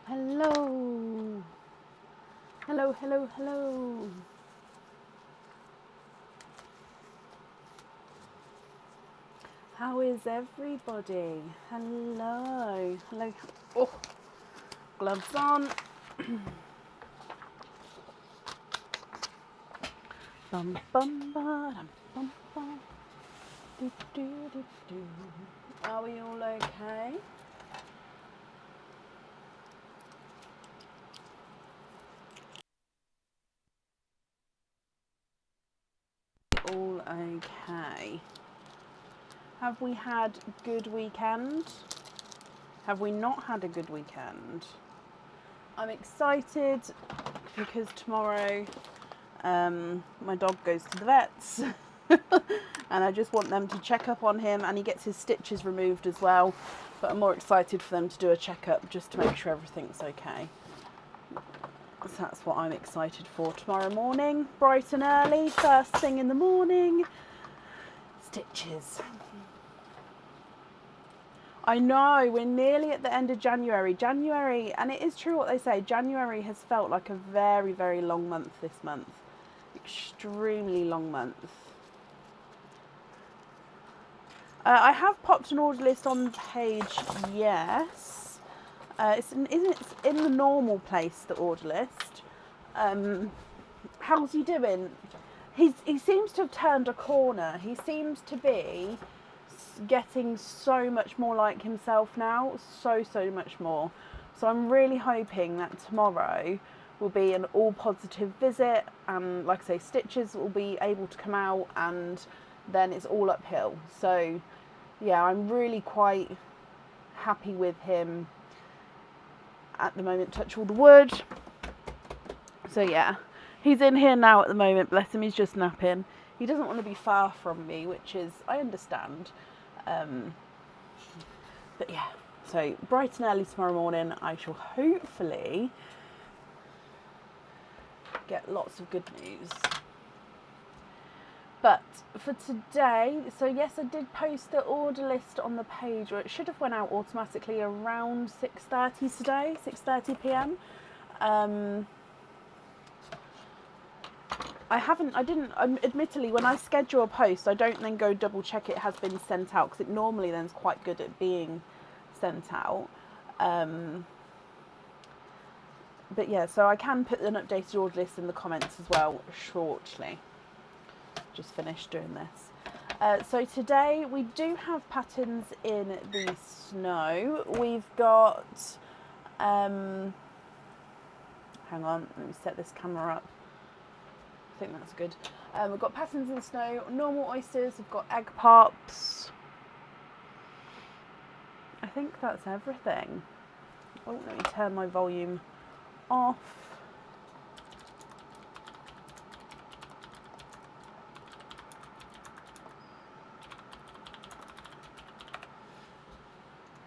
Hello. Hello, hello, hello. How is everybody? Hello. Hello. Oh, gloves on. Bum bum ba dum bum bum. Do do do do. Are we all okay? All okay. Have we had a good weekend? Have we not had a good weekend? I'm excited because tomorrow my dog goes to the vets and I just want them to check up on him, and he gets his stitches removed as well, but I'm more excited for them to do a checkup just to make sure everything's okay. So that's what I'm excited for tomorrow morning, bright and early, first thing in the morning. Stitches. I know, we're nearly at the end of January. And it is true what they say, January has felt like a very, very long month this month. Extremely long month. I have popped an order list on the page, yes. It's in the normal place, the order list. How's he doing? He seems to have turned a corner. He seems to be getting so much more like himself now, so much more. So I'm really hoping that tomorrow will be an all positive visit, and like I say, stitches will be able to come out, and then it's all uphill. So yeah, I'm really quite happy with him at the moment, touch all the wood. So yeah, he's in here now at the moment, bless him, he's just napping. He doesn't want to be far from me, which is, I understand. But yeah, so bright and early tomorrow morning, I shall hopefully get lots of good news. But for today, so yes, I did post the order list on the page, or it should have went out automatically around 6:30 today, 6:30 p.m. Admittedly, when I schedule a post, I don't then go double check it has been sent out, because it normally then is quite good at being sent out. But yeah, so I can put an updated order list in the comments as well shortly. Just finished doing this. So today we do have patterns in the snow. We've got, hang on, let me set this camera up. I think that's good. We've got patterns in the snow, normal oysters, we've got egg pops. I think that's everything. Oh, let me turn my volume off.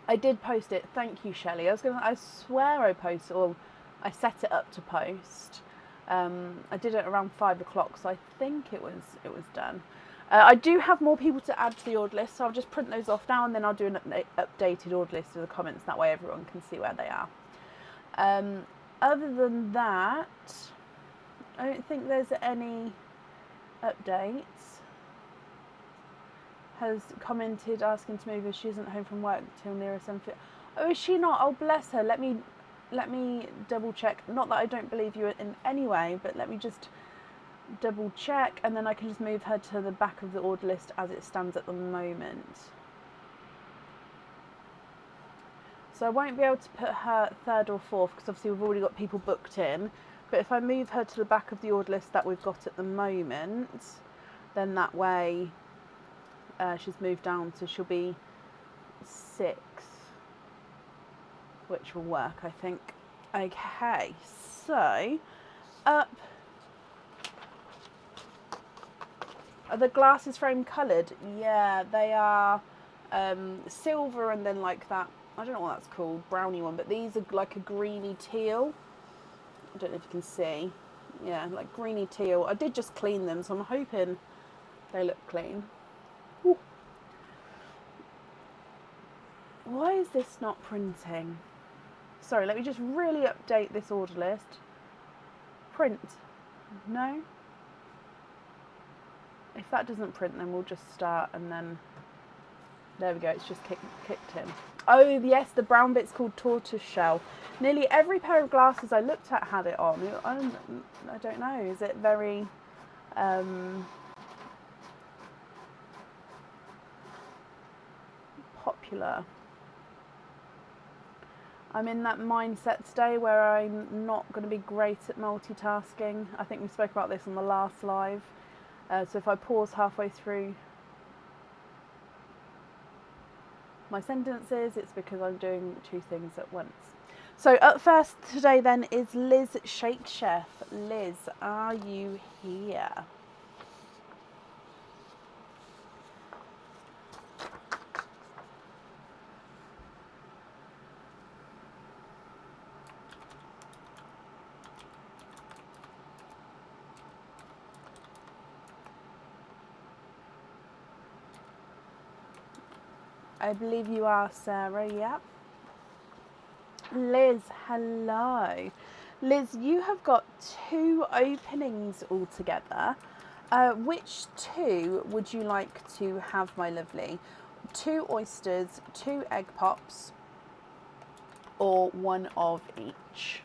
I did post it. Thank you, Shelley. I swear I posted, or I set it up to post. I did it around 5 o'clock, so I think it was done. I do have more people to add to the order list, so I'll just print those off now, and then I'll do an updated order list in the comments. That way everyone can see where they are. Other than that, I don't think there's any updates. Has commented asking to move if she isn't home from work till nearest 7:50. Oh, is she not? Oh, bless her. Let me double check. Not that I don't believe you in any way, but let me just double check, and then I can just move her to the back of the order list as it stands at the moment. So I won't be able to put her third or fourth, because obviously we've already got people booked in. But if I move her to the back of the order list that we've got at the moment, then that way she's moved down, so she'll be 6th, which will work, I think. Okay, so up. Are the glasses frame coloured? Yeah, they are silver, and then like that, I don't know what that's called, brownie one, but these are like a greeny teal. I don't know if you can see. Yeah, like greeny teal. I did just clean them, so I'm hoping they look clean. Ooh. Why is this not printing? Sorry, let me just really update this order list. Print. No? If that doesn't print, then we'll just start and then... There we go, it's just kicked in. Oh, yes, the brown bit's called tortoise shell. Nearly every pair of glasses I looked at had it on. I don't know, is it very... popular? I'm in that mindset today where I'm not going to be great at multitasking. I think we spoke about this on the last live. So if I pause halfway through my sentences, it's because I'm doing two things at once. So up first today then is Liz Shake Chef. Liz, are you here? I believe you are, Sarah, yep. Liz, hello. Liz, you have got 2 openings altogether. Which 2 would you like to have, my lovely? 2 oysters, 2 egg pops, or 1 of each?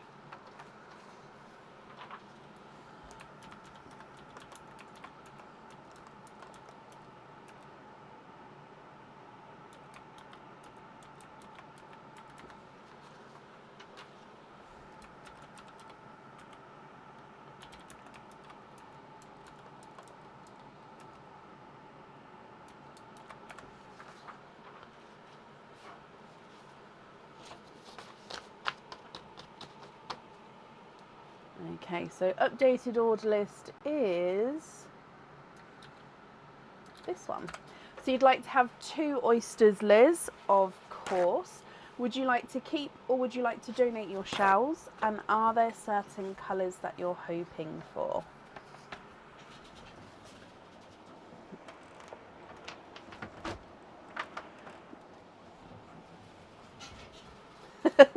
Okay, so updated order list is this one. So you'd like to have 2 oysters, Liz, of course. Would you like to keep or would you like to donate your shells? And are there certain colours that you're hoping for?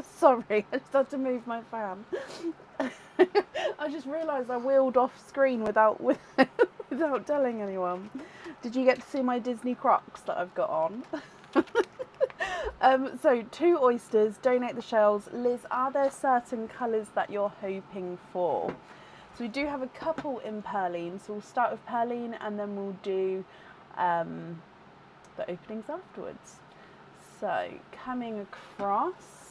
Sorry, I just had to move my fan. I just realised I wheeled off screen without telling anyone. Did you get to see my Disney Crocs that I've got on? So 2 oysters, donate the shells. Liz, are there certain colours that you're hoping for? So we do have a couple in Perline. So we'll start with Perline and then we'll do the openings afterwards. So coming across,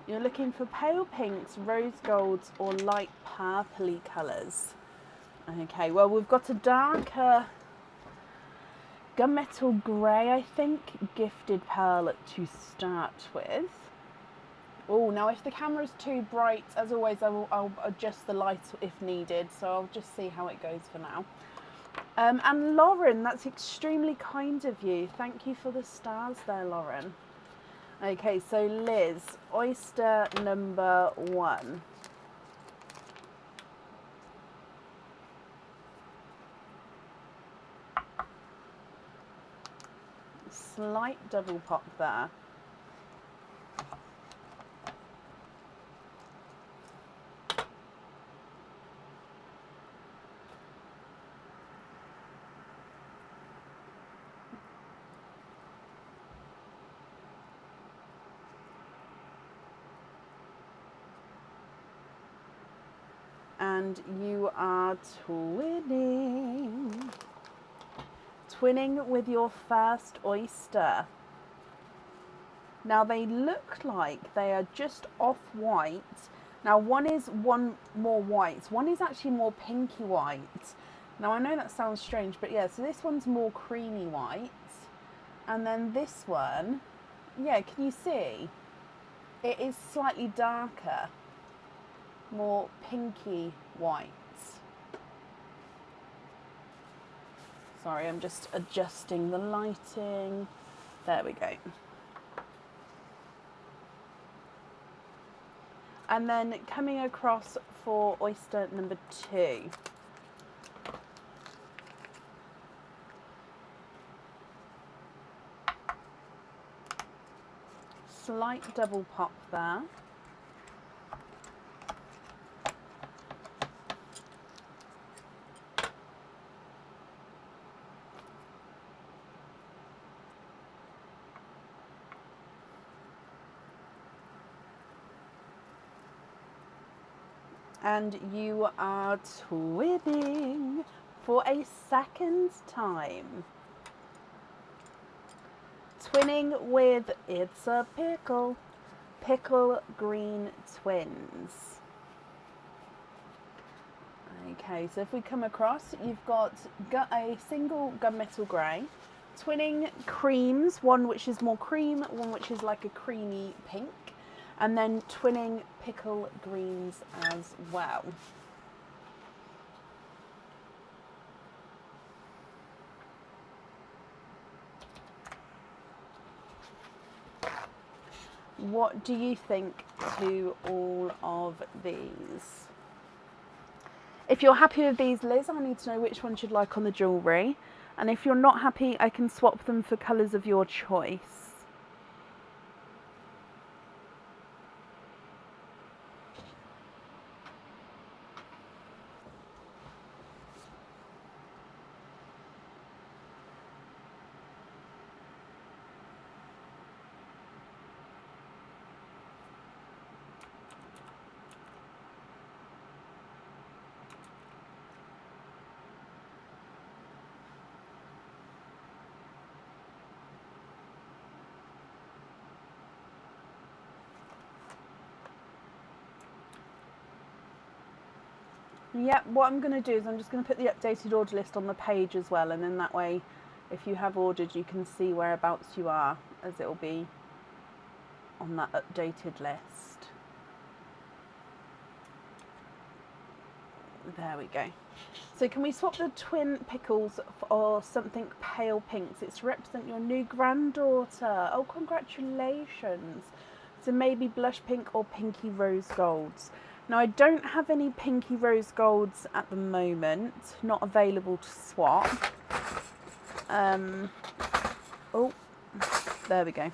you're looking for pale pinks, rose golds, or light purpley colours. Okay, well, we've got a darker gunmetal grey, I think, gifted pearl to start with. Oh, now if the camera's too bright, as always, I'll adjust the light if needed, so I'll just see how it goes for now. And Lauren, that's extremely kind of you. Thank you for the stars there, Lauren. Okay, so Liz, oyster number 1. Slight double pop there. And you are twinning. Twinning with your first oyster. Now they look like they are just off-white. Now one more white. One is actually more pinky white. Now I know that sounds strange, but yeah, so this one's more creamy white. And then this one, yeah, can you see? It is slightly darker. More pinky white. Sorry, I'm just adjusting the lighting. There we go. And then coming across for oyster number 2. slight double pop there. And you are twinning for a second time. Twinning with It's a Pickle, Pickle Green Twins. Okay, so if we come across, you've got a single gunmetal grey, twinning creams, one which is more cream, one which is like a creamy pink, and then twinning pickle greens as well. What do you think to all of these? If you're happy with these, Liz, I need to know which ones you'd like on the jewellery. And if you're not happy, I can swap them for colours of your choice. Yep, what I'm going to do is I'm just going to put the updated order list on the page as well, and then that way if you have ordered you can see whereabouts you are, as it will be on that updated list. There we go. So can we swap the twin pickles for something pale pinks? It's to represent your new granddaughter. Oh, congratulations. So maybe blush pink or pinky rose golds. Now I don't have any pinky rose golds at the moment, not available to swap. Oh, there we go.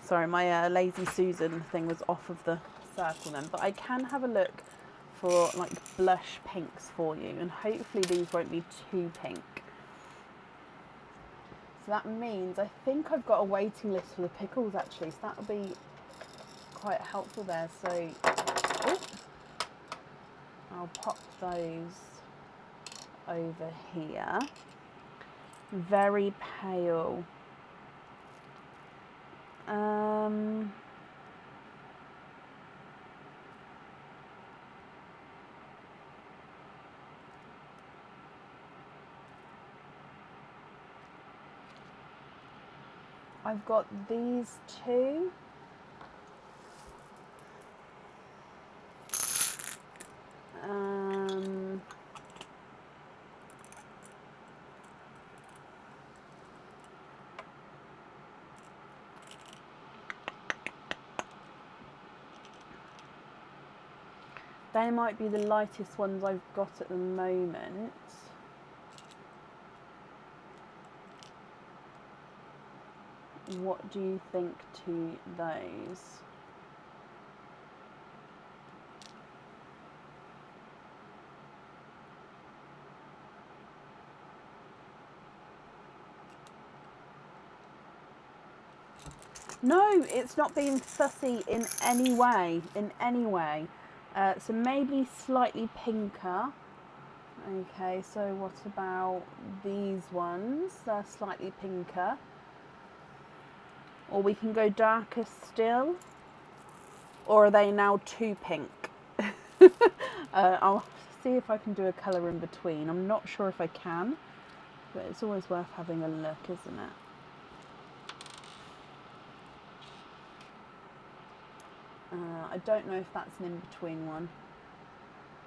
Sorry, my Lazy Susan thing was off of the circle then, but I can have a look for like blush pinks for you, and hopefully these won't be too pink. So that means I think I've got a waiting list for the pickles actually, so that'll be quite helpful there. So oh, I'll pop those over here. Very pale. I've got these two. They might be the lightest ones I've got at the moment. What do you think to those? No, it's not being fussy in any way, so maybe slightly pinker. Okay, so what about these ones? They're slightly pinker. Or we can go darker still. Or are they now too pink? I'll see if I can do a colour in between. I'm not sure if I can, but it's always worth having a look, isn't it? I don't know if that's an in-between one.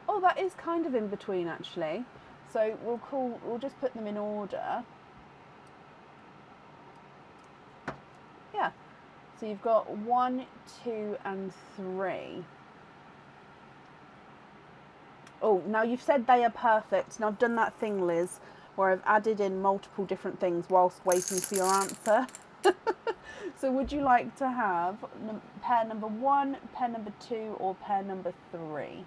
Oh, that is kind of in between actually. So we'll just put them in order. Yeah. So you've got 1, 2, and 3. Oh, now you've said they are perfect. Now I've done that thing, Liz, where I've added in multiple different things whilst waiting for your answer. So would you like to have pair number 1, pair number 2, or pair number 3?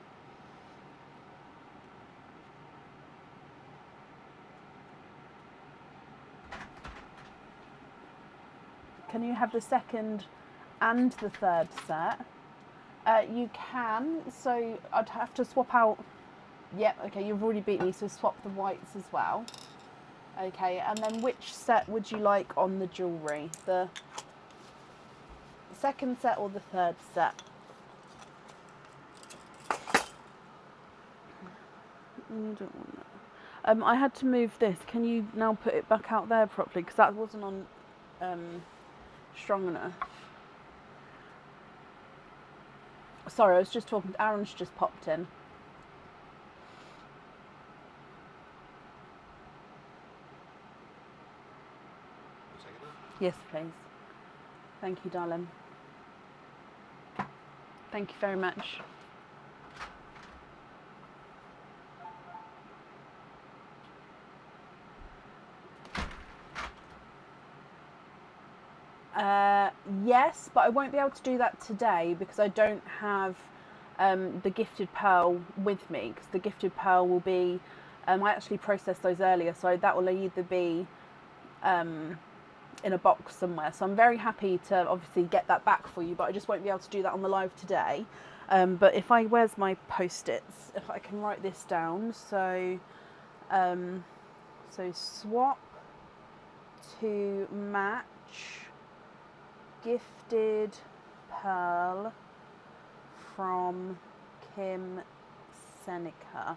Can you have the second and the third set? You can, so I'd have to swap out. Yep, okay, you've already beat me, so swap the whites as well. Okay, and then which set would you like on the jewellery? The second set or the third set? You don't want that. I had to move this. Can you now put it back out there properly? Because that wasn't on strong enough. Sorry, I was just talking to Aaron's just popped in. Yes, please. Thank you, darling. Thank you very much. Yes, but I won't be able to do that today because I don't have the gifted pearl with me, because the gifted pearl will be, I actually processed those earlier, so that will either be in a box somewhere. So I'm very happy to obviously get that back for you, but I just won't be able to do that on the live today. But if I, where's my post-its? If I can write this down. So, so swap to match gifted pearl from Kim Seneca.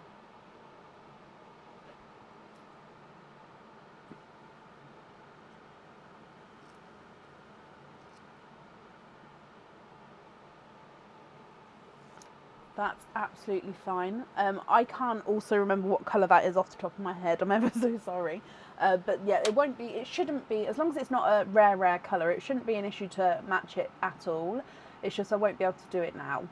That's absolutely fine. I can't also remember what colour that is off the top of my head. I'm ever so sorry. But yeah, it shouldn't be, as long as it's not a rare colour, it shouldn't be an issue to match it at all. It's just I won't be able to do it now.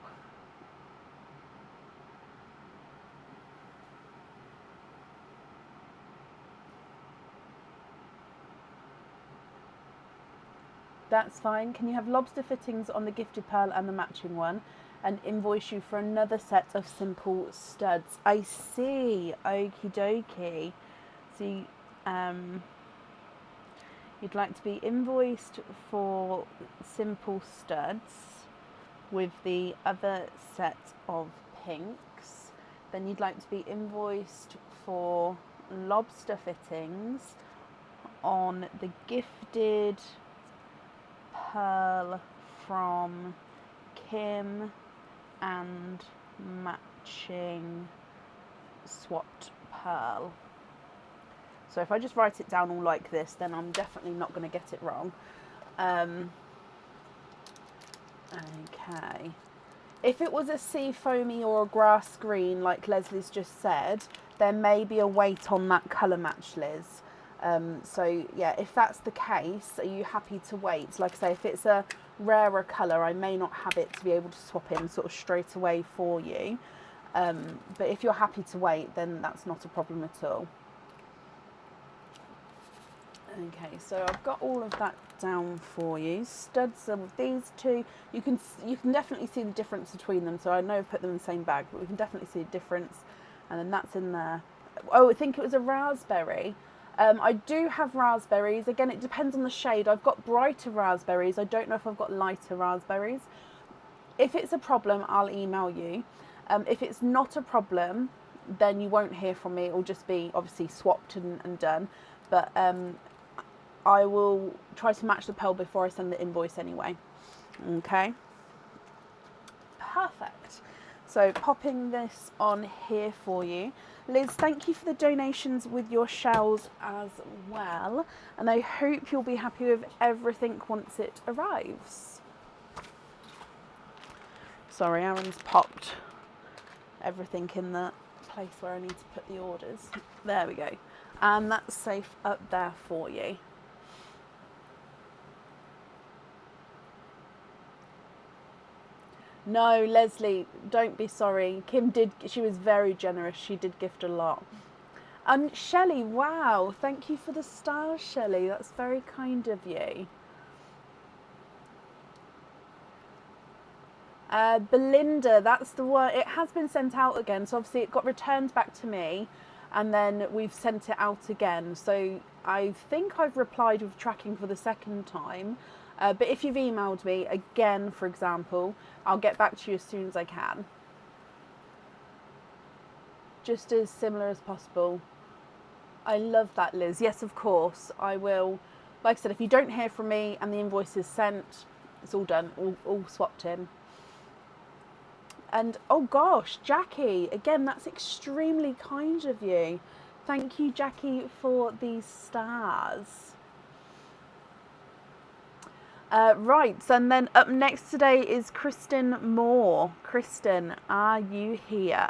That's fine. Can you have lobster fittings on the gifted pearl and the matching one, and invoice you for another set of simple studs? I see. Okie dokie. So you'd like to be invoiced for simple studs with the other set of pinks. Then you'd like to be invoiced for lobster fittings on the gifted pearl from Kim and matching swapped pearl. So if I just write it down all like this, then I'm definitely not going to get it wrong. Okay. If it was a sea foamy or a grass green, like Leslie's just said, there may be a weight on that colour match, Liz. So yeah, if that's the case, are you happy to wait? Like I say, if it's a rarer colour, I may not have it to be able to swap in sort of straight away for you. But if you're happy to wait, then that's not a problem at all. Okay, so I've got all of that down for you. Studs are with these two. You can definitely see the difference between them. So I know I've put them in the same bag, but we can definitely see a difference. And then that's in there. Oh, I think it was a raspberry. I do have raspberries. Again, it depends on the shade. I've got brighter raspberries. I don't know if I've got lighter raspberries. If it's a problem, I'll email you. If it's not a problem, then you won't hear from me. It will just be obviously swapped and done. But I will try to match the pearl before I send the invoice anyway. Okay. Perfect. So popping this on here for you. Liz, thank you for the donations with your shells as well. And I hope you'll be happy with everything once it arrives. Sorry, Aaron's popped everything in the place where I need to put the orders. There we go. And that's safe up there for you. No, Leslie, don't be sorry. She was very generous. She did gift a lot. Shelley, wow. Thank you for the stars, Shelley. That's very kind of you. Belinda, that's the one. It has been sent out again. So obviously it got returned back to me and then we've sent it out again. So I think I've replied with tracking for the second time. But if you've emailed me again, for example, I'll get back to you as soon as I can. Just as similar as possible. I love that, Liz. Yes, of course, I will. Like I said, if you don't hear from me and the invoice is sent, it's all done, all swapped in. And oh gosh, Jackie, again, that's extremely kind of you. Thank you, Jackie, for these stars. Right, so and then up next today is Kristen Moore. Kristen, are you here?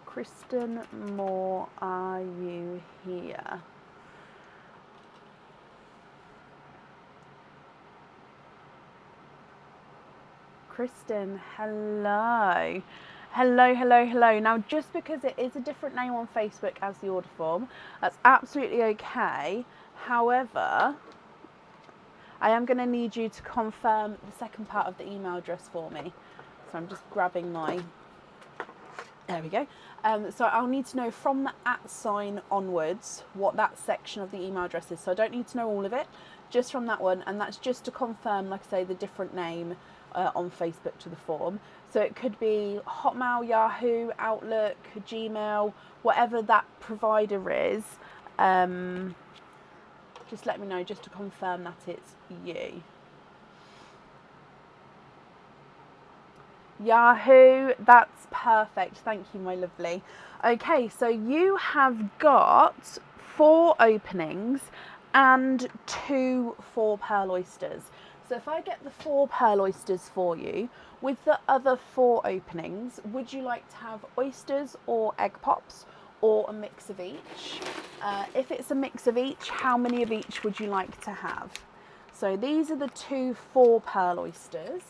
Kristen Moore, are you here? Kristen, hello. Hello, hello, hello. Now, just because it is a different name on Facebook as the order form, that's absolutely okay. However, I am going to need you to confirm the second part of the email address for me. So I'm just grabbing my... There we go. So I'll need to know from the @ onwards what that section of the email address is. So I don't need to know all of it, just from that one. And that's just to confirm, like I say, the different name on Facebook to the form. So it could be Hotmail, Yahoo, Outlook, Gmail, whatever that provider is. Just let me know just to confirm that it's you. Yahoo, that's perfect. Thank you, my lovely. Okay, so you have got 4 openings and 2 4 pearl oysters. So if I get the 4 pearl oysters for you, with the other 4 openings, would you like to have oysters or egg pops or a mix of each? If it's a mix of each, how many of each would you like to have? So these are the 2 4 pearl oysters.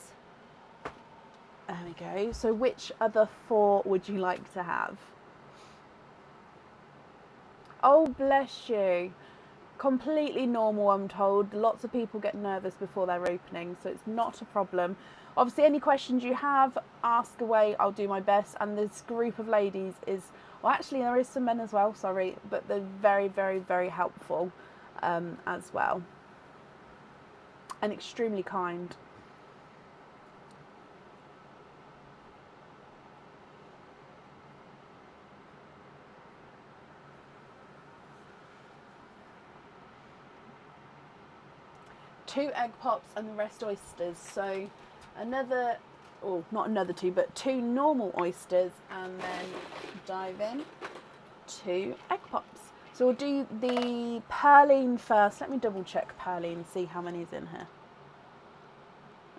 There we go. So which other 4 would you like to have? Oh, bless you. Completely normal, I'm told. Lots of people get nervous before their opening, so it's not a problem. Obviously, any questions you have, ask away. I'll do my best. And this group of ladies is, well, actually, there is some men as well, sorry, but they're very, very, very helpful as well. And extremely kind. Two egg pops and the rest oysters. So another, or not another 2, but 2 normal oysters, and then dive in 2 egg pops. So we'll do the Perline first. Let me double check Perline, see how many is in here.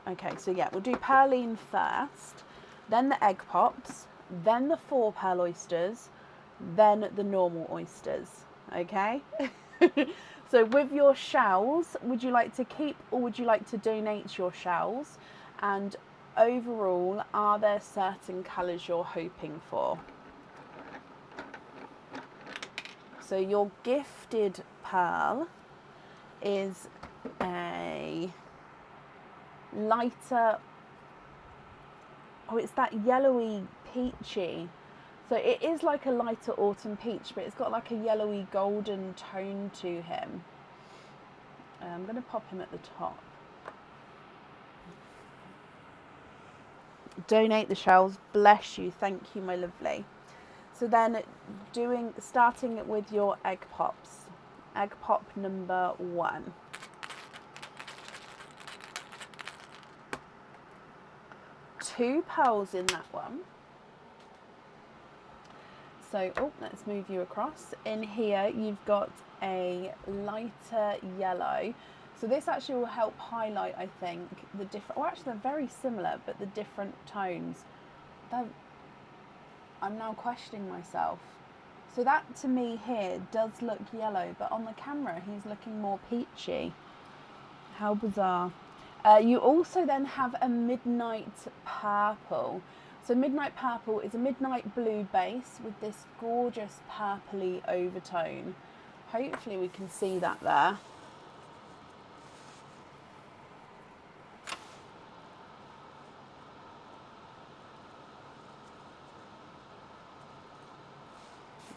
Okay, so yeah, we'll do Perline first, then the egg pops, then the 4 pearl oysters, then the normal oysters. Okay? So with your shells, would you like to keep or would you like to donate your shells? And overall, are there certain colours you're hoping for? So your gifted pearl is a lighter, oh, it's that yellowy peachy. So it is like a lighter autumn peach, but it's got like a yellowy golden tone to him. I'm going to pop him at the top. Donate the shells. Bless you. Thank you, my lovely. So then starting with your egg pops. Egg pop number 1. Two pearls in that one. So, let's move you across. In here, you've got a lighter yellow. So this actually will help highlight, I think, the different, well, actually they're very similar, but the different tones. I'm now questioning myself. So that, to me here, does look yellow, but on the camera, he's looking more peachy. How bizarre. You also then have a midnight purple. So Midnight Purple is a midnight blue base with this gorgeous purpley overtone. Hopefully we can see that there.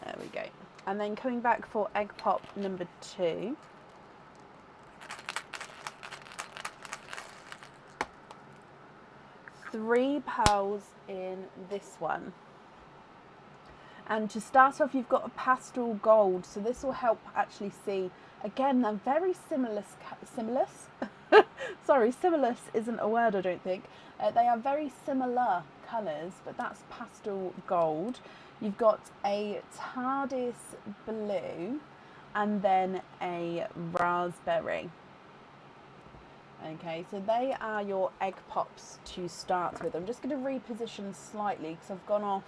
There we go. And then coming back for Egg Pop number 2. Three pearls in this one. And to start off, you've got a pastel gold, so this will help actually see. Again, they're very similar. Sorry, similar isn't a word, I don't think. They are very similar colours, but that's pastel gold. You've got a TARDIS blue and then a raspberry. Okay, so they are your egg pops to start with. I'm just going to reposition slightly because I've gone off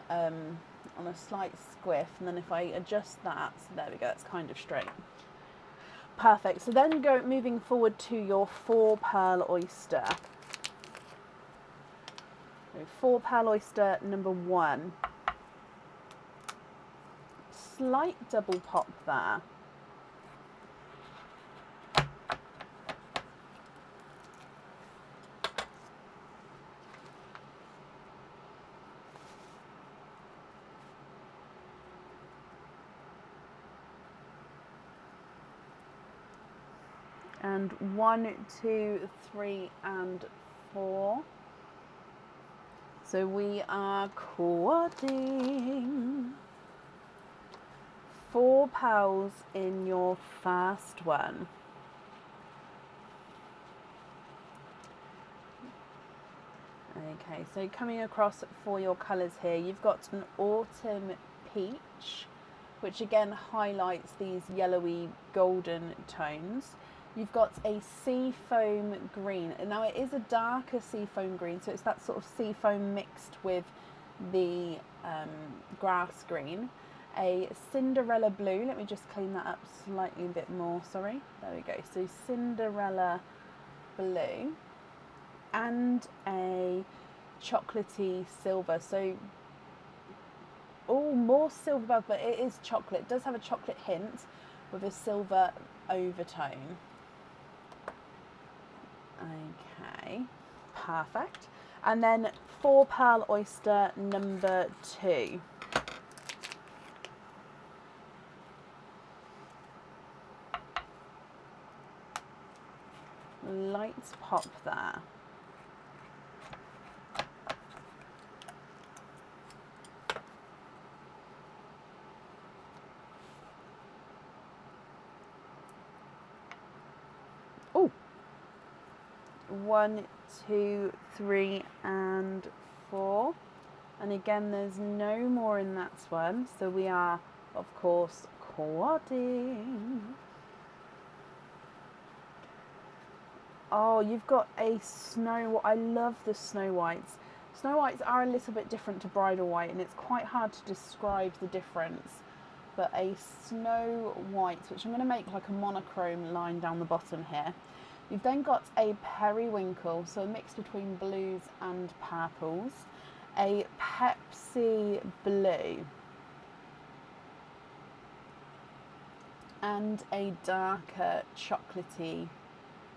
on a slight squiff, and then if I adjust that, so there we go, it's kind of straight. Perfect. So then moving forward to your 4 pearl oyster. So 4 pearl oyster number 1. Slight double pop there. And 1, 2, 3, and 4. So we are quadding 4 pearls in your first one. Okay, so coming across for your colours here, you've got an autumn peach, which again highlights these yellowy golden tones. You've got a sea foam green, and now it is a darker sea foam green, so it's that sort of sea foam mixed with the grass green. A Cinderella blue, let me just clean that up slightly a bit more, sorry. There we go, so Cinderella blue and a chocolatey silver. So, oh, more silver, but it is chocolate. It does have a chocolate hint with a silver overtone. Okay, perfect. And then 4 pearl oyster number 2. Lights pop there. Oh, 1, 2, 3, and 4. And again, there's no more in that one, so we are, of course, quadding. Oh, you've got a snow. I love the Snow Whites. Snow Whites are a little bit different to Bridal White, and it's quite hard to describe the difference. But a Snow White, which I'm going to make like a monochrome line down the bottom here. You've then got a Periwinkle, so a mix between blues and purples. A Pepsi blue. And a darker chocolatey.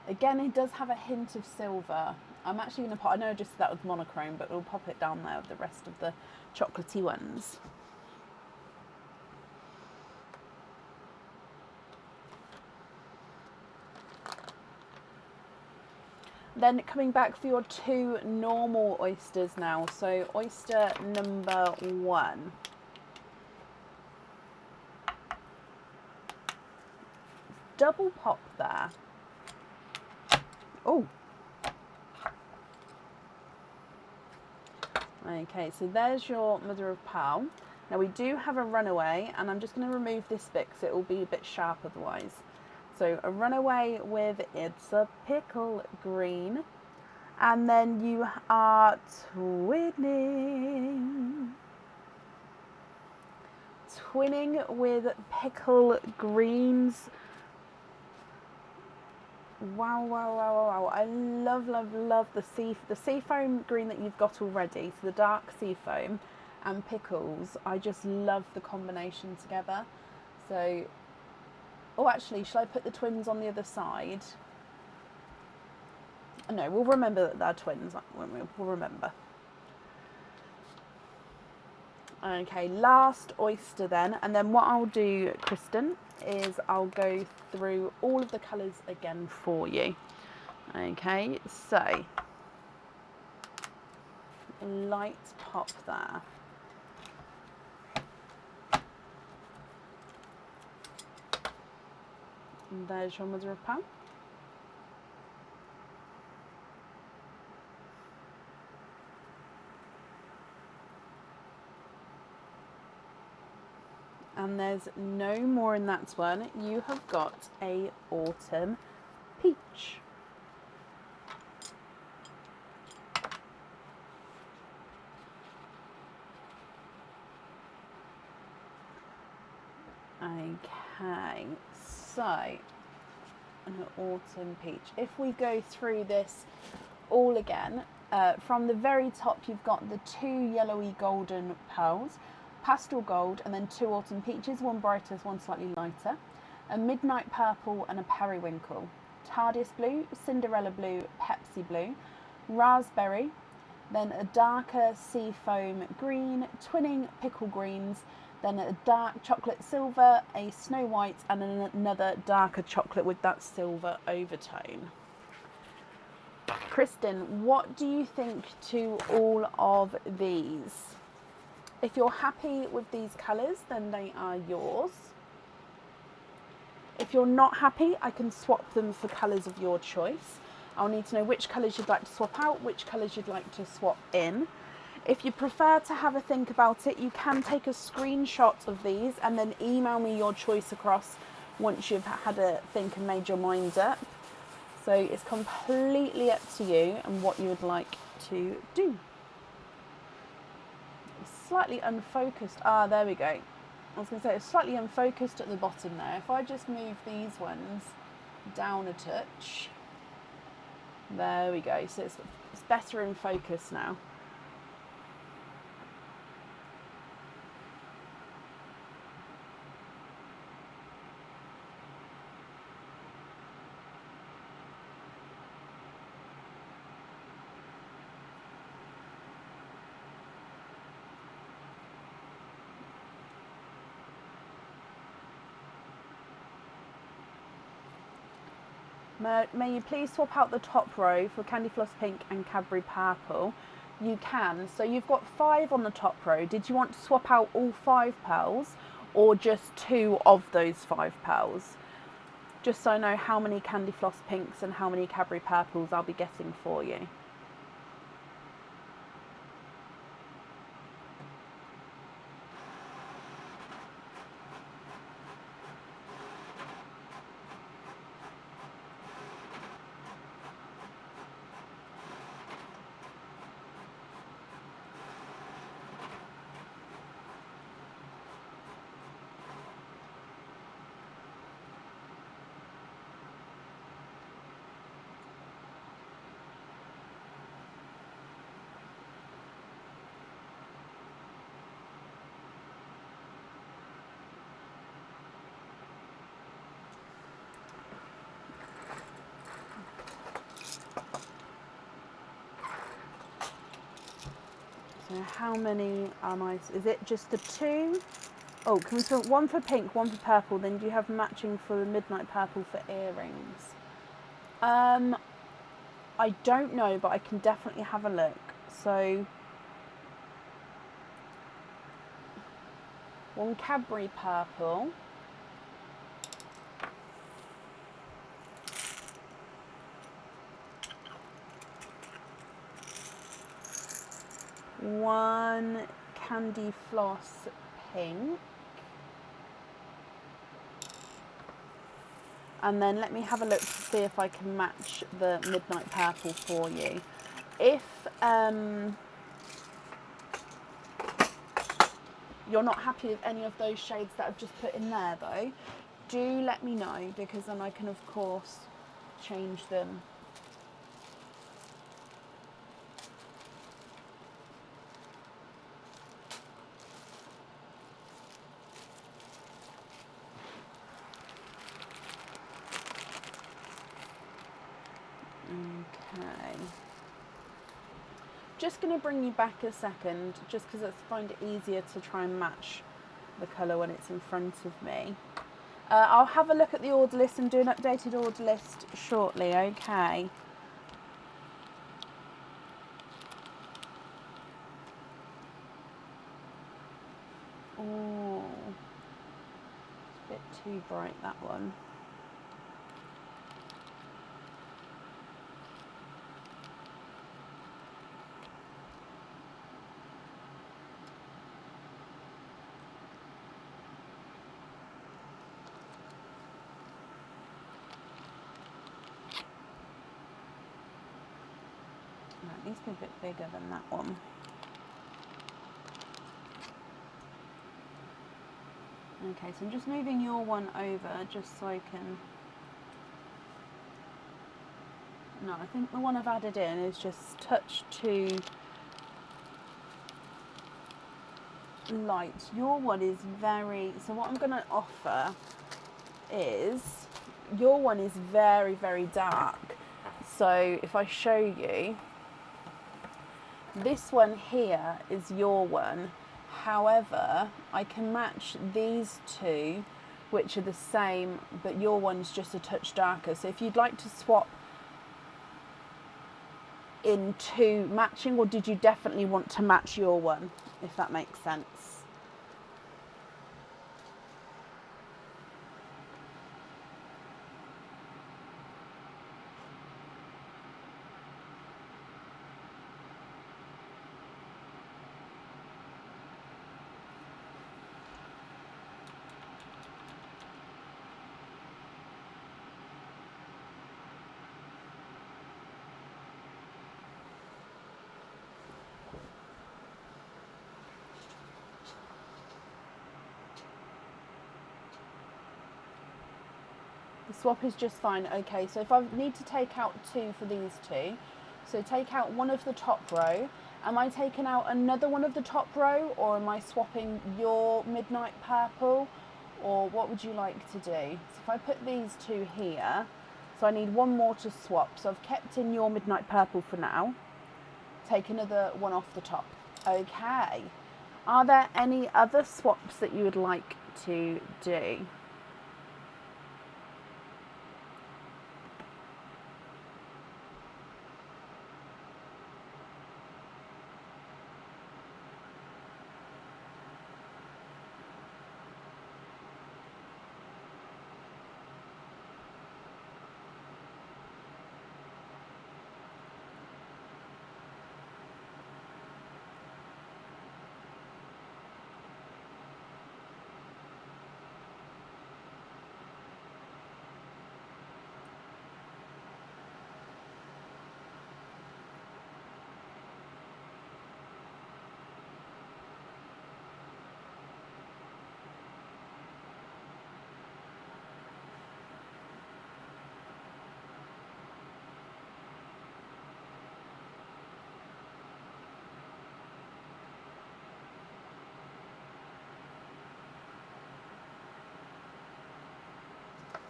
Again, it does have a hint of silver. I'm actually going to pop, I know I just said that was monochrome, but we'll pop it down there with the rest of the chocolatey ones. Then coming back for your 2 normal oysters now. So oyster number 1. Double pop there. Oh. Okay, so there's your mother of pearl. Now we do have a runaway, and I'm just going to remove this bit because it will be a bit sharp otherwise. So a runaway with It's a Pickle green, and then you are twinning with Pickle greens Wow, wow, wow, wow, wow. I love, love, love the seafoam green that you've got already. So the dark seafoam and pickles. I just love the combination together. So, oh, actually, shall I put the twins on the other side? No, we'll remember that they're twins. We'll remember. Okay, last oyster then. And then what I'll do, Kristen, is I'll go through all of the colours again for you. Okay, so light pop there. And there's your mother of pearl. And there's no more in that one. You have got a autumn peach. Okay, so an autumn peach. If we go through this all again, from the very top you've got the two yellowy golden pearls, pastel gold, and then two autumn peaches, one brighter, one slightly lighter, a midnight purple and a periwinkle, Tardis blue, Cinderella blue, Pepsi blue, raspberry, then a darker seafoam green, twinning pickle greens, then a dark chocolate silver, a snow white, and another darker chocolate with that silver overtone. Kristen, what do you think to all of these? If you're happy with these colours, then they are yours. If you're not happy, I can swap them for colours of your choice. I'll need to know which colours you'd like to swap out, which colours you'd like to swap in. If you prefer to have a think about it, you can take a screenshot of these and then email me your choice across once you've had a think and made your mind up. So it's completely up to you and what you would like to do. Slightly unfocused. Ah, there we go. I was going to say it's slightly unfocused at the bottom there. If I just move these ones down a touch. There we go. So it's better in focus now. May you please swap out the top row for Candy Floss Pink and Cadbury Purple? You can. So you've got 5 on the top row. Did you want to swap out all 5 pearls or just 2 of those 5 pearls? Just so I know how many Candy Floss Pinks and how many Cadbury Purples I'll be getting for you. So how many am I? Is it just the 2? Oh, can we put 1 for pink, 1 for purple? Then do you have matching for the midnight purple for earrings? I don't know, but I can definitely have a look. So 1 Cadbury purple. One Candy Floss pink. And then let me have a look to see if I can match the midnight purple for you. If you're not happy with any of those shades that I've just put in there though, do let me know, because then I can of course change them. Okay. Just going to bring you back a second, just because I find it easier to try and match the colour when it's in front of me. I'll have a look at the order list and do an updated order list shortly, okay? Oh, it's a bit too bright, that one. Right, needs to be a bit bigger than that one. Okay, so I'm just moving your one over just so I can... No, I think the one I've added in is just touch too light. Your one is very... So what I'm going to offer is... Your one is very, very dark. So if I show you... This one here is your one. However, I can match these two, which are the same, but your one's just a touch darker. So if you'd like to swap into matching, or did you definitely want to match your one, if that makes sense? The swap is just fine. Okay, so if I need to take out two for these two, so take out one of the top row. Am I taking out another one of the top row, or am I swapping your midnight purple, or what would you like to do? So if I put these two here, so I need one more to swap. So I've kept in your midnight purple for now. Take another one off the top. Okay. Are there any other swaps that you would like to do?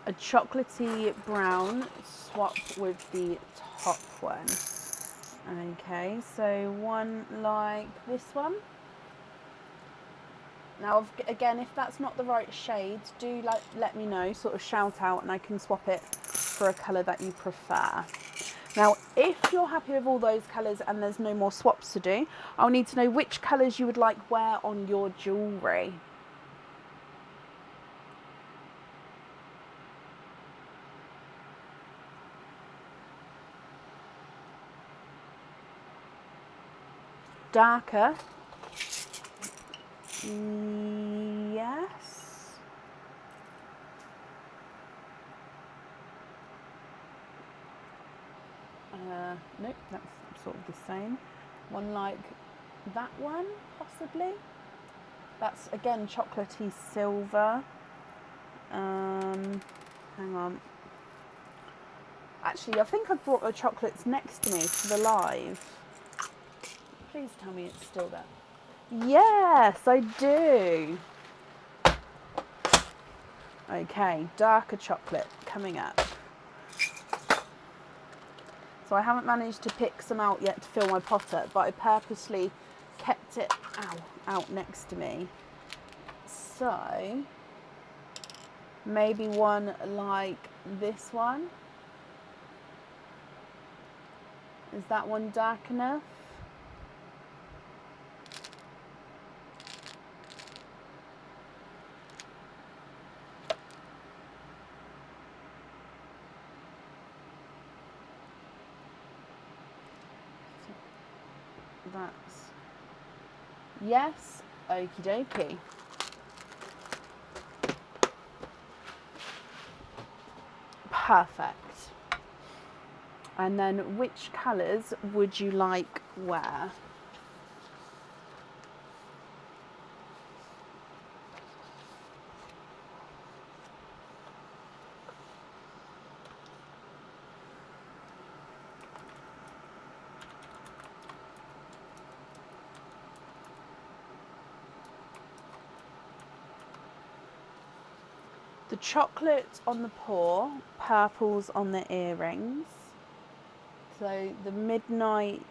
A chocolatey brown swap with the top one. Okay, so one like this one. Now, again, if that's not the right shade, do let me know, sort of shout out, and I can swap it for a colour that you prefer. Now, if you're happy with all those colours and there's no more swaps to do, I'll need to know which colours you would like wear on your jewellery. Darker. Yes. Nope, that's sort of the same. One like that one, possibly. That's again chocolatey silver. Hang on. Actually, I think I brought the chocolates next to me for the live. Please tell me it's still there. Yes, I do. Okay, darker chocolate coming up. So I haven't managed to pick some out yet to fill my pot up, but I purposely kept it out next to me. So maybe one like this one. Is that one dark enough? That's yes, okie dokie. Perfect. And then which colours would you like where? The chocolate on the paw, purples on the earrings. So the midnight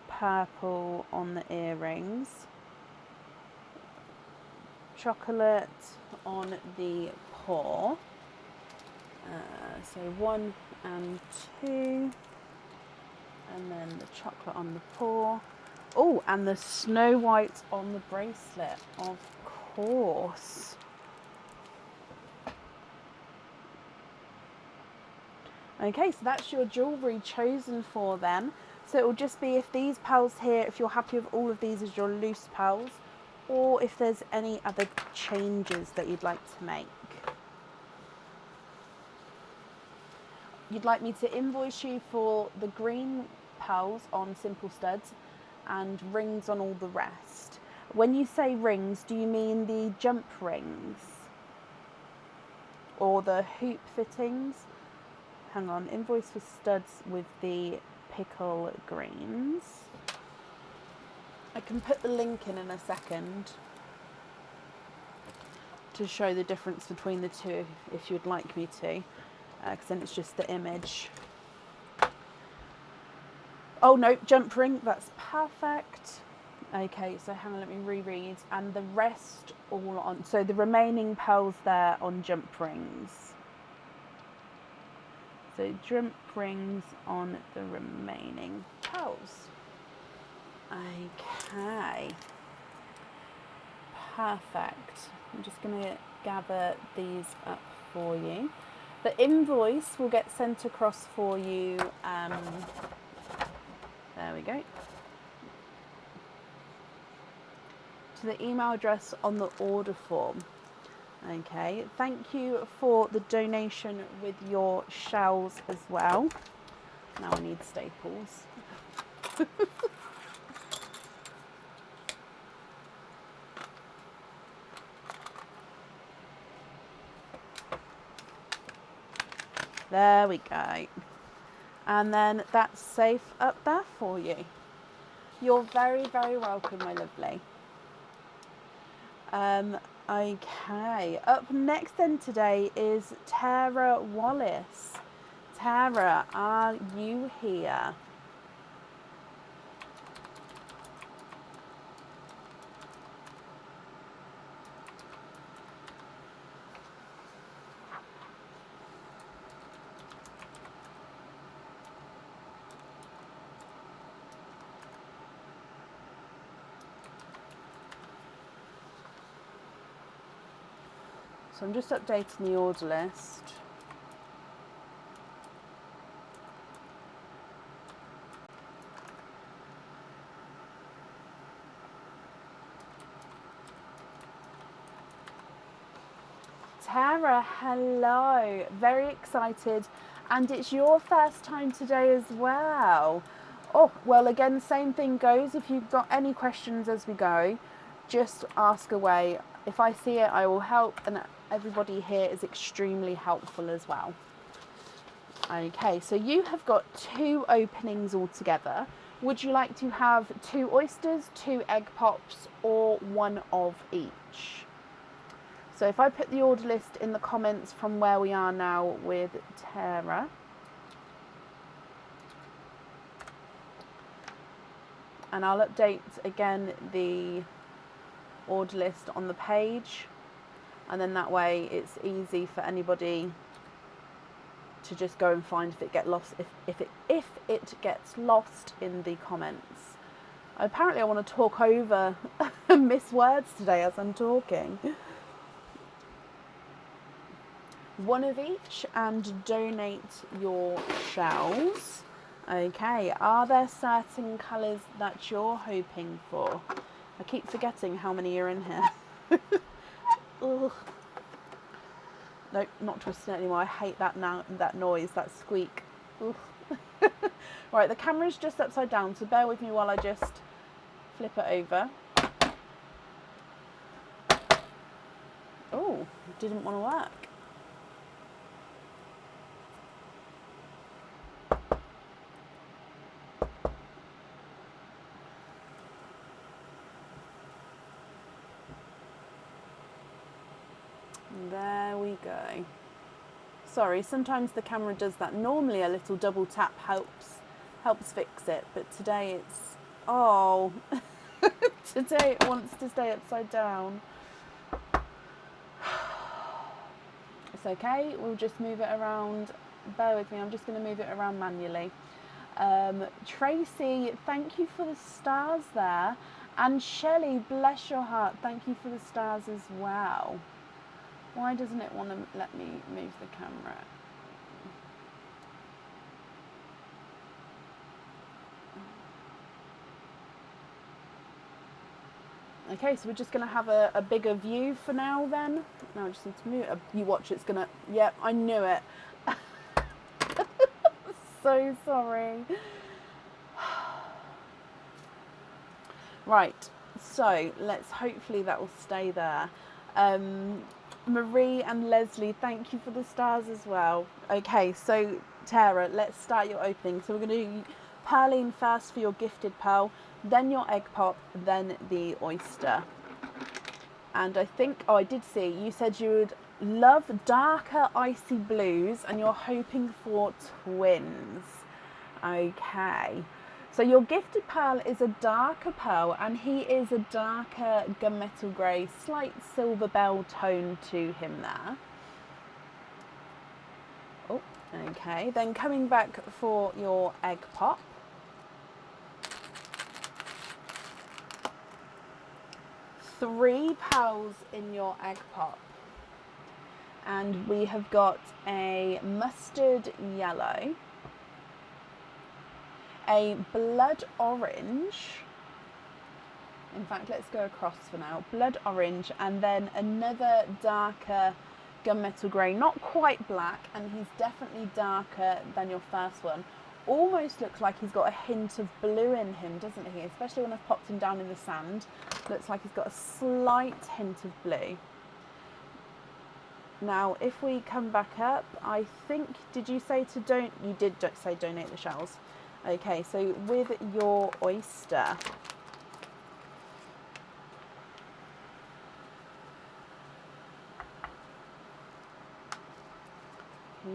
purple on the earrings. Chocolate on the paw. So 1 and 2. And then the chocolate on the paw. Oh, and the Snow White on the bracelet, of course. Okay, so that's your jewellery chosen for them. So it will just be if these pearls here, if you're happy with all of these as your loose pearls, or if there's any other changes that you'd like to make. You'd like me to invoice you for the green pearls on simple studs and rings on all the rest. When you say rings, do you mean the jump rings or the hoop fittings? Hang on, invoice for studs with the pickle greens. I can put the link in a second to show the difference between the two if you'd like me to, because then it's just the image. Oh no, jump ring, that's perfect. Okay, so hang on, let me reread. And the rest all on, so the remaining pearls there on jump rings. So jump rings on the remaining pearls. Okay. Perfect. I'm just going to gather these up for you. The invoice will get sent across for you. There we go. To the email address on the order form. Okay, thank you for the donation with your shells as well. Now I need staples. There we go. And then that's safe up there for you. You're very, very welcome, my lovely. Okay, up next then today is Tara Wallace. Tara, are you here? So I'm just updating the order list. Tara, hello. Very excited. And it's your first time today as well. Oh, well, again, same thing goes. If you've got any questions as we go, just ask away. If I see it, I will help. And everybody here is extremely helpful as well. Okay, so you have got 2 openings altogether. Would you like to have 2 oysters, 2 egg pops, or 1 of each? So if I put the order list in the comments from where we are now with Tara. And I'll update again the order list on the page. And then that way it's easy for anybody to just go and find if it gets lost in the comments. Apparently I want to talk over miss words today as I'm talking. 1 of each and donate your shells. Okay, are there certain colours that you're hoping for? I keep forgetting how many are in here. Ugh. Nope, not twisting it anymore. I hate that noise, that squeak. Right, the camera's just upside down, so bear with me while I just flip it over. Oh, didn't want to work. There we go. Sorry, sometimes the camera does that. Normally a little double tap helps fix it, but today it's, oh, today it wants to stay upside down. It's okay, we'll just move it around. Bear with me, I'm just going to move it around manually. Tracy, thank you for the stars there. And Shelley, bless your heart, thank you for the stars as well. Why doesn't it want to let me move the camera? Okay, so we're just going to have a bigger view for now then. Now I just need to move it. You watch, it's going to... Yep, I knew it. So sorry. Right, so let's hopefully that will stay there. Marie and Leslie, thank you for the stars as well. Okay, so Tara, let's start your opening. So we're going to do Pearline first for your gifted pearl, then your egg pop, then the oyster. And I think, oh, I did see, you said you would love darker icy blues and you're hoping for twins. Okay. So your gifted pearl is a darker pearl and he is a darker gunmetal grey, slight silver bell tone to him there. Oh, okay. Then coming back for your egg pop. Three pearls in your egg pop. And we have got a mustard yellow, a blood orange, in fact let's go across for now, blood orange, and then another darker gunmetal grey, not quite black, and he's definitely darker than your first one. Almost looks like he's got a hint of blue in him, doesn't he? Especially when I've popped him down in the sand. Looks like he's got a slight hint of blue. Now, if we come back up, I think, did you say to don't, you did say donate the shells. Okay, so with your oyster,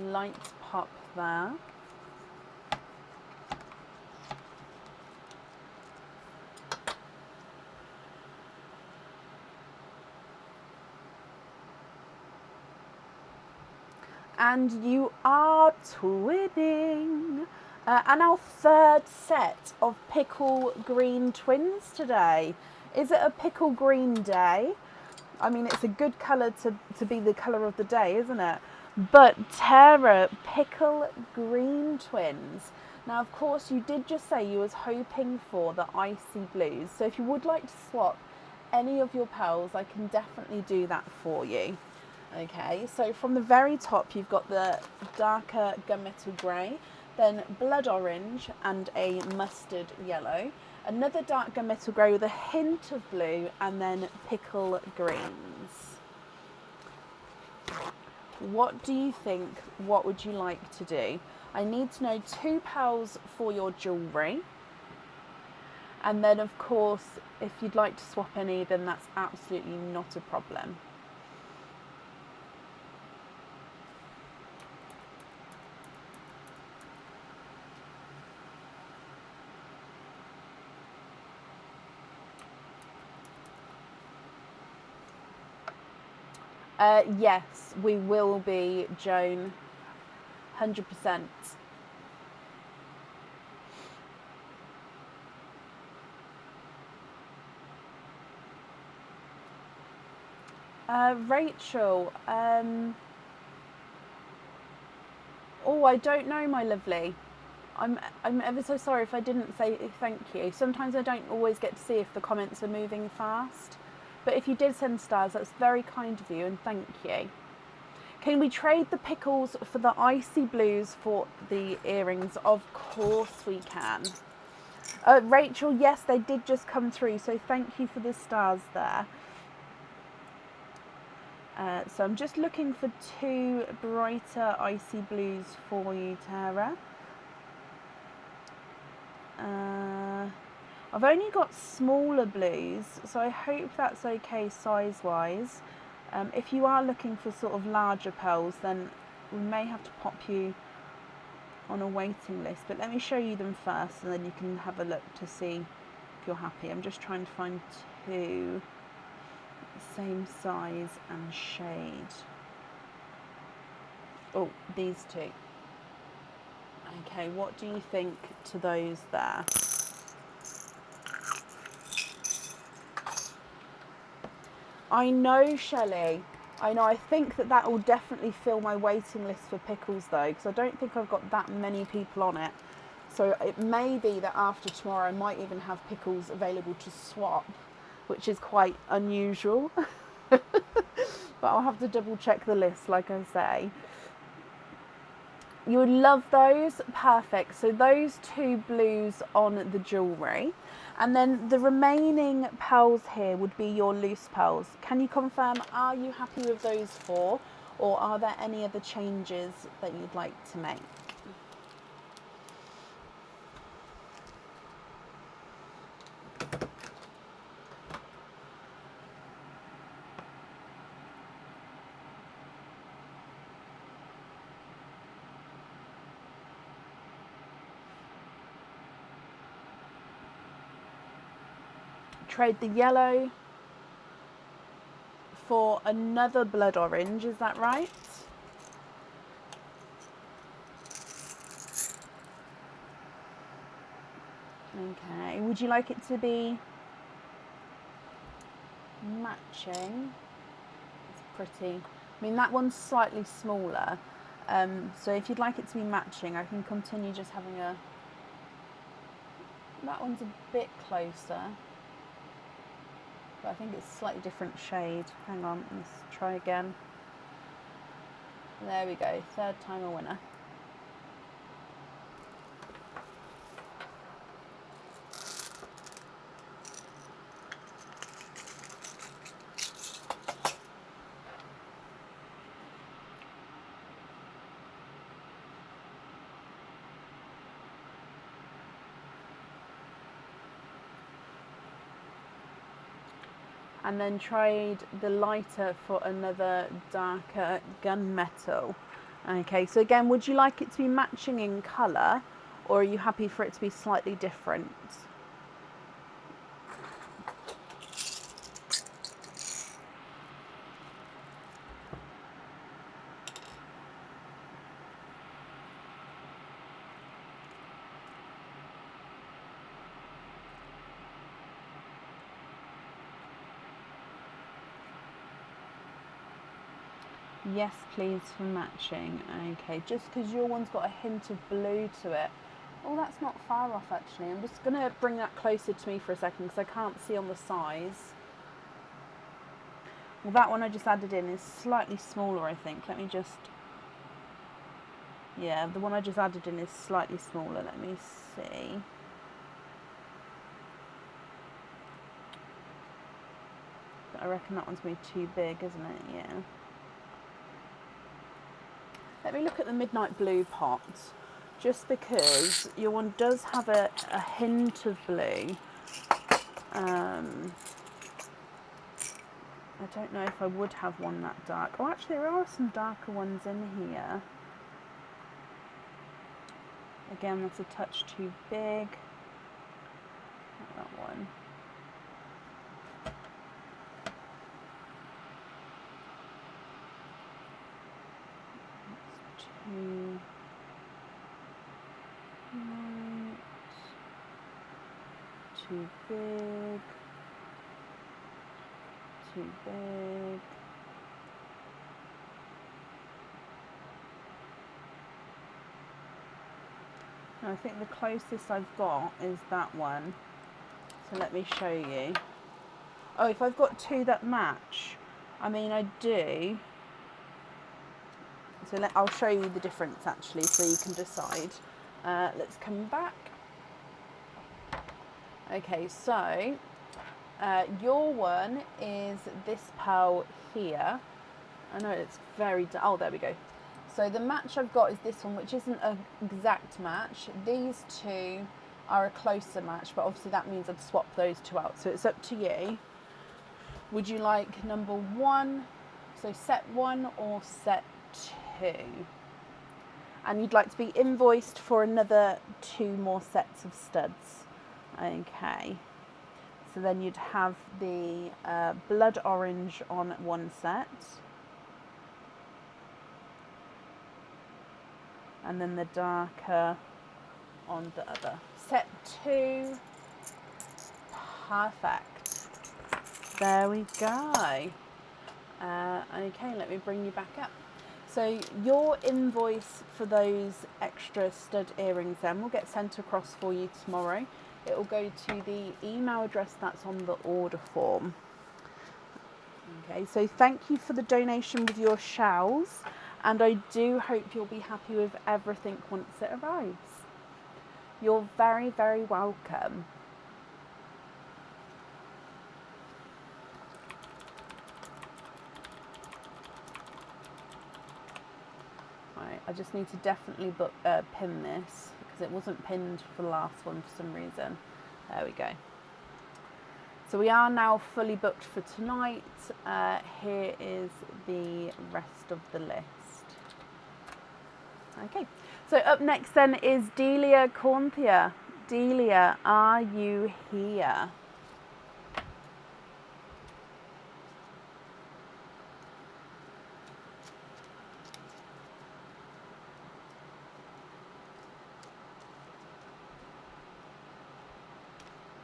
light pop there. And you are twinning. And our third set of pickle green twins today. Is it a pickle green day? I mean, it's a good colour to be the colour of the day, isn't it? But Tara, pickle green twins. Now, of course, you did just say you was hoping for the icy blues. So if you would like to swap any of your pearls, I can definitely do that for you. Okay, so from the very top, you've got the darker gunmetal grey, then blood orange and a mustard yellow, another dark gunmetal grey with a hint of blue, and then pickle greens. What do you think? What would you like to do? I need to know £2 for your jewellery. And then, of course, if you'd like to swap any, then that's absolutely not a problem. Yes, we will be, Joan. 100%. Rachel, oh, I don't know, my lovely. I'm ever so sorry if I didn't say thank you. Sometimes I don't always get to see if the comments are moving fast. But if you did send stars, that's very kind of you, and thank you. Can we trade the pickles for the icy blues for the earrings? Of course we can. Rachel, yes, they did just come through, so thank you for the stars there. So I'm just looking for 2 brighter icy blues for you, Tara. I've only got smaller blues, so I hope that's okay size-wise. If you are looking for sort of larger pearls, then we may have to pop you on a waiting list. But let me show you them first, and then you can have a look to see if you're happy. I'm just trying to find 2 same size and shade. Oh, these 2. Okay, what do you think to those there? I know, Shelley. I know. I think that will definitely fill my waiting list for pickles, though, because I don't think I've got that many people on it. So it may be that after tomorrow I might even have pickles available to swap, which is quite unusual. But I'll have to double check the list, like I say. You would love those. Perfect. So those 2 blues on the jewellery. And then the remaining pearls here would be your loose pearls. Can you confirm, are you happy with those 4? Or are there any other changes that you'd like to make? Trade the yellow for another blood orange, is that right? Okay, would you like it to be matching? It's pretty. I mean, that one's slightly smaller. So if you'd like it to be matching, I can continue just having a... That one's a bit closer. But I think it's a slightly different shade. Hang on, let's try again. There we go, 3rd time a winner. And then trade the lighter for another darker gunmetal. Okay, so again, would you like it to be matching in colour, or are you happy for it to be slightly different? Yes, please, for matching. Okay, just because your one's got a hint of blue to it. Oh, that's not far off, actually. I'm just going to bring that closer to me for a second because I can't see on the size. Well, that one I just added in is slightly smaller, I think. Let me just... Yeah, the one I just added in is slightly smaller. Let me see. But I reckon that one's going to be too big, isn't it? Yeah. Let me look at the midnight blue pot. just because your one does have a hint of blue. I don't know if I would have one that dark. Oh, actually, there are some darker ones in here. Again, that's a touch too big. Not that one. That's too light. Too big. Too big. I think the closest I've got is that one. So let me show you. Oh, if I've got two that match, I mean I do. So I'll show you the difference actually so you can decide. Let's come back. Okay, so your one is this pearl here. I know it's very, oh there we go. So the match I've got is this one, which isn't an exact match. These two are a closer match, but obviously that means I'd swap those two out. So it's up to you. Would you like number one, so set one or set two? And you'd like to be invoiced for another 2 more sets of studs. Okay. So then you'd have the blood orange on one set. And then the darker on the other. Set 2. Perfect. There we go. Okay, let me bring you back up. So your invoice for those extra stud earrings then will get sent across for you tomorrow. It will go to the email address that's on the order form. Okay, so thank you for the donation with your shells. And I do hope you'll be happy with everything once it arrives. You're very, very welcome. Right, I just need to definitely pin this because it wasn't pinned for the last one for some reason. There we go. So we are now fully booked for tonight. Here is the rest of the list. Okay, so up next then is Delia Cornthia. Delia, are you here?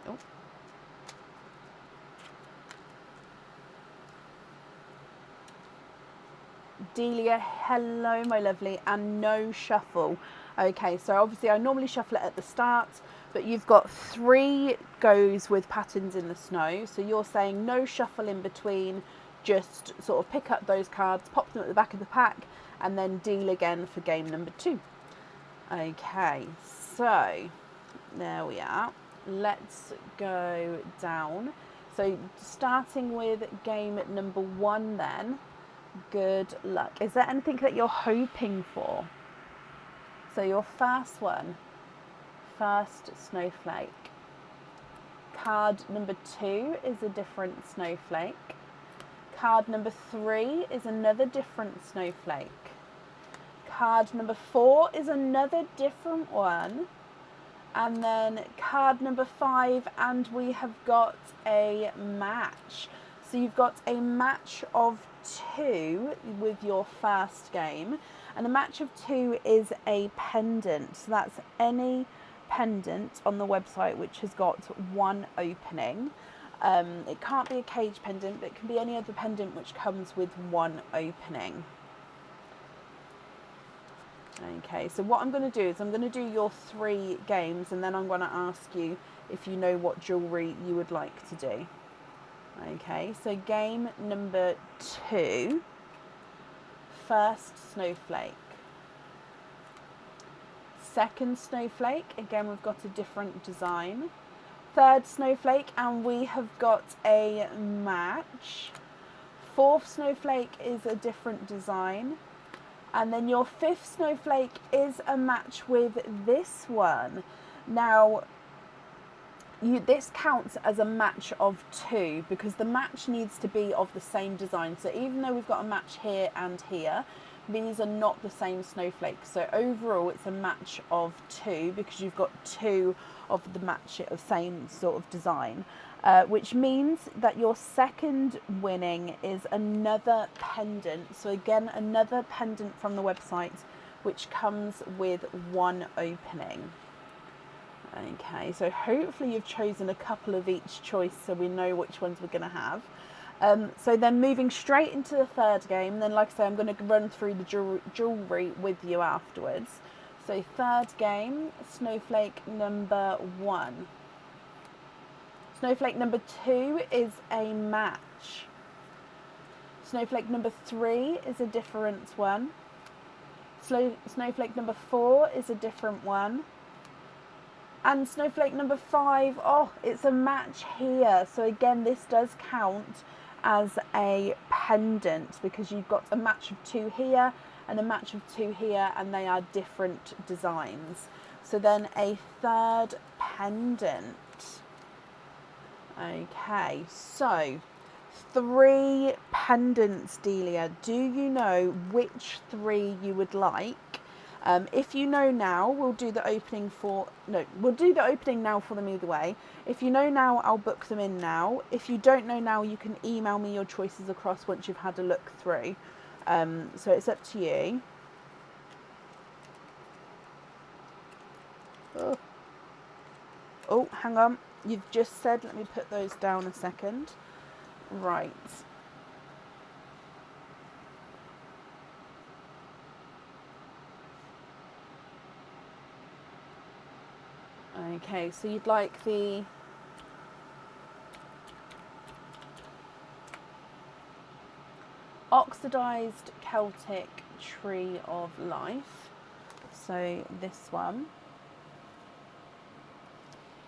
Oh. Delia, hello my lovely, and no shuffle. Okay, so obviously I normally shuffle it at the start, but you've got 3 goes with patterns in the snow, so you're saying no shuffle in between, just sort of pick up those cards, pop them at the back of the pack, and then deal again for game number 2. Okay, so there we are. Let's go down. So starting with game number 1 then. Good luck. Is there anything that you're hoping for? So your first one, first snowflake. Card number 2 is a different snowflake. Card number 3 is another different snowflake. Card number 4 is another different one. And then card number 5, and we have got a match. So you've got a match of 2 with your first game, and a match of 2 is a pendant. So that's any pendant on the website which has got 1 opening. It can't be a cage pendant, but it can be any other pendant which comes with 1 opening. Okay, so what I'm going to do is I'm going to do your 3 games, and then I'm going to ask you if you know what jewellery you would like to do. Okay, so game number 2, first snowflake. Second snowflake, again we've got a different design. Third snowflake, and we have got a match. Fourth snowflake is a different design. And then your fifth snowflake is a match with this one. Now, this counts as a match of 2 because the match needs to be of the same design. So even though we've got a match here and here, these are not the same snowflakes. So overall it's a match of 2 because you've got 2 of the match of same sort of design, which means that your second winning is another pendant. So again, another pendant from the website, which comes with 1 opening. Okay, so hopefully you've chosen a couple of each choice so we know which ones we're going to have. So then moving straight into the third game, then like I say, I'm going to run through the jewellery with you afterwards. So third game, snowflake number 1. Snowflake number 2 is a match. Snowflake number 3 is a different one. Snowflake number 4 is a different one. And snowflake number 5, oh, it's a match here. So again, this does count as a pendant because you've got a match of 2 here and a match of 2 here, and they are different designs. So then a third pendant. Okay, so 3 pendants, Delia. Do you know which 3 you would like? If you know now, we'll do the opening now for them either way. If you know now, I'll book them in now. If you don't know now, you can email me your choices across once you've had a look through. So it's up to you. Oh, hang on. You've just said, let me put those down a second. Right. Okay, so you'd like the oxidized Celtic tree of life. So this one.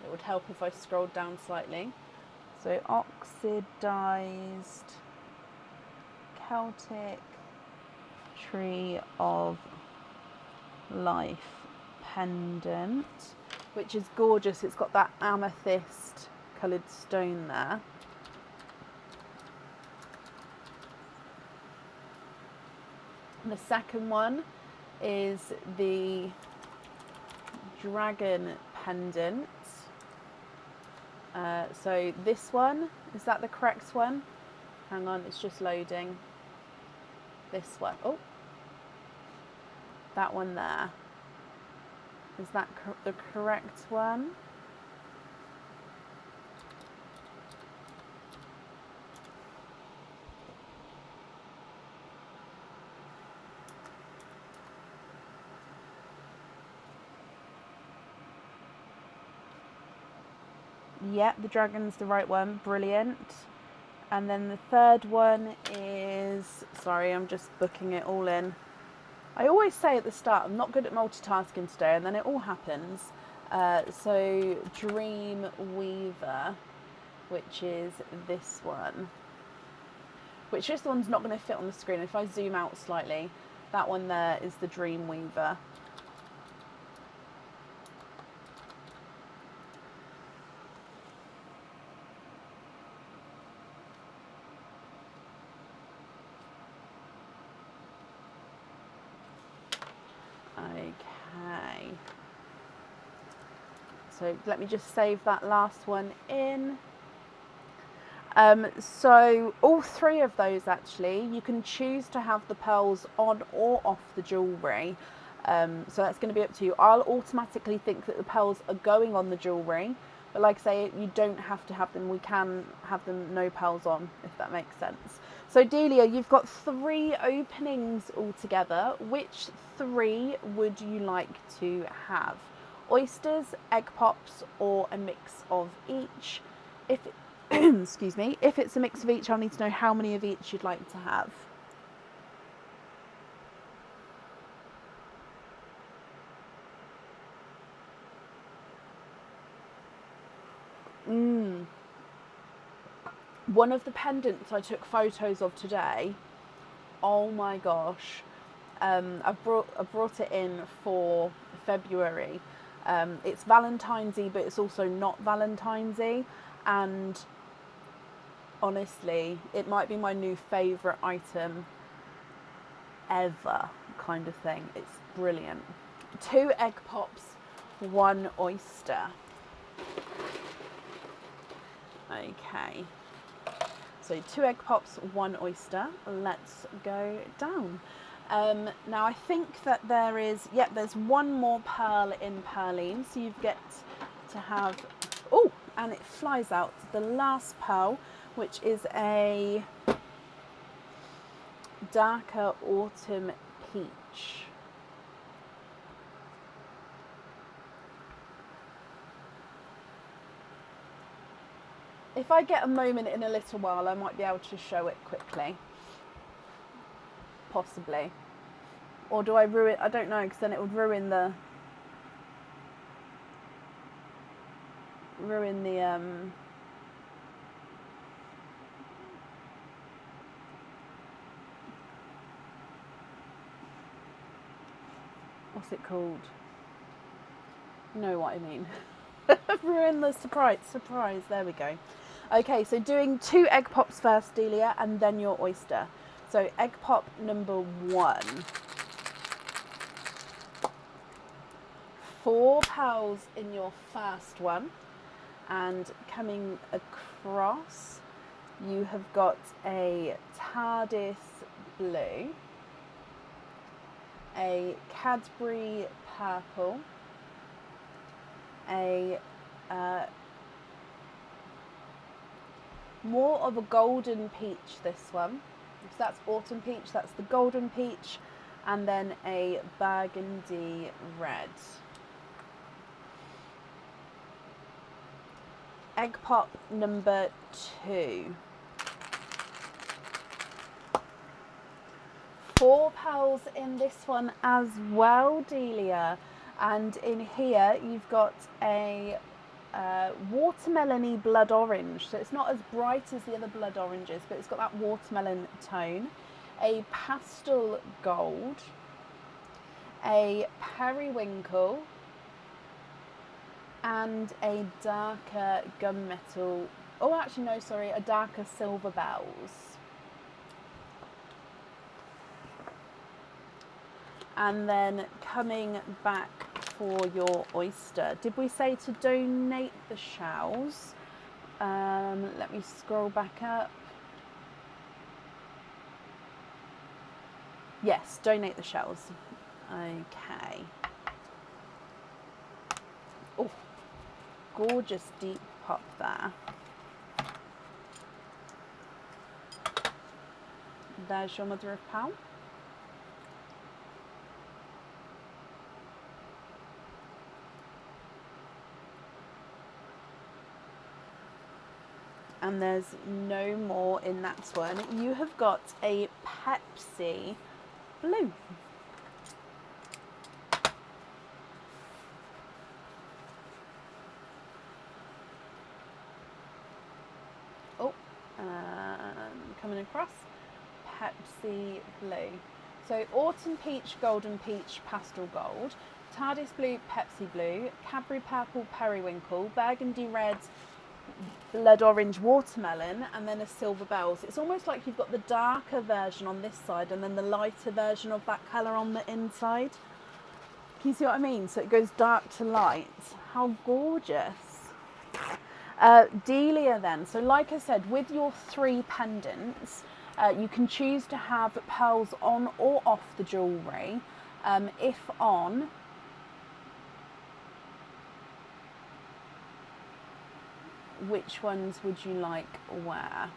It would help if I scrolled down slightly. So oxidized Celtic tree of life pendant, which is gorgeous. It's got that amethyst coloured stone there. And the second one is the dragon pendant. So this one, is that the correct one? Hang on, it's just loading. This one. Oh, that one there. Is that the correct one? Yeah, the dragon's the right one. Brilliant. And then the third one is... Sorry, I'm just booking it all in. I always say at the start, I'm not good at multitasking today, and then it all happens. So Dream Weaver, which is this one. Which this one's not going to fit on the screen. If I zoom out slightly, that one there is the Dream Weaver. Okay, so let me just save that last one in. So all 3 of those, actually, you can choose to have the pearls on or off the jewellery. So that's going to be up to you. I'll automatically think that the pearls are going on the jewellery, but like I say, you don't have to have them. We can have them no pearls on, if that makes sense. So Delia, you've got 3 openings altogether. Which 3 would you like to have? Oysters, egg pops, or a mix of each? If excuse me, if it's a mix of each, I'll need to know how many of each you'd like to have. One of the pendants I took photos of today, oh my gosh, I brought it in for February. It's Valentine's-y, but it's also not Valentine's-y, and honestly, it might be my new favourite item ever, kind of thing. It's brilliant. 2 egg pops, 1 oyster. Okay, so 2 egg pops, 1 oyster. Let's go down. Now I think that there's 1 more pearl in Pearline, so you get to have, oh, and it flies out, the last pearl, which is a darker autumn peach. If I get a moment in a little while, I might be able to show it quickly. Possibly. Or do I ruin, I don't know, because then it would ruin the what's it called? You know what I mean. Ruin the surprise, there we go. Okay, so doing 2 egg pops first, Delia, and then your oyster. So egg pop number 1. 4 pearls in your first one, and coming across you have got a TARDIS blue, a Cadbury purple, a more of a golden peach, this one. So that's autumn peach, that's the golden peach, and then a burgundy red. Egg pop number 2. 4 pearls in this one as well, Delia. And in here you've got a watermelon-y blood orange. So it's not as bright as the other blood oranges, but it's got that watermelon tone. A pastel gold, a periwinkle, and a darker gunmetal, oh actually no, sorry, a darker silver bells. And then coming back for your oyster, did we say to donate the shells? Let me scroll back up. Yes, donate the shells. Okay. Oh, gorgeous deep pop there. There's your mother of pearl. And there's no more in that one. You have got a Pepsi blue. Oh, coming across, Pepsi blue. So autumn peach, golden peach, pastel gold, TARDIS blue, Pepsi blue, Cadbury purple, periwinkle, burgundy red, blood orange watermelon, and then a silver bells. It's almost like you've got the darker version on this side and then the lighter version of that colour on the inside. Can you see what I mean? So it goes dark to light. How gorgeous. Delia then, so like I said, with your 3 pendants, you can choose to have pearls on or off the jewellery. If on, which ones would you like where?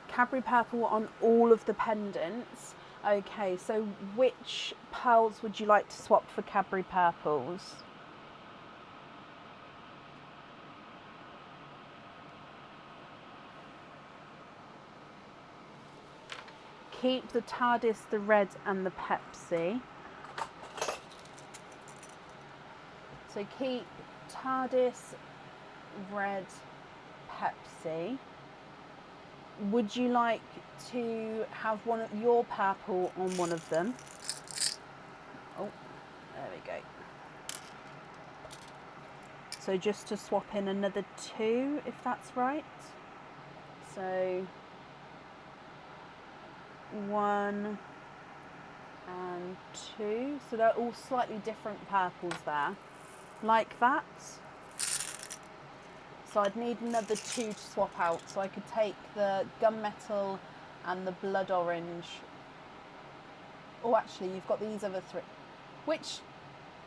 Cadbury purple on all of the pendants. Okay, so which pearls would you like to swap for Cadbury purples? keep the TARDIS, the red and the Pepsi. So keep TARDIS, red, Pepsi. Would you like to have one of your purple on one of them? Oh, there we go. So just to swap in another 2, if that's right. So 1 and 2. So they're all slightly different purples there, like that. So I'd need another 2 to swap out. So I could take the gunmetal and the blood orange. Oh, actually, you've got these other 3. Which,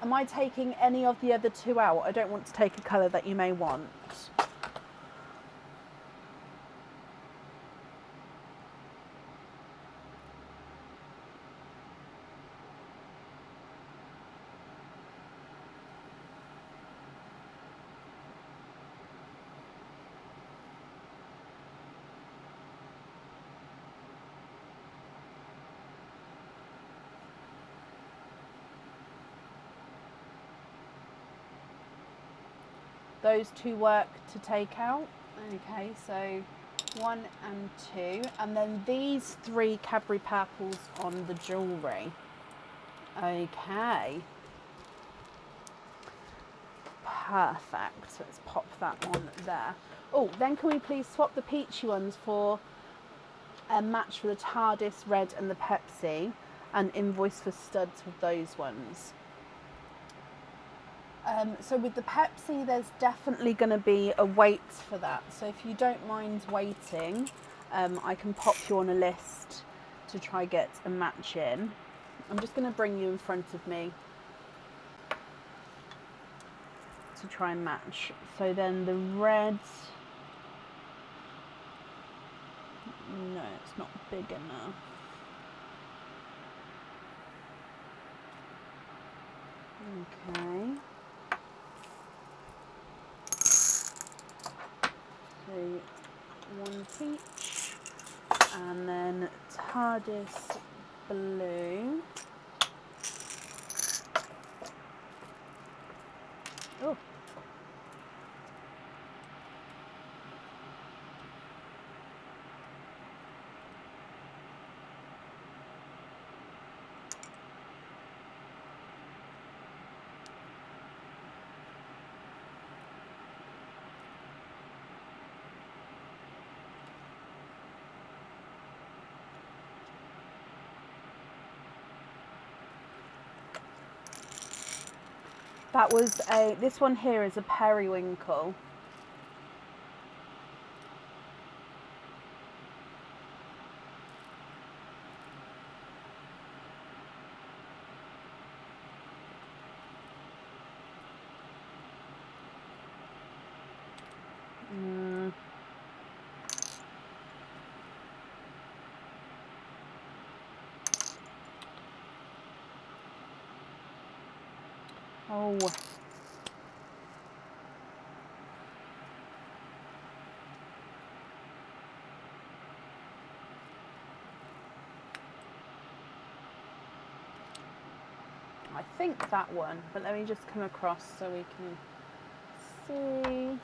am I taking any of the other 2 out? I don't want to take a colour that you may want. Those 2 work to take out. Okay, so 1 and 2. And then these 3 Cadbury purples on the jewellery. Okay. Perfect. Let's pop that on there. Oh, then can we please swap the peachy ones for a match for the TARDIS, red and the Pepsi, and invoice for studs with those ones. So with the Pepsi, there's definitely going to be a wait for that. So if you don't mind waiting, I can pop you on a list to try get a match in. I'm just going to bring you in front of me to try and match. So then the red, no, it's not big enough. Okay. So 1 peach, and then TARDIS blue. Oh. That was this one here is a periwinkle. Oh. I think that one, but let me just come across so we can see.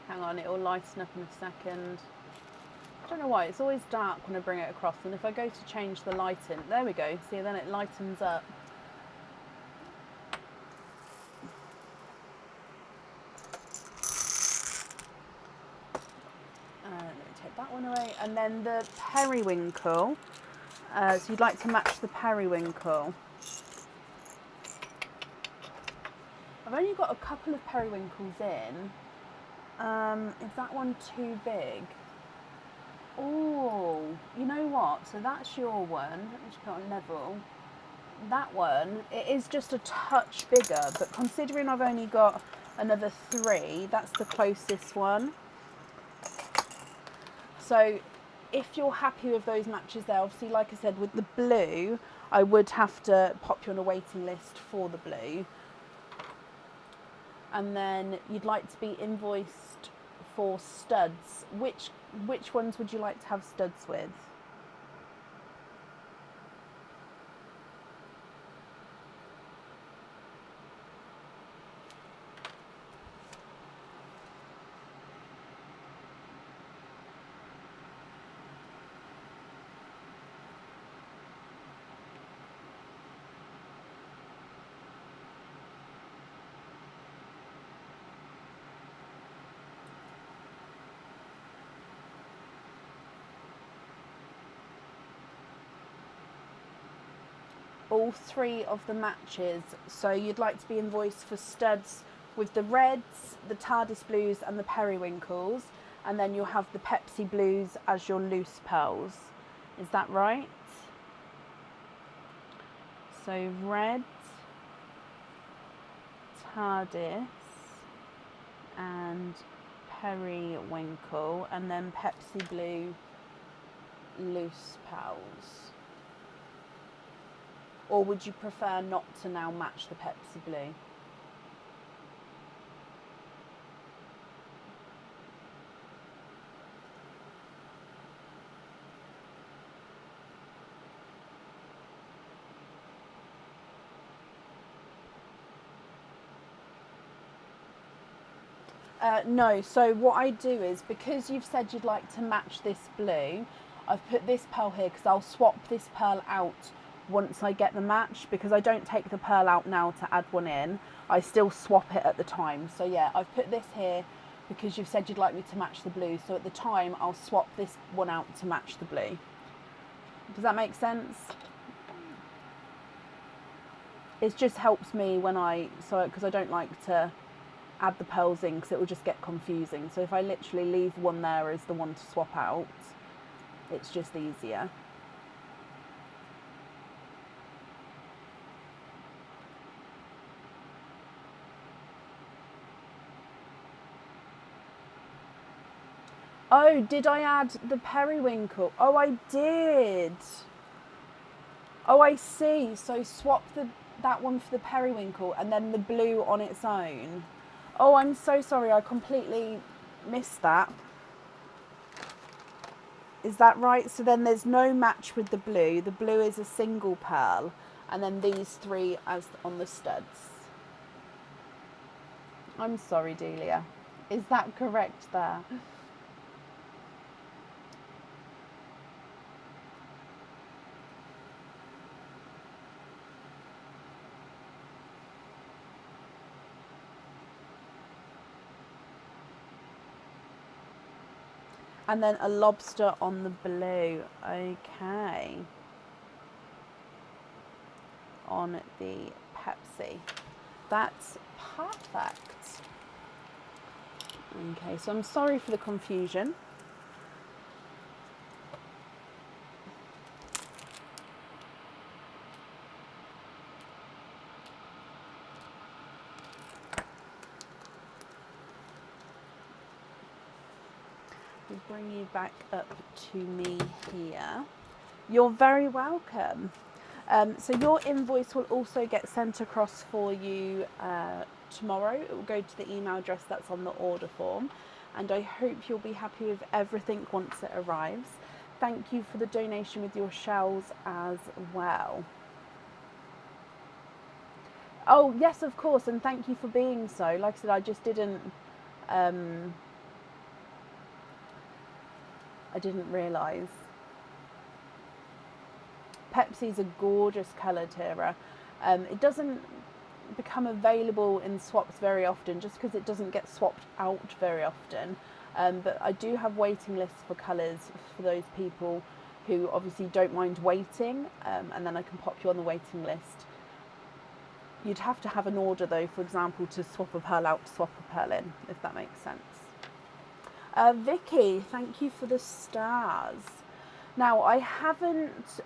Hang on, it will lighten up in a second. I don't know why, it's always dark when I bring it across, and if I go to change the lighting, there we go, see, then it lightens up. Let me take that one away, and then the periwinkle. So you'd like to match the periwinkle. I've only got a couple of periwinkles in. Is that one too big? Oh, you know what? So that's your one. Let me just put it on level. That one, it is just a touch bigger, but considering I've only got another 3, that's the closest one. So if you're happy with those matches there, obviously, like I said, with the blue, I would have to pop you on a waiting list for the blue. And then you'd like to be invoiced for studs. Which ones would you like to have studs with? all 3 of the matches. So you'd like to be invoiced for studs with the reds, the TARDIS blues and the periwinkles, and then you'll have the Pepsi blues as your loose pearls. Is that right? So red, TARDIS and periwinkle, and then Pepsi blue loose pearls. Or would you prefer not to now match the Pepsi blue? No, so what I do is, because you've said you'd like to match this blue, I've put this pearl here because I'll swap this pearl out once I get the match, because I don't take the pearl out now to add one in. I still swap it at the time. So yeah, I've put this here because you've said you'd like me to match the blue. So at the time, I'll swap this one out to match the blue. Does that make sense? It just helps me when because I don't like to add the pearls in because it will just get confusing. So if I literally leave one there as the one to swap out, it's just easier. Oh, did I add the periwinkle? Oh, I did. Oh, I see. So swap that one for the periwinkle and then the blue on its own. Oh, I'm so sorry. I completely missed that. Is that right? So then there's no match with the blue. The blue is a single pearl. And then these 3 as on the studs. I'm sorry, Delia. Is that correct there? And then a lobster on the blue. Okay. On the Pepsi. That's perfect. Okay, so I'm sorry for the confusion. We'll bring you back up to me here. You're very welcome. So your invoice will also get sent across for you tomorrow. It will go to the email address that's on the order form, and I hope you'll be happy with everything once it arrives. Thank you for the donation with your shells as well. Oh yes, of course, and thank you for being so. Like I said, I just didn't realise. Pepsi's a gorgeous colour, Tira. It doesn't become available in swaps very often, just because it doesn't get swapped out very often. But I do have waiting lists for colours for those people who obviously don't mind waiting, and then I can pop you on the waiting list. You'd have to have an order though, for example, to swap a pearl out to swap a pearl in, if that makes sense. Vicky, thank you for the stars. Now, I haven't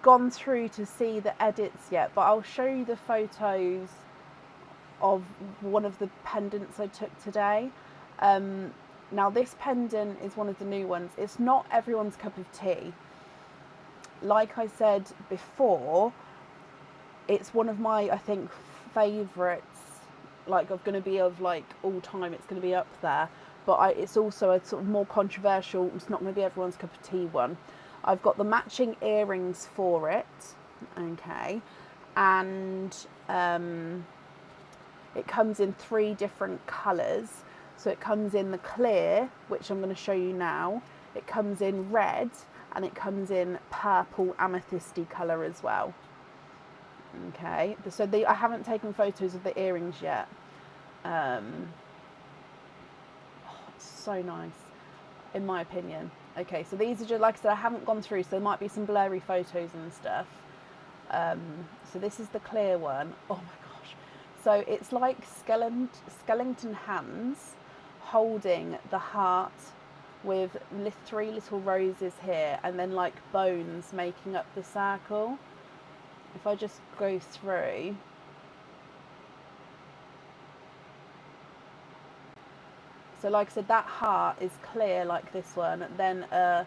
gone through to see the edits yet, but I'll show you the photos of one of the pendants I took today. Now, this pendant is one of the new ones. It's not everyone's cup of tea. Like I said before, it's one of my, I think, favourites. Like, I'm going to be of like all time. It's going to be up there. But it's also a sort of more controversial, it's not going to be everyone's cup of tea one. I've got the matching earrings for it, okay, and it comes in 3 different colours. So it comes in the clear, which I'm going to show you now, it comes in red, and it comes in purple amethysty colour as well. Okay, so I haven't taken photos of the earrings yet. So nice, in my opinion. Okay, so these are just, like I said, I haven't gone through, so there might be some blurry photos and stuff. So this is the clear one. Oh my gosh. So it's like skeleton hands holding the heart with 3 little roses here, and then like bones making up the circle. If I just go through. So like I said, that heart is clear like this one, then a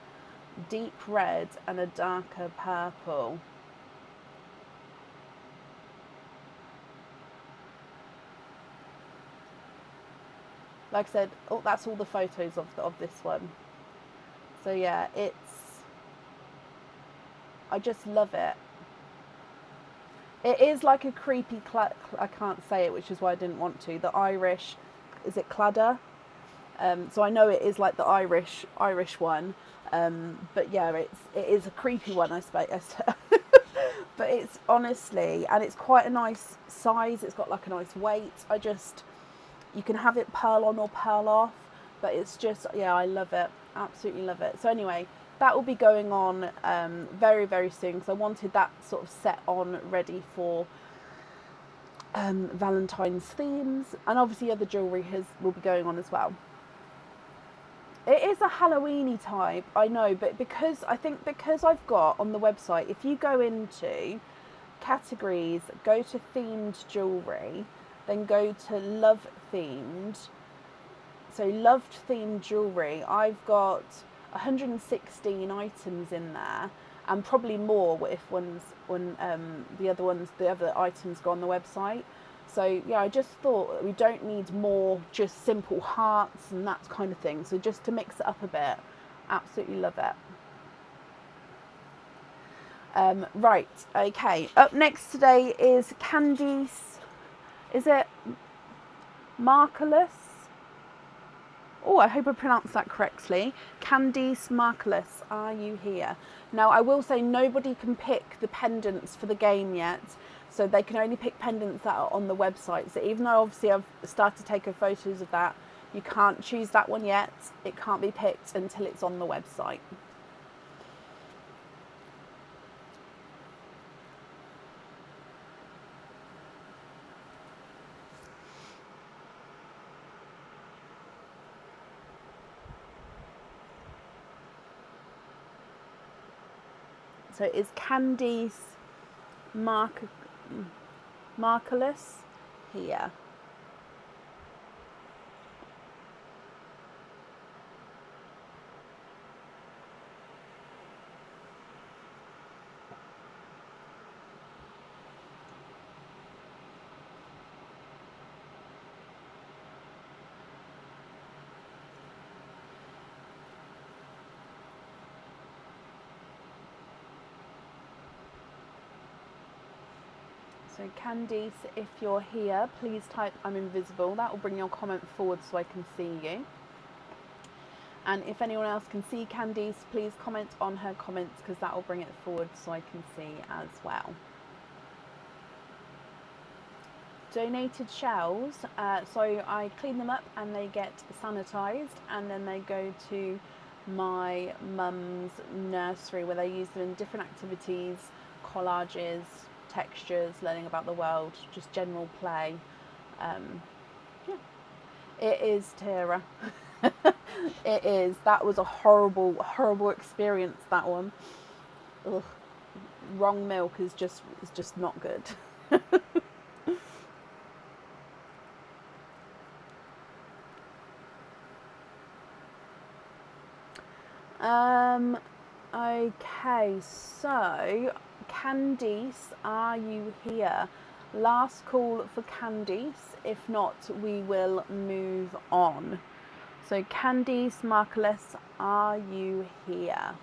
deep red and a darker purple. Like I said, oh, that's all the photos of this one. So yeah, I just love it. It is like a creepy, I can't say it, which is why I didn't want to. The Irish, is it cladder? So I know it is like the Irish one. But yeah, it is a creepy one, I suppose. But it's honestly, and it's quite a nice size. It's got like a nice weight. You can have it pearl on or pearl off, but it's just, yeah, I love it. Absolutely love it. So anyway, that will be going on very, very soon, because I wanted that sort of set on ready for Valentine's themes, and obviously other jewellery will be going on as well. It is a Halloweeny type, I know, but because I've got on the website, if you go into categories, go to themed jewellery, then go to love themed. So loved themed jewellery, I've got 116 items in there, and probably more when the other items go on the website. So yeah, I just thought we don't need more just simple hearts and that kind of thing. So just to mix it up a bit, absolutely love it. Right, okay. Up next today is Candice. Is it Marcellus? Oh, I hope I pronounced that correctly. Candice Marcellus, are you here? Now, I will say nobody can pick the pendants for the game yet. So they can only pick pendants that are on the website. So even though obviously I've started taking photos of that, you can't choose that one yet. It can't be picked until it's on the website. So is Candice Marcellus here? So Candice, if you're here, please type I'm invisible. That will bring your comment forward so I can see you. And if anyone else can see Candice, please comment on her comments, because that will bring it forward so I can see as well. Donated shells, so I clean them up and they get sanitised, and then they go to my mum's nursery where they use them in different activities, collages, textures, learning about the world, just general play. Yeah, it is, Tara. It is. That was a horrible experience, that one. Ugh. Wrong milk is just not good. Okay, so Candice, are you here? Last call for Candice. If not, we will move on. So Candice Marcellus, are you here?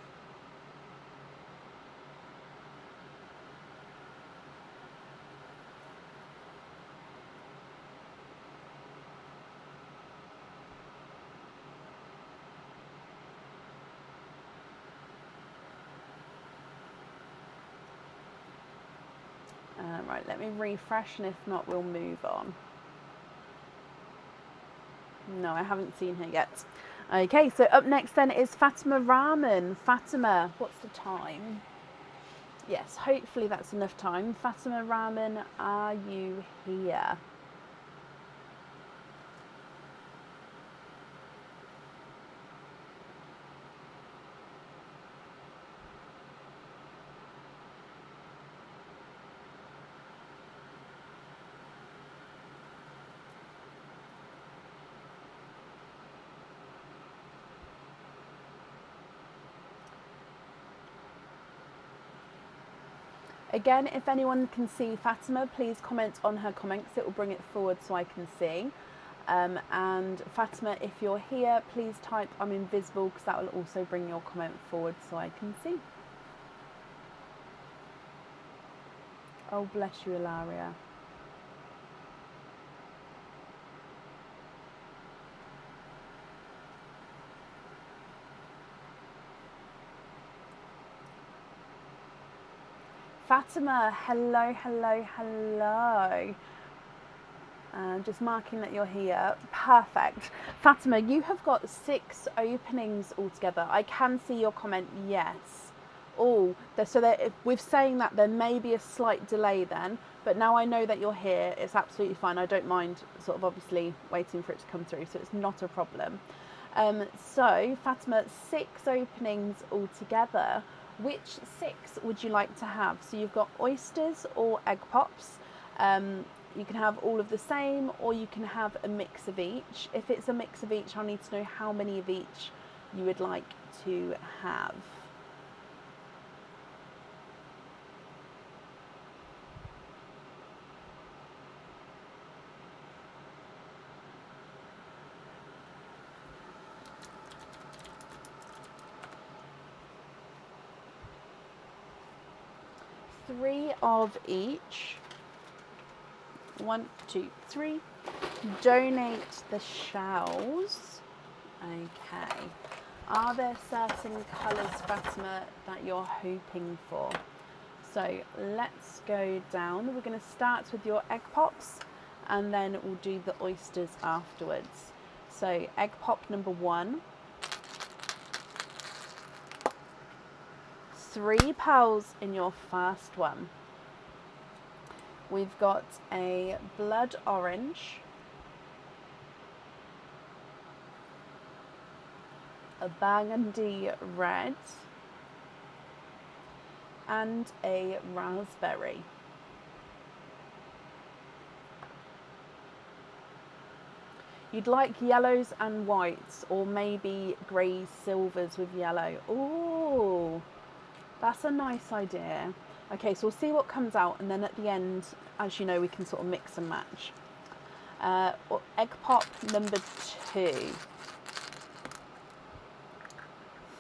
Right, let me refresh, and if not, we'll move on. No, I haven't seen her yet. Okay, so up next then is Fatima Rahman. Fatima, what's the time? Yes, hopefully that's enough time. Fatima Rahman, are you here? Again, if anyone can see Fatima, please comment on her comments. It will bring it forward so I can see. And Fatima, if you're here, please type I'm invisible, because that will also bring your comment forward so I can see. Oh, bless you, Ilaria. Fatima, hello, hello, hello. Just marking that you're here. Perfect. Fatima, you have got 6 openings altogether. I can see your comment, yes. Oh, so with saying that, there may be a slight delay then, but now I know that you're here, it's absolutely fine. I don't mind sort of obviously waiting for it to come through, so it's not a problem. So, Fatima, 6 openings altogether. Which 6 would you like to have? So you've got oysters or egg pops. You can have all of the same, or you can have a mix of each. If it's a mix of each, I need to know how many of each you would like to have. Three of each. 1, 2, 3. Donate the shells. Okay. Are there certain colours, Fatima, that you're hoping for? So let's go down. We're going to start with your egg pops, and then we'll do the oysters afterwards. So egg pop number 1. 3 pearls in your first one. We've got a blood orange, a burgundy red, and a raspberry. You'd like yellows and whites, or maybe grey silvers with yellow. Ooh, that's a nice idea. Okay, so we'll see what comes out, and then at the end, as you know, we can sort of mix and match. Egg pop number 2.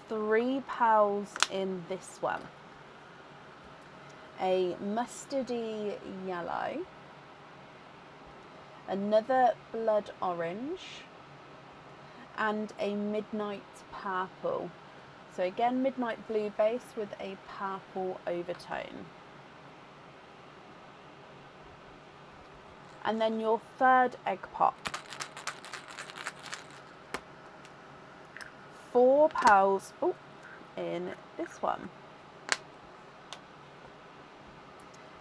3 pearls in this one. A mustardy yellow, another blood orange, and a midnight purple. So again, midnight blue base with a purple overtone. And then your third egg pop. 4 pearls in this one.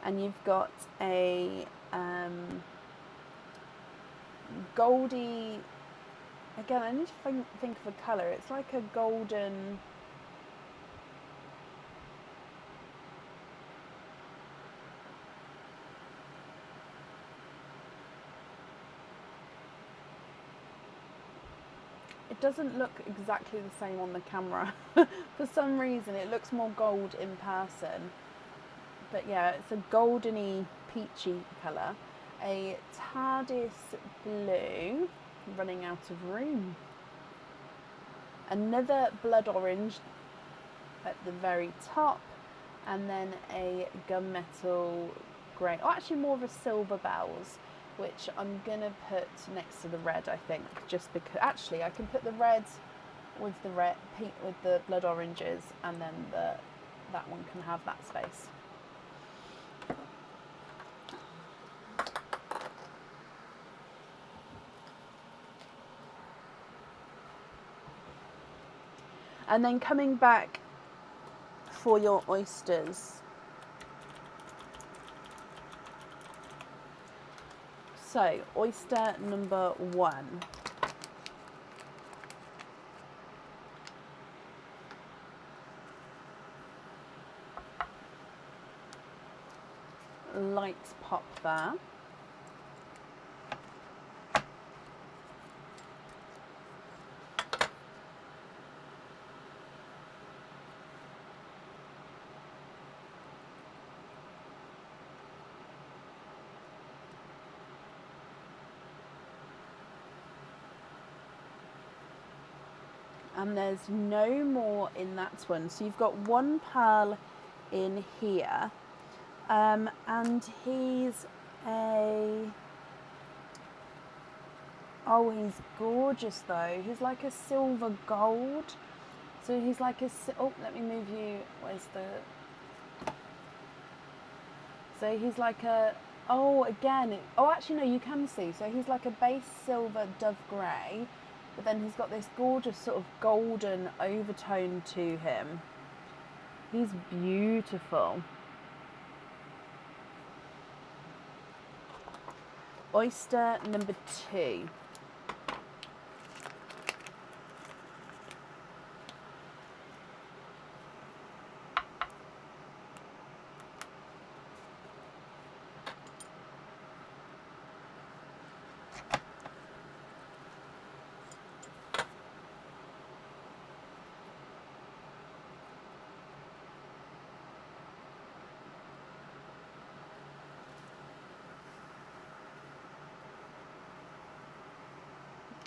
And you've got a goldy, again, I need to think of a colour. It's like a golden, it doesn't look exactly the same on the camera. For some reason it looks more gold in person. But yeah, it's a goldeny, peachy colour. A TARDIS blue, running out of room. Another blood orange at the very top, and then a gunmetal grey, or actually more of a silver bells, which I'm gonna put next to the red, I think, just because actually I can put the red with the red, pink with the blood oranges, and then that one can have that space. And then coming back for your oysters, So, oyster number 1. Lights pop there. And there's no more in that one. So you've got one pearl in here. And he's he's gorgeous though. He's like a silver gold. So he's like let me move you. Where's the... So he's like actually no, you can see. So he's like a base silver dove grey, but then he's got this gorgeous sort of golden overtone to him. He's beautiful. Oyster number 2.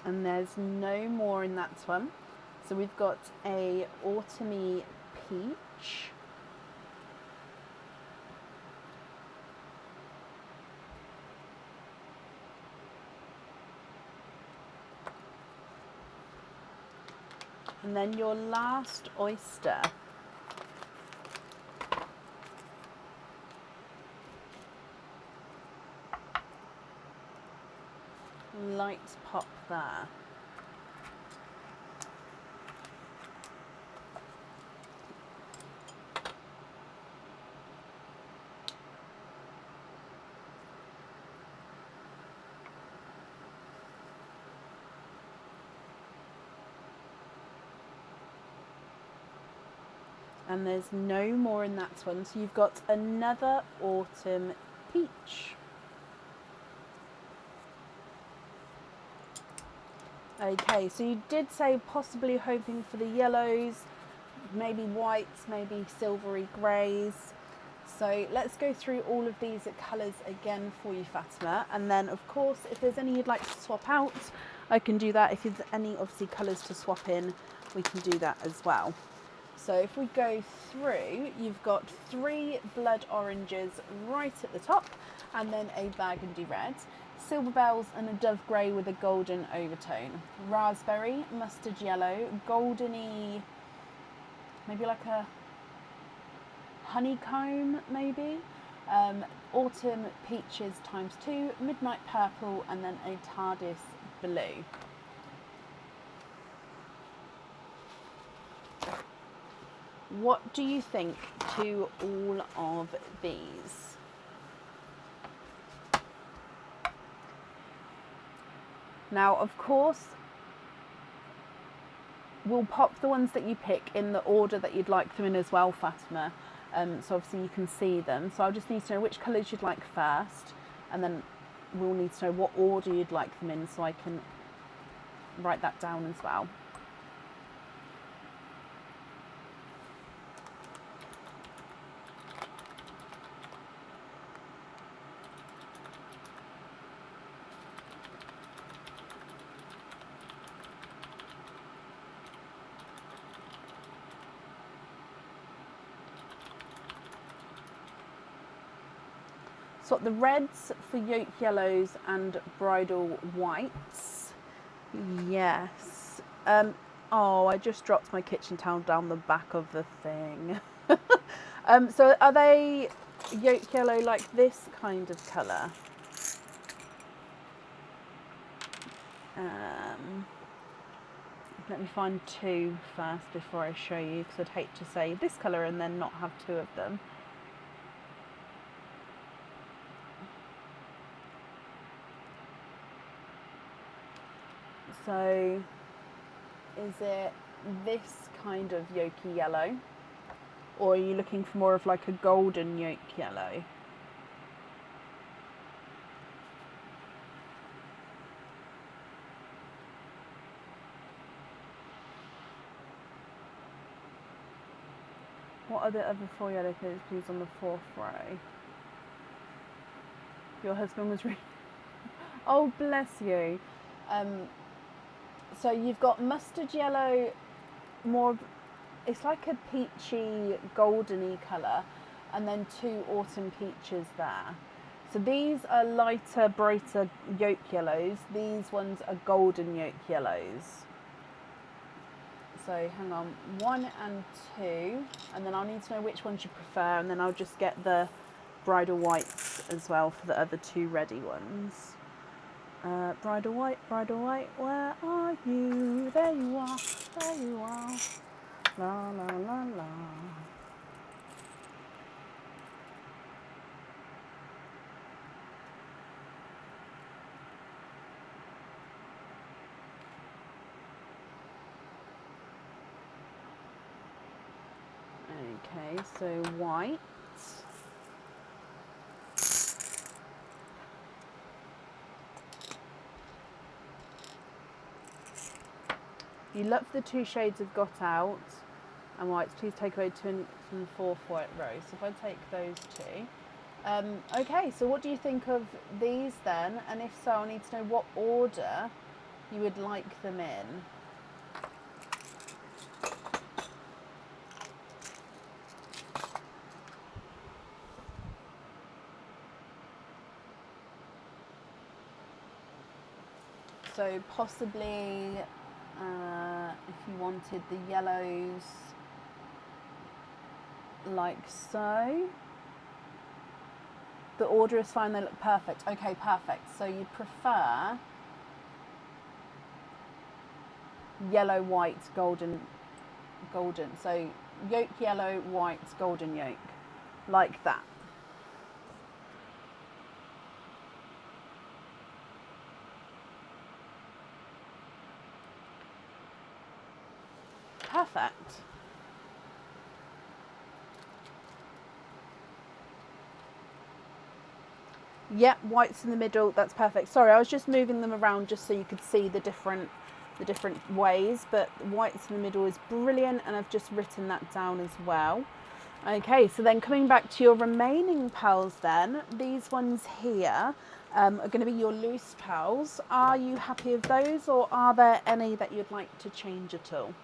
And there's no more in that one. So we've got a autumny peach. And then your last oyster. Lights pop there. And there's no more in that one. So you've got another autumn peach. Okay, so you did say possibly hoping for the yellows, maybe whites, maybe silvery greys. So let's go through all of these colours again for you, Fatima. And then, of course, if there's any you'd like to swap out, I can do that. If there's any, obviously, colours to swap in, we can do that as well. So if we go through, you've got 3 blood oranges right at the top, and then a burgundy red. Silver bells and a dove grey with a golden overtone. Raspberry, mustard yellow, goldeny, maybe like a honeycomb maybe. Autumn peaches ×2, midnight purple, and then a TARDIS blue. What do you think to all of these? Now, of course, we'll pop the ones that you pick in the order that you'd like them in as well, Fatima. So obviously you can see them. So I'll just need to know which colours you'd like first, and then we'll need to know what order you'd like them in so I can write that down as well. So the reds for yolk yellows and bridal whites. Yes. Oh, I just dropped my kitchen towel down the back of the thing. So are they yolk yellow like this kind of colour? Let me find 2 first before I show you, because I'd hate to say this colour and then not have 2 of them. So is it this kind of yolky yellow, or are you looking for more of like a golden yolk yellow? What are the other 4 yellow coats, please, on the 4th row? Your husband was really... Oh, bless you. So you've got mustard yellow, more... It's like a peachy, goldeny colour, and then 2 autumn peaches there. So these are lighter, brighter yolk yellows. These ones are golden yolk yellows. So hang on, 1 and 2, and then I'll need to know which ones you prefer, and then I'll just get the bridal whites as well for the other 2 ready ones. Bridal white, where are you? There you are, there you are. La la la la. Okay, so white. You love the 2 shades of Got Out and whites. Please take away 2 from the 4th white row. So if I take those 2. Okay, so what do you think of these then? And if so, I need to know what order you would like them in. So possibly if you wanted the yellows like so. The order is fine, they look perfect. Okay, perfect. So you prefer yellow, white, golden. So yolk yellow, white, golden yolk. Like that. Perfect. Yep, whites in the middle, that's perfect. Sorry, I was just moving them around just so you could see the different ways, but whites in the middle is brilliant, and I've just written that down as well. Okay, so then coming back to your remaining pearls then, these ones here are going to be your loose pearls. Are you happy with those, or are there any that you'd like to change at all?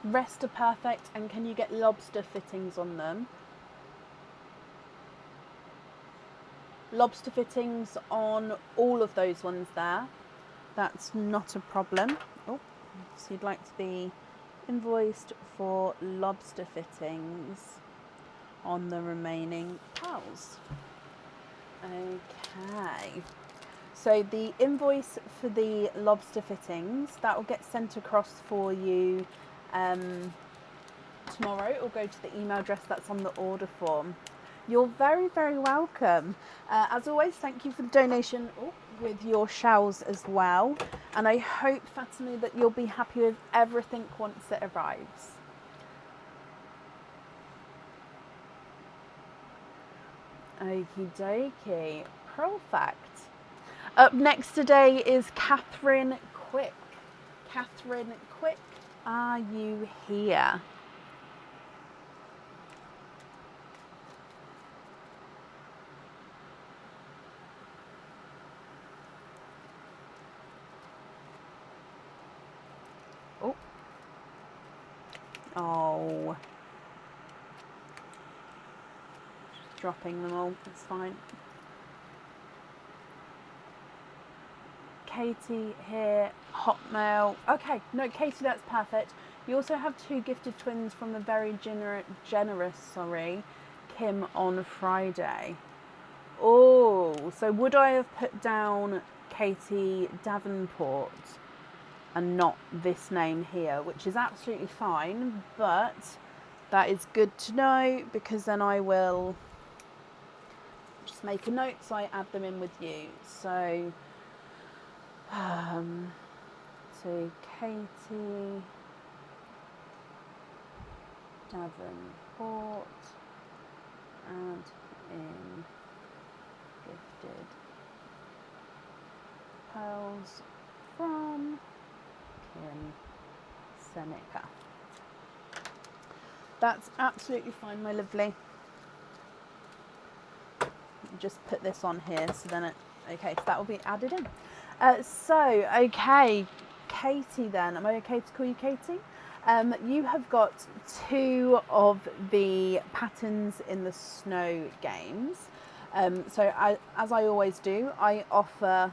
Rest are perfect, and can you get lobster fittings on them? Lobster fittings on all of those ones there. That's not a problem. Oh, so you'd like to be invoiced for lobster fittings on the remaining pearls. Okay. So the invoice for the lobster fittings, that will get sent across for you tomorrow. It will go to the email address that's on the order form. You're very, very welcome. As always, thank you for the donation with your shells as well. And I hope, Fatima, that you'll be happy with everything once it arrives. Okie dokie. Perfect. Up next today is Catherine Quick. Catherine Quick, are you here? Oh. Just dropping them all. It's fine. Katie here, Hotmail. Okay, no, Katie, that's perfect. You also have 2 gifted twins from the very generous, Kim on Friday. Oh, so would I have put down Katie Davenport and not this name here, which is absolutely fine, but that is good to know because then I will just make a note so I add them in with you. So Katie Davenport and in gifted pearls from Kim Seneca. That's absolutely fine, my lovely. Just put this on here so then okay, so that will be added in. Okay, Katie then. Am I okay to call you Katie? You have got 2 of the patterns in the snow games. So as I always do, I offer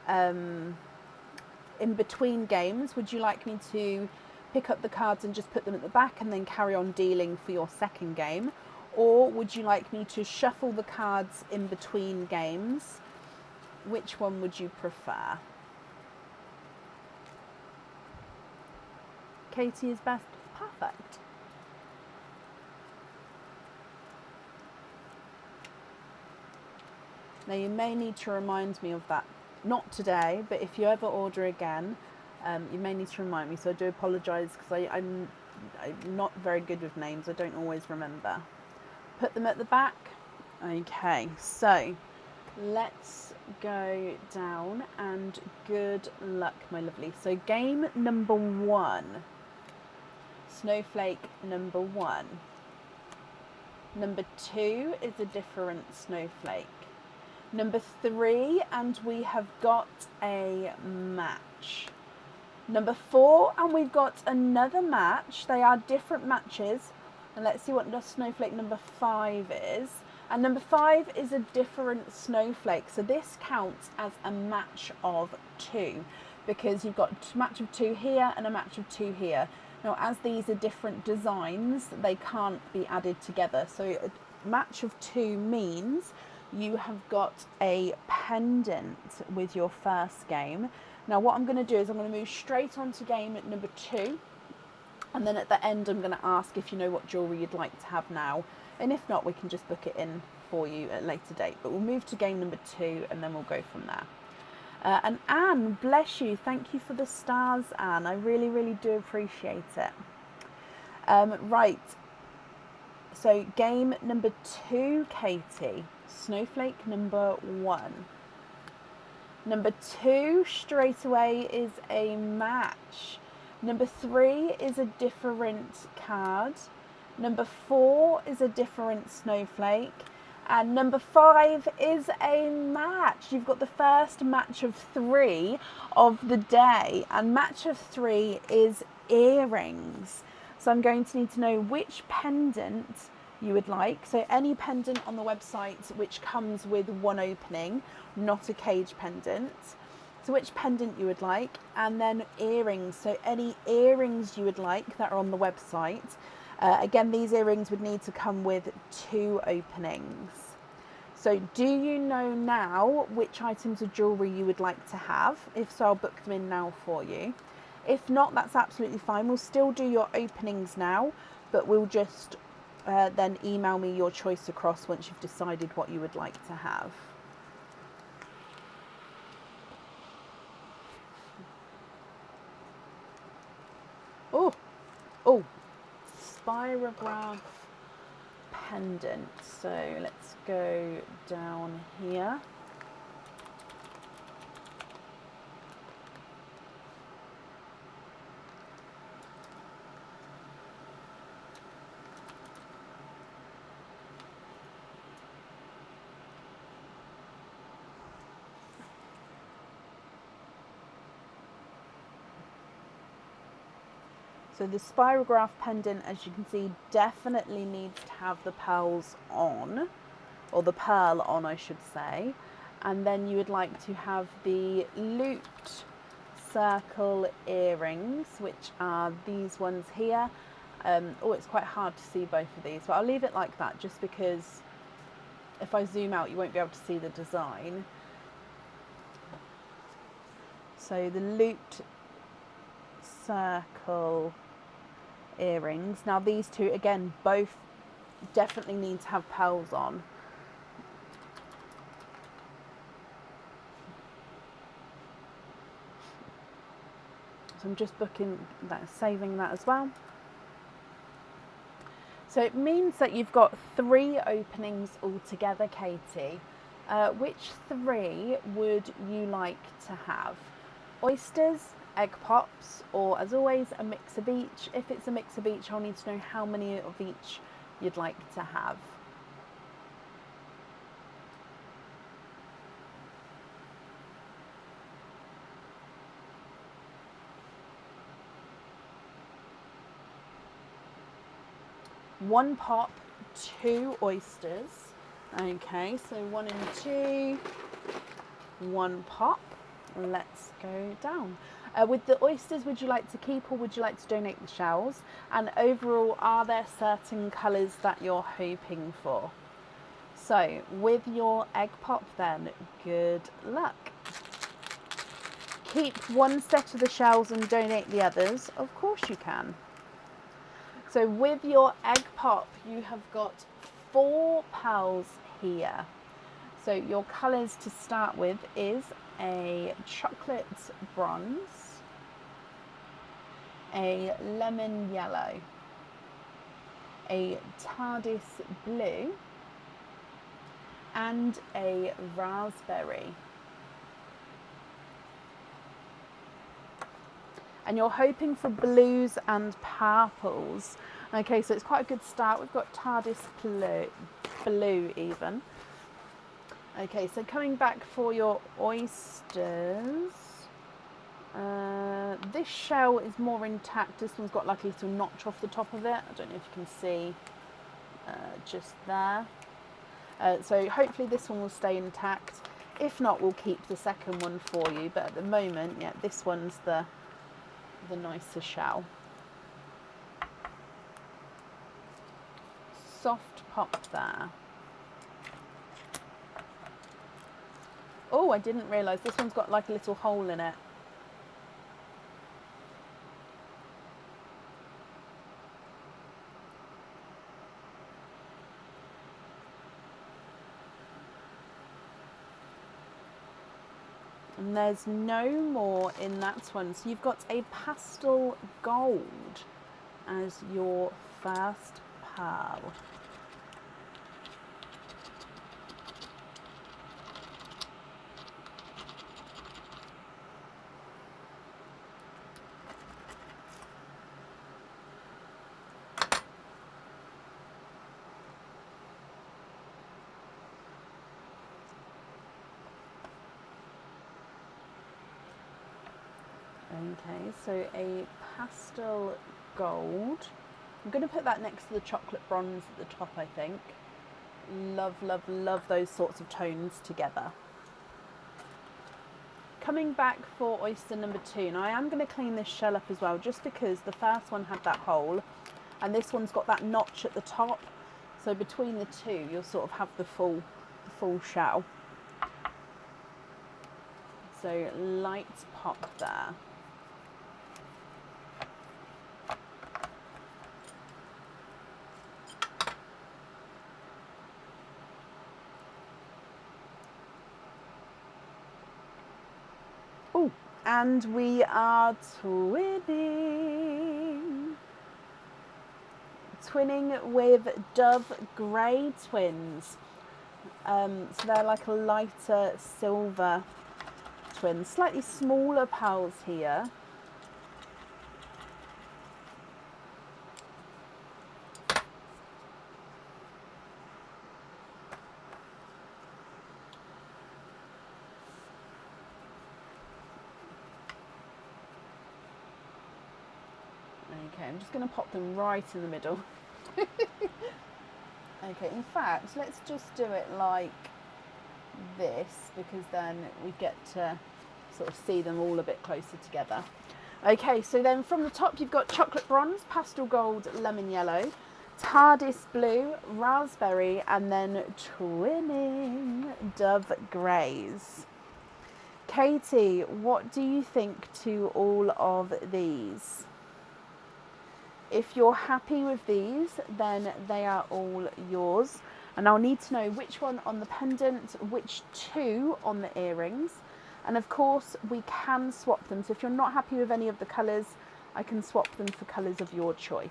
in between games, would you like me to pick up the cards and just put them at the back and then carry on dealing for your second game? Or would you like me to shuffle the cards in between games? Which one would you prefer? Katie is best. Perfect. Now you may need to remind me of that. Not today, but if you ever order again, you may need to remind me. So I do apologise because I'm not very good with names. I don't always remember. Put them at the back. Okay, so let's go down and good luck, my lovely. So game number 1, snowflake number 1. Number 2 is a different snowflake. Number 3, and we have got a match. Number 4, and we've got another match. They are different matches. And let's see what the snowflake number 5 is. And number 5 is a different snowflake. So this counts as a match of 2 because you've got a match of 2 here and a match of 2 here. Now, as these are different designs, they can't be added together. So a match of 2 means you have got a pendant with your first game. Now, what I'm going to do is I'm going to move straight on to game number 2. And then at the end, I'm going to ask if you know what jewellery you'd like to have now. And if not, we can just book it in for you at a later date. But we'll move to game number 2 and then we'll go from there. And Anne, bless you. Thank you for the stars, Anne. I really, really do appreciate it. Right. So game number 2, Katie. Snowflake number 1. Number 2 straight away is a match. Number 3 is a different card. Number 4 is a different snowflake. And number 5 is a match. You've got the first match of 3 of the day. And match of 3 is earrings. So I'm going to need to know which pendant you would like. So any pendant on the website which comes with 1 opening, not a cage pendant. So which pendant you would like, and then earrings. So any earrings you would like that are on the website. Again, these earrings would need to come with 2 openings. So do you know now which items of jewellery you would like to have? If so, I'll book them in now for you. If not, that's absolutely fine. We'll still do your openings now, but we'll just then email me your choice across once you've decided what you would like to have. Oh, spirograph pendant. So let's go down here. So the spirograph pendant, as you can see, definitely needs to have the pearls on, or the pearl on, I should say. And then you would like to have the looped circle earrings, which are these ones here. Oh, it's quite hard to see both of these, but I'll leave it like that just because if I zoom out you won't be able to see the design. So the looped circle earrings. Now these two, again, both definitely need to have pearls on. So I'm just saving that as well. So it means that you've got 3 openings altogether, Katie. Which 3 would you like to have? Oysters, egg pops, or as always, a mix of each? If it's a mix of each, I'll need to know how many of each you'd like to have. One pop, 2 oysters. Okay, so 1 and 2, 1 pop. Let's go down. With the oysters, would you like to keep or would you like to donate the shells? And overall, are there certain colours that you're hoping for? So with your egg pop then, good luck. Keep 1 set of the shells and donate the others. Of course you can. So with your egg pop, you have got 4 pearls here. So your colours to start with is a chocolate bronze, a lemon yellow, a TARDIS blue, and a raspberry. And you're hoping for blues and purples. Okay, so it's quite a good start. We've got TARDIS blue even. Okay, so coming back for your oysters. This shell is more intact. This one's got like a little notch off the top of it. I don't know if you can see just there. So hopefully this one will stay intact. If not, we'll keep the second one for you. But at the moment, yeah, this one's the nicer shell. Soft pop there. Oh, I didn't realise this one's got like a little hole in it. And there's no more in that one. So you've got a pastel gold as your first pearl. Okay, so a pastel gold. I'm going to put that next to the chocolate bronze at the top, I think. Love, love, love those sorts of tones together. Coming back for oyster number 2. Now I am going to clean this shell up as well, just because the first one had that hole and this one's got that notch at the top. So between the two, you'll sort of have the full shell. So light pop there. Oh, and we are twinning with Dove Grey twins. So they're like a lighter silver twin, slightly smaller pearls here. Okay, I'm just going to pop them right in the middle. Okay, in fact, let's just do it like this, because then we get to sort of see them all a bit closer together. Okay, so then from the top you've got chocolate bronze, pastel gold, lemon yellow, TARDIS blue, raspberry, and then twinning dove greys. Katie, what do you think to all of these? If you're happy with these, then they are all yours. And I'll need to know which one on the pendant, which two on the earrings. And of course, we can swap them. So if you're not happy with any of the colours, I can swap them for colours of your choice.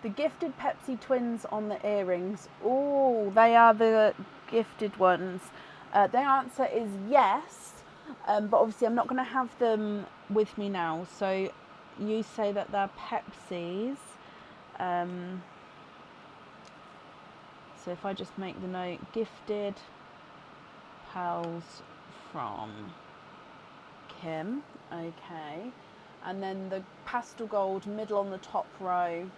The gifted Pepsi twins on the earrings. Oh, they are the gifted ones. The answer is yes, but obviously I'm not going to have them with me now. So you say that they're Pepsis. So if I just make the note, gifted pals from Kim. Okay. And then the pastel gold middle on the top row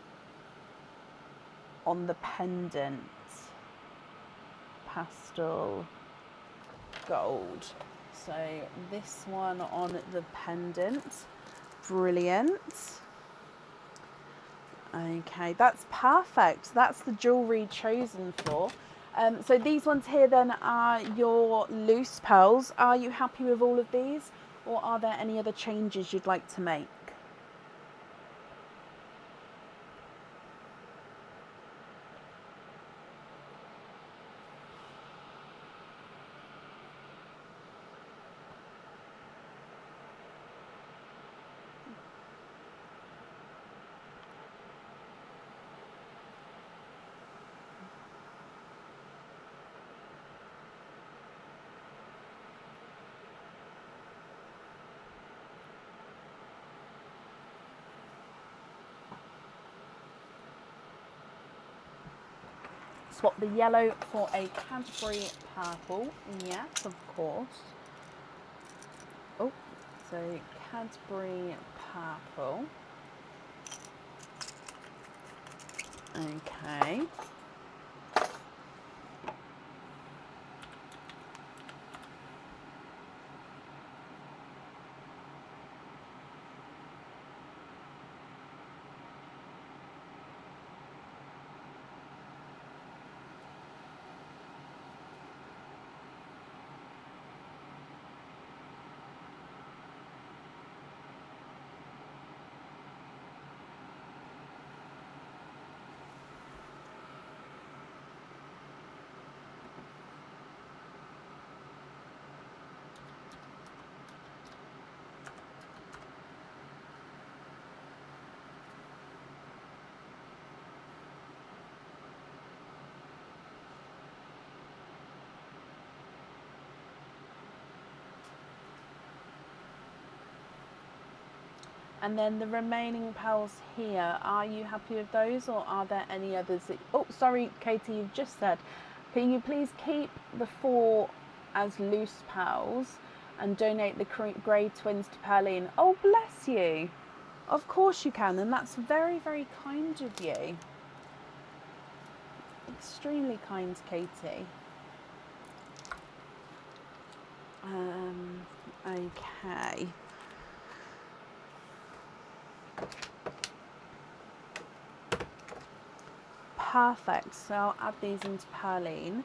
on the pendant, pastel gold. So this one on the pendant, brilliant. Okay, that's perfect. That's the jewellery chosen for. So these ones here then are your loose pearls. Are you happy with all of these, or are there any other changes you'd like to make? Swap the yellow for a Cadbury purple. Yes, of course. Oh, so Cadbury purple. Okay. And then the remaining pearls here, are you happy with those, or are there any others that... Oh, sorry, Katie, you've just said, can you please keep the 4 as loose pearls and donate the grey twins to Perline? Oh, bless you. Of course you can, and that's very, very kind of you. Extremely kind, Katie. Okay. Perfect, so I'll add these into Perline.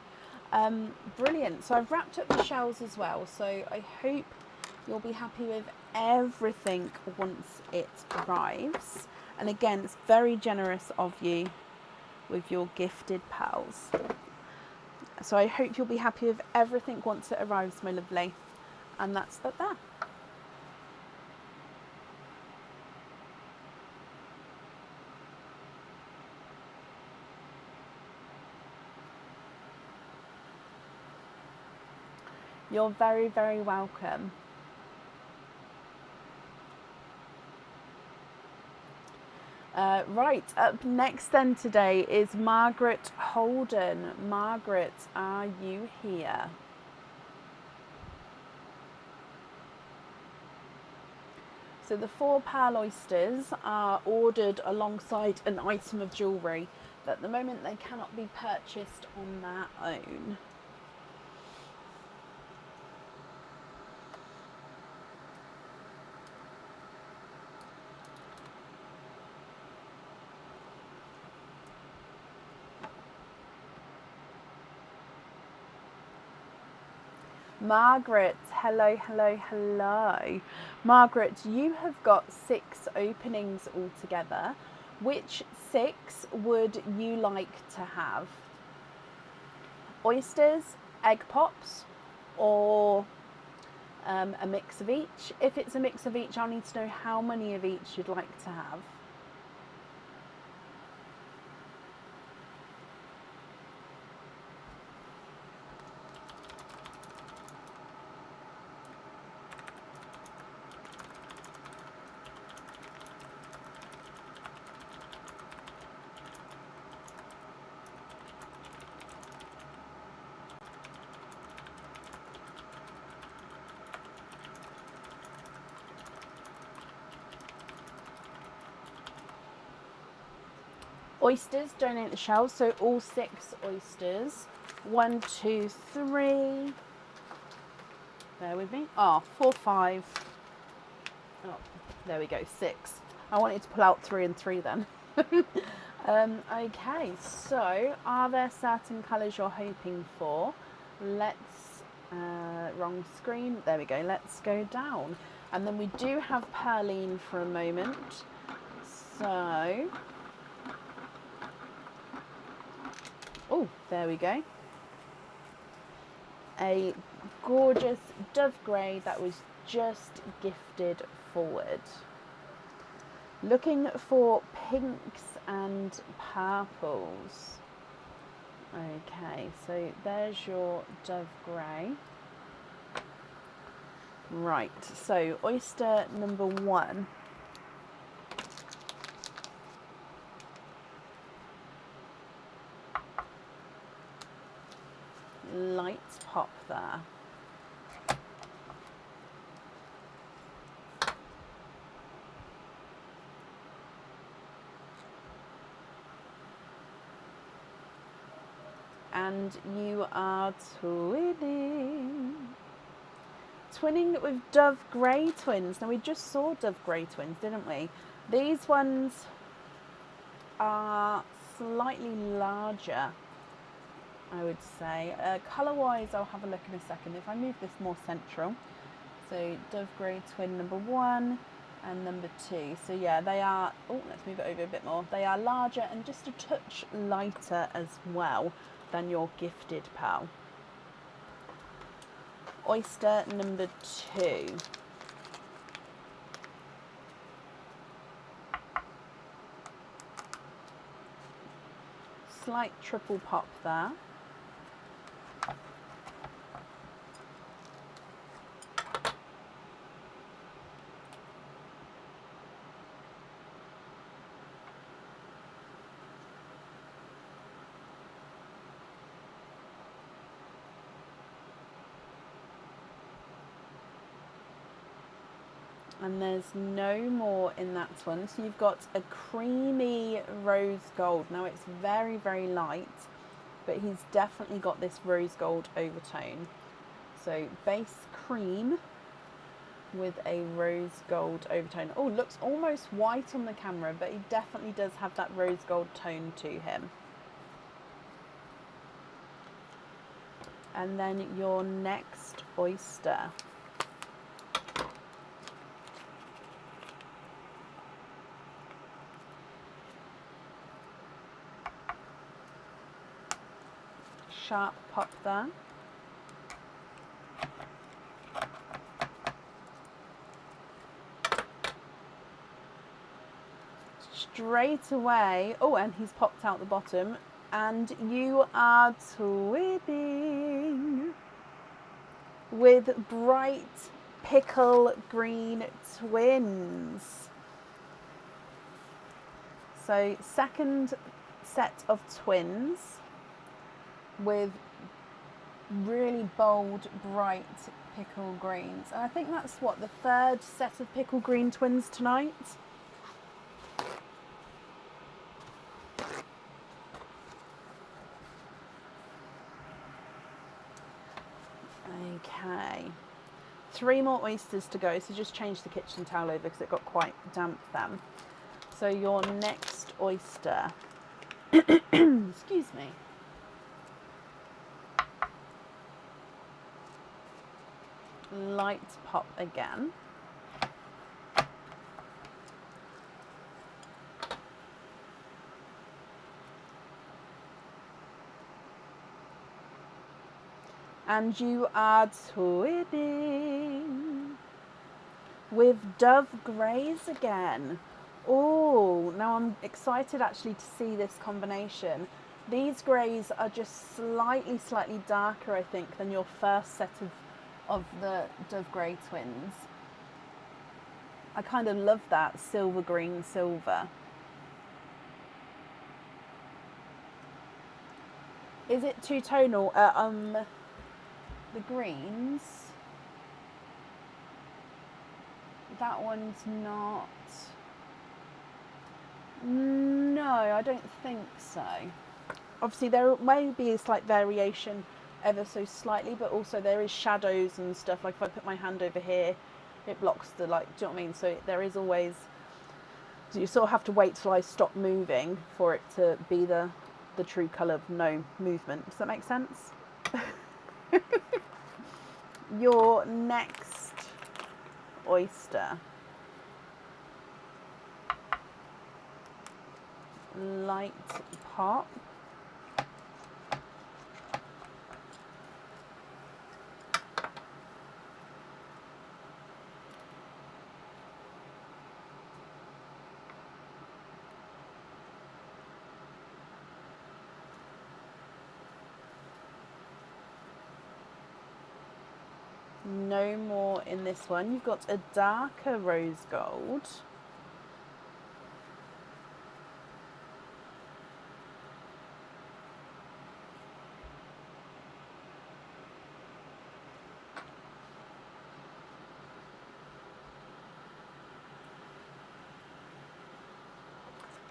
Brilliant, so I've wrapped up the shells as well, so I hope you'll be happy with everything once it arrives. And again, it's very generous of you with your gifted pals. So I hope you'll be happy with everything once it arrives, my lovely. And that's that there. You're very, very welcome. Right, up next then today is Margaret Holden. Margaret, are you here? So the 4 pearl oysters are ordered alongside an item of jewellery. At the moment they cannot be purchased on their own. Margaret, hello, hello, hello. Margaret, you have got 6 openings altogether. Which 6 would you like to have? Oysters, egg pops, or a mix of each? If it's a mix of each, I'll need to know how many of each you'd like to have. Oysters, donate the shells, so all 6 oysters. 1, 2, 3. Bear with me. 4, 5. Oh, there we go, 6. I wanted to pull out 3 and 3 then. Okay, so are there certain colours you're hoping for? Let's, wrong screen. There we go. Let's go down. And then we do have Pearline for a moment. So, oh, there we go. A gorgeous dove grey that was just gifted forward. Looking for pinks and purples. Okay, so there's your dove grey. Right, so oyster number 1. Lights pop there. And you are twinning. Twinning with dove grey twins. Now we just saw dove grey twins, didn't we? These ones are slightly larger, I would say. Colour-wise, I'll have a look in a second. If I move this more central. So dove grey twin number 1 and number 2. So yeah, they are, oh, let's move it over a bit more. They are larger and just a touch lighter as well than your gifted pearl. Oyster number 2. Slight triple pop there. And there's no more in that one. So you've got a creamy rose gold. Now it's very, very light, but he's definitely got this rose gold overtone. So base cream with a rose gold overtone. Oh, looks almost white on the camera, but he definitely does have that rose gold tone to him. And then your next oyster. Sharp pop there. Straight away, oh, and he's popped out the bottom, and you are twinning. with bright pickle green twins. So second set of twins with really bold, bright pickle greens. And I think that's what, the third set of pickle green twins tonight. Okay. 3 more oysters to go, so just change the kitchen towel over because it got quite damp then. So your next oyster, excuse me. Light pop again. And you are twinning with Dove Greys again. Oh, now I'm excited actually to see this combination. These greys are just slightly darker, I think, than your first set of the Dove Grey twins. I kind of love that silver, green, silver. Is it two-tonal? The greens, that one's not. No, I don't think so. Obviously there may be a slight variation ever so slightly, but also there is shadows and stuff. Like if I put my hand over here, it blocks the light. Do you know what I mean? So there is always, so you sort of have to wait till I stop moving for it to be the true colour of no movement. Does that make sense? Your next oyster. Light pop. No more in this one. You've got a darker rose gold.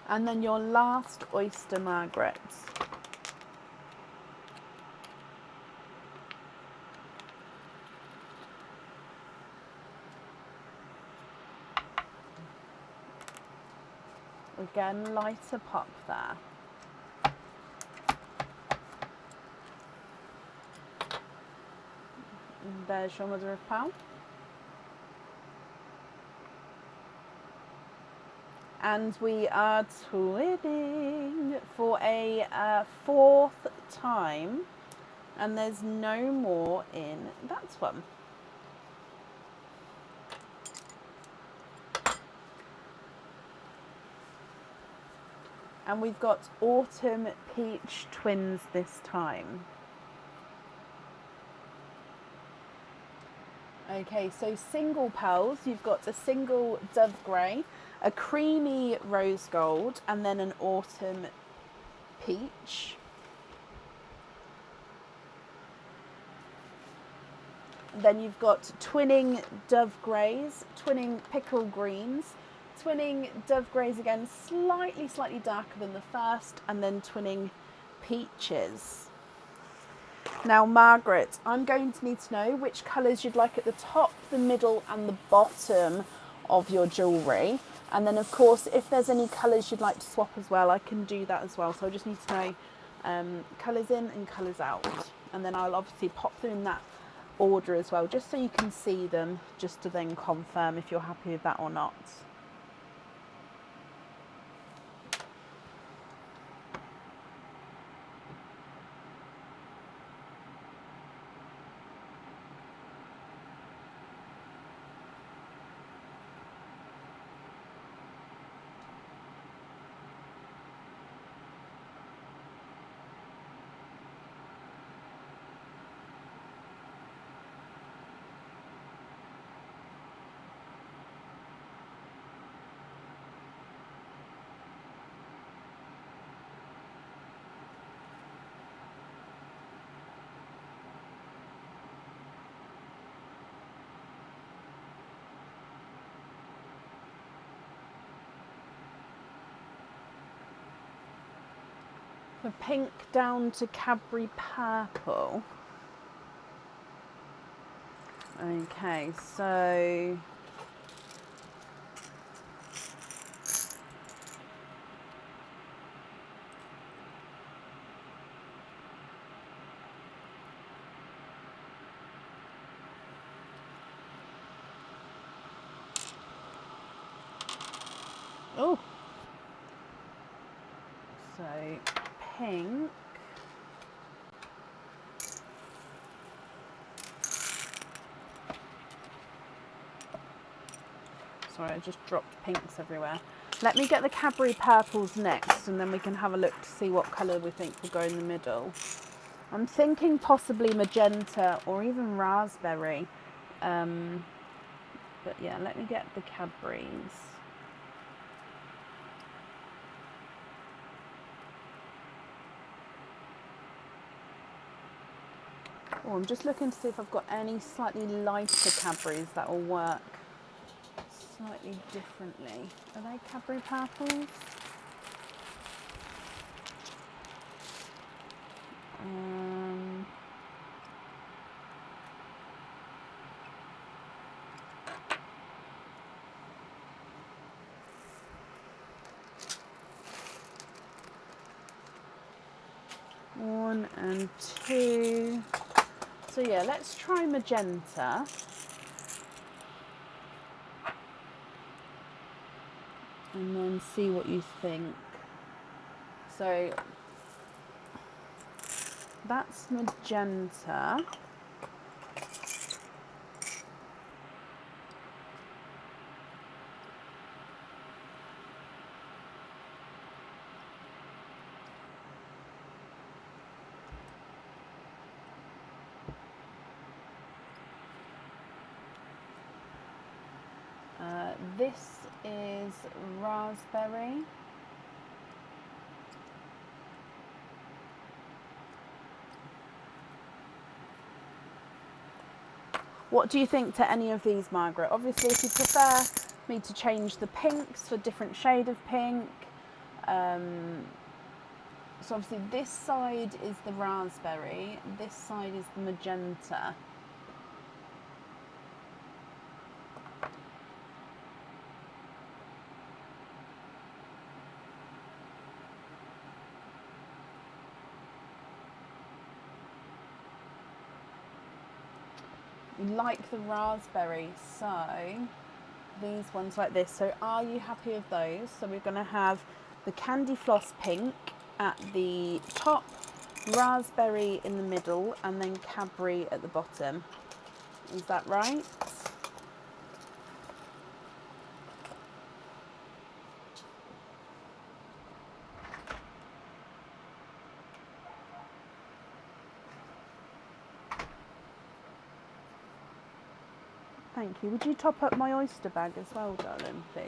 And then your last oyster, Margaret. Again, lighter pop there. And there's your mother of pearl. And we are twinning for a 4th time. And there's no more in that one. And we've got autumn peach twins this time. Okay, so single pearls, you've got a single Dove Grey, a creamy rose gold, and then an autumn peach. Then you've got twinning Dove Greys, twinning pickle greens, twinning Dove Greys again, slightly darker than the first, and then twinning peaches. Now, Margaret, I'm going to need to know which colours you'd like at the top, the middle, and the bottom of your jewellery. And then, of course, if there's any colours you'd like to swap as well, I can do that as well. So I just need to know colours in and colours out. And then I'll obviously pop them in that order as well, just so you can see them, just to then confirm if you're happy with that or not. The pink down to Cadbury purple. Okay, so oh, so pink. Sorry, I just dropped pinks everywhere. Let me get the Cadbury purples next, and then we can have a look to see what colour we think will go in the middle. I'm thinking possibly magenta or even raspberry. But yeah, let me get the Cadburys. Oh, I'm just looking to see if I've got any slightly lighter Cadburys that will work slightly differently. Are they Cadbury purples? One and two. So yeah, let's try magenta. And then see what you think. So that's magenta. This is raspberry. What do you think to any of these, Margaret? Obviously, if you prefer me to change the pinks for different shade of pink. So obviously this side is the raspberry, this side is the magenta. You like the raspberry, so these ones like this. So are you happy with those? So we're going to have the candy floss pink at the top, raspberry in the middle, and then Cadbury at the bottom. Is that right? Thank you. Would you top up my oyster bag as well, darling, please?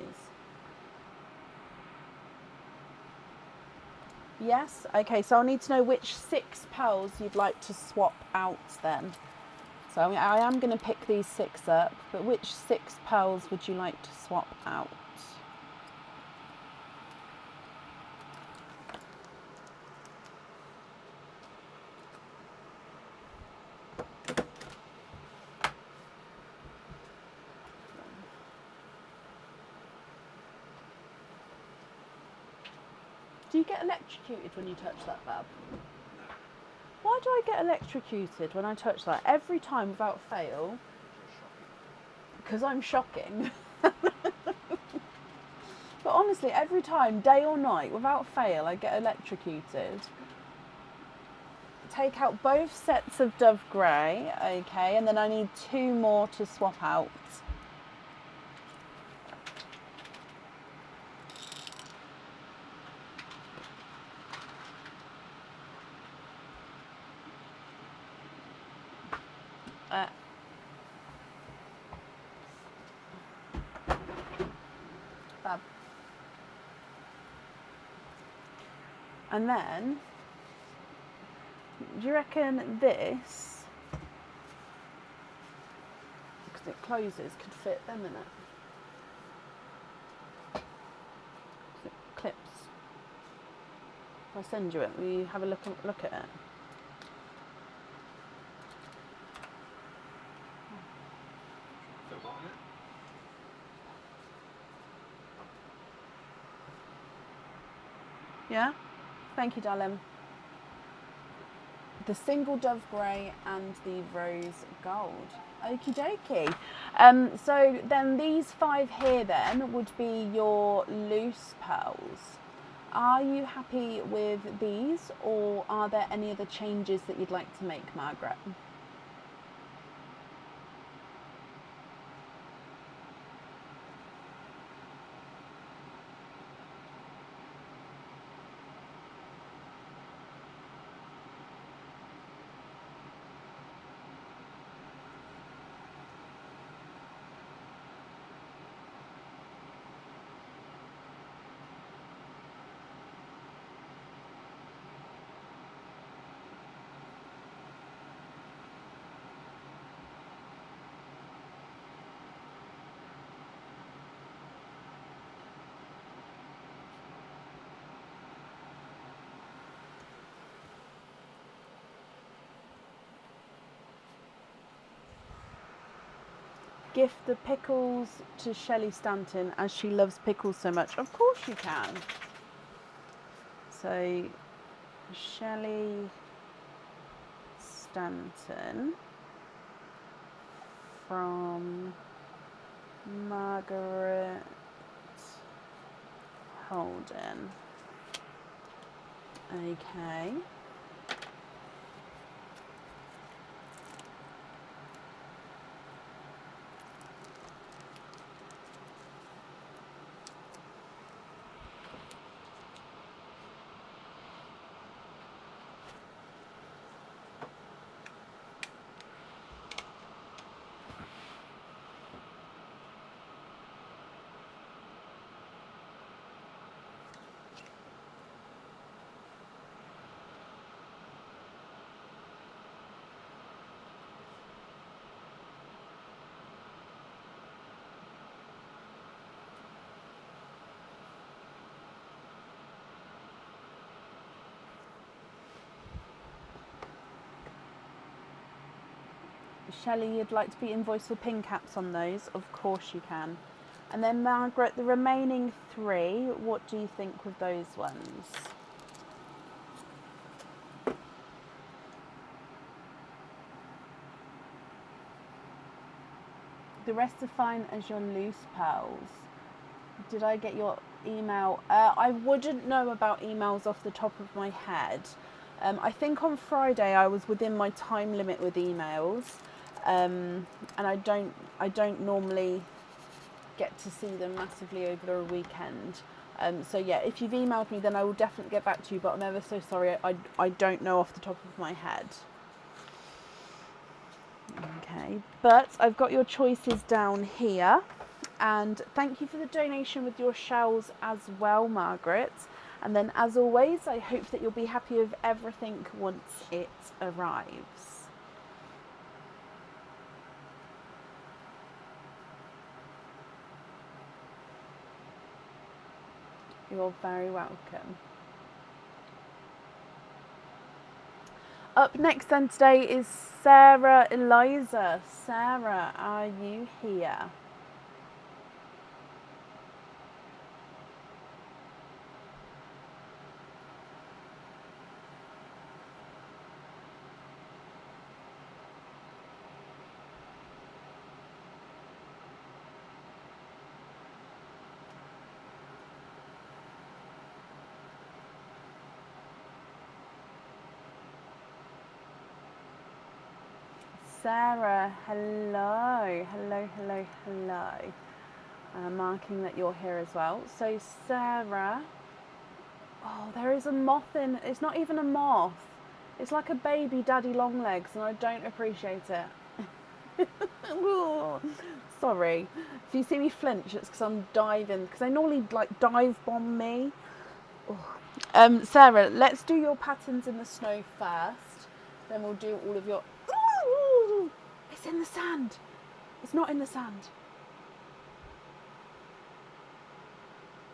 Yes? Okay, so I'll need to know which 6 pearls you'd like to swap out then. So I am going to pick these 6 up, but which 6 pearls would you like to swap out? Do you get electrocuted when you touch that, Bab? Why do I get electrocuted when I touch that? Every time without fail. Because I'm shocking. But honestly, every time, day or night, without fail, I get electrocuted. Take out both sets of Dove Grey, okay, and then I need 2 more to swap out. Fab. And then, do you reckon this, because it closes, could fit them in it? It clips. If I send you it, will you have a look at it? Yeah? Thank you, darling. The single dove grey and the rose gold. Okie dokie. So then these 5 here then would be your loose pearls. Are you happy with these, or are there any other changes that you'd like to make, Margaret? Gift the pickles to Shelley Stanton as she loves pickles so much. Of course you can. So, Shelley Stanton from Margaret Holden. Okay. Shelley, you'd like to be invoiced for pin caps on those? Of course you can. And then Margaret, the remaining 3, what do you think with those ones? The rest are fine as your loose pearls. Did I get your email? I wouldn't know about emails off the top of my head. I think on Friday I was within my time limit with emails. And I don't normally get to see them massively over a weekend. So yeah, if you've emailed me, then I will definitely get back to you, but I'm ever so sorry, I don't know off the top of my head. Okay, but I've got your choices down here, and thank you for the donation with your shells as well, Margaret. And then as always, I hope that you'll be happy with everything once it arrives. You're very welcome. Up next then today is Sarah Eliza. Sarah, are you here? Sarah, hello, hello, hello, hello. Marking that you're here as well. So Sarah, oh, there is a moth in, it's not even a moth. It's like a baby daddy long legs, and I don't appreciate it. Sorry. If you see me flinch, it's because I'm diving, because they normally like dive bomb me. Oh. Sarah, let's do your patterns in the snow first. Then we'll do all of your... It's in the sand. It's not in the sand.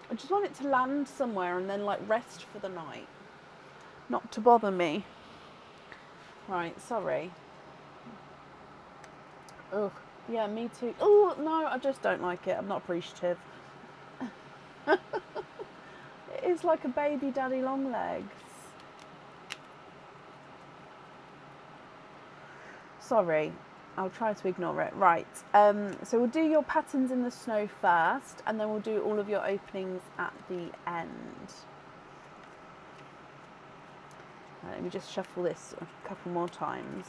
I just want it to land somewhere and then like rest for the night. not to bother me. Right, sorry. Ugh. Yeah, me too. Oh, no, I just don't like it. I'm not appreciative. It is like a baby daddy long legs. Sorry, I'll try to ignore it. Right, so we'll do your patterns in the snow first, and then we'll do all of your openings at the end. Let me just shuffle this a couple more times.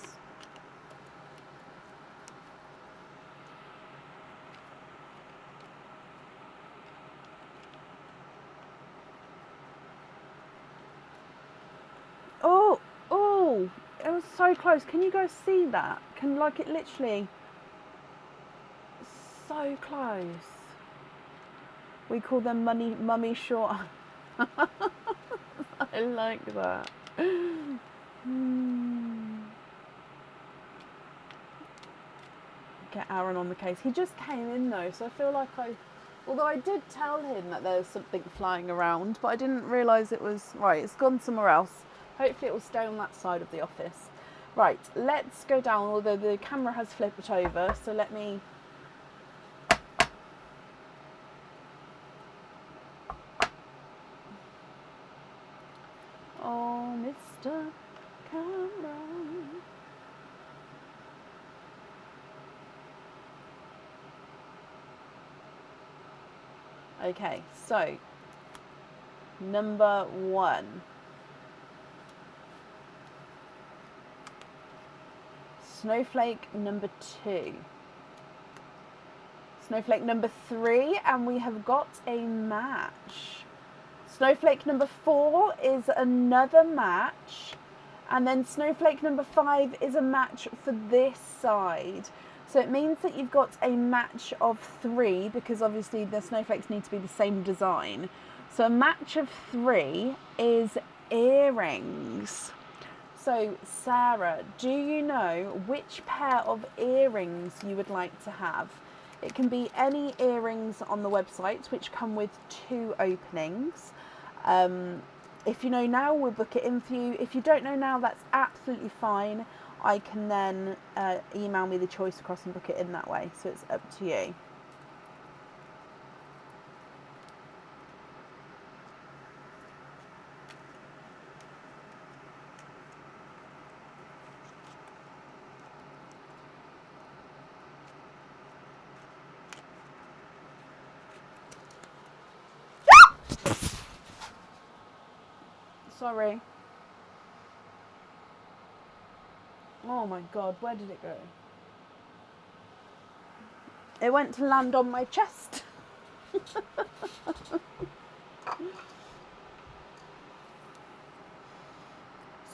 Oh, oh, it was so close. Can you guys see that? Can, like, it literally, so close. We call them mummy short. I like that. Get Aaron on the case. He just came in though, so I feel like although I did tell him that there was something flying around, but I didn't realise it was, right, it's gone somewhere else. Hopefully it will stay on that side of the office. Right, let's go down, although the camera has flipped over, so let me... Oh, Mr. Cameron. Okay, so number 1. Snowflake number 2. Snowflake number 3, and we have got a match. Snowflake number 4 is another match, and then snowflake number 5 is a match for this side. So it means that you've got a match of 3, because obviously the snowflakes need to be the same design. So a match of 3 is earrings. So Sarah, do you know which pair of earrings you would like to have? It can be any earrings on the website, which come with 2 openings. If you know now, we'll book it in for you. If you don't know now, that's absolutely fine. I can then email me the choice across and book it in that way. So it's up to you. Sorry. Oh my God, where did it go? It went to land on my chest.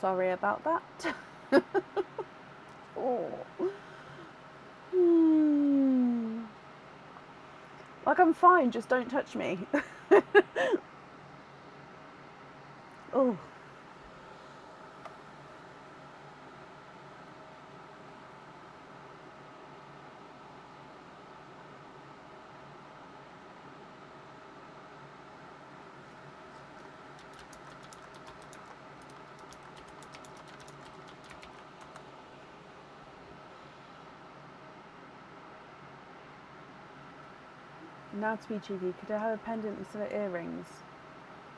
Sorry about that. Oh. Like, I'm fine, just don't touch me. Oh. Now to be cheeky, could I have a pendant instead of earrings?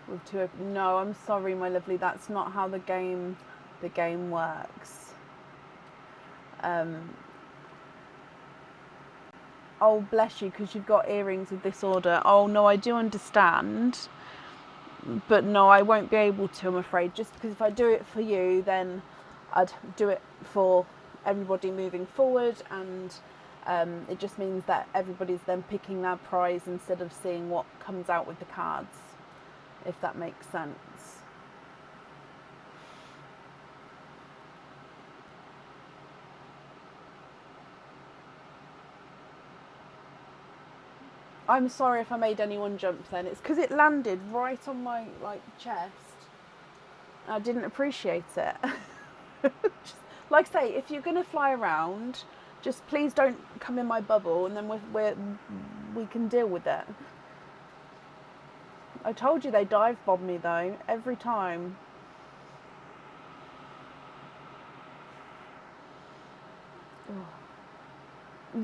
With 2 open... No, I'm sorry, my lovely. That's not how the game works. Oh, bless you, because you've got earrings of this order. Oh, no, I do understand. But no, I won't be able to, I'm afraid. Just because if I do it for you, then I'd do it for everybody moving forward, and it just means that everybody's then picking their prize instead of seeing what comes out with the cards, if that makes sense. I'm sorry if I made anyone jump then. It's because it landed right on my chest. I didn't appreciate it. Just, like I say, if you're going to fly around, just please don't come in my bubble, and then we can deal with it. I told you they dive bomb me though, every time.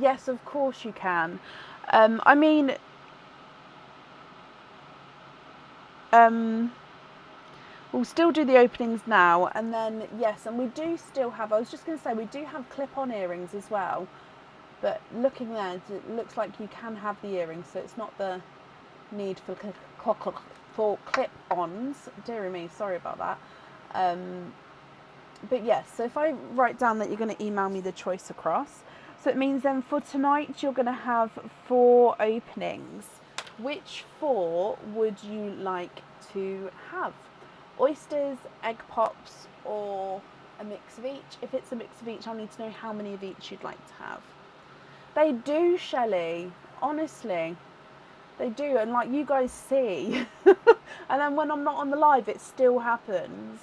Yes, of course you can. I mean, we'll still do the openings now, and then yes, and we do still have. I was just going to say we do have clip-on earrings as well, but looking there, it looks like you can have the earrings, so it's not the need for clip-ons. Dear me, sorry about that. But yes, so if I write down that you're going to email me the choice across, so it means then for tonight you're going to have 4 openings. Which 4 would you like to have? Oysters, egg pops, or a mix of each? If it's a mix of each, I'll need to know how many of each you'd like to have. They do, Shelley. Honestly, they do. And like you guys see. And then when I'm not on the live, it still happens.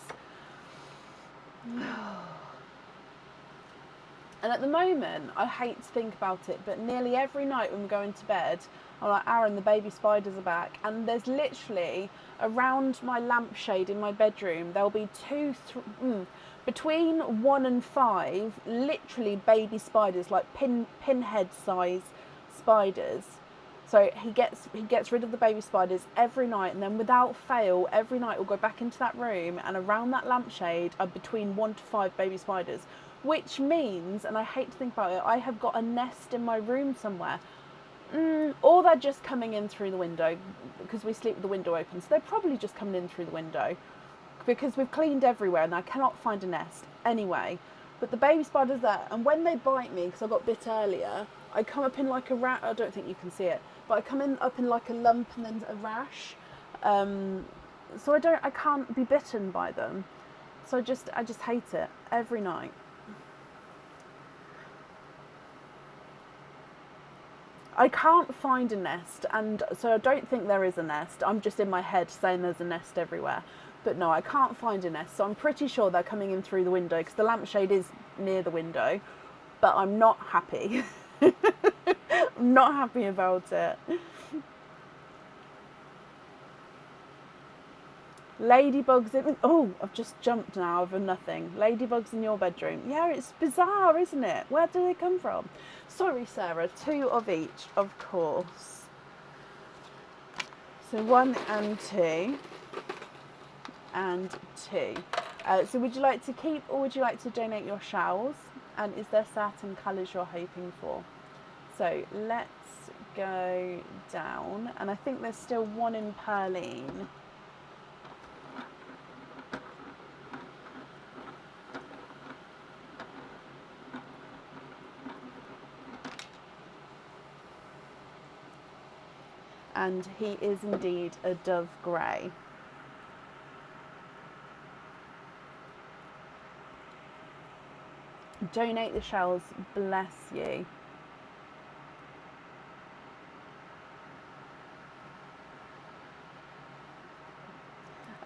And at the moment, I hate to think about it, but nearly every night when we're going to bed, I'm like, Aaron, the baby spiders are back. And there's literally, around my lampshade in my bedroom, there'll be between 1 and 5, literally baby spiders, like pinhead size spiders. So he gets rid of the baby spiders every night, and then without fail, every night we'll go back into that room, and around that lampshade are between 1 to 5 baby spiders. Which means, and I hate to think about it, I have got a nest in my room somewhere. Or they're just coming in through the window, because we sleep with the window open. So they're probably just coming in through the window, because we've cleaned everywhere and I cannot find a nest. Anyway, but the baby spider's there, and when they bite me, because I got bit earlier, I come up in like a rat. I don't think you can see it, but I come up in like a lump and then a rash. So I can't be bitten by them. So I just hate it every night. I can't find a nest, and so I don't think there is a nest. I'm just in my head saying there's a nest everywhere. But no, I can't find a nest, so I'm pretty sure they're coming in through the window, because the lampshade is near the window, but I'm not happy. I'm not happy about it. Ladybugs in... Oh, I've just jumped now over nothing. Ladybugs in your bedroom. Yeah, it's bizarre, isn't it? Where do they come from? Sorry, Sarah. 2 of each, of course. So 1 and 2. And 2. So would you like to keep, or would you like to donate your shawls? And is there certain colours you're hoping for? So let's go down. And I think there's still 1 in Perline. And he is indeed a dove grey. Donate the shells, bless you.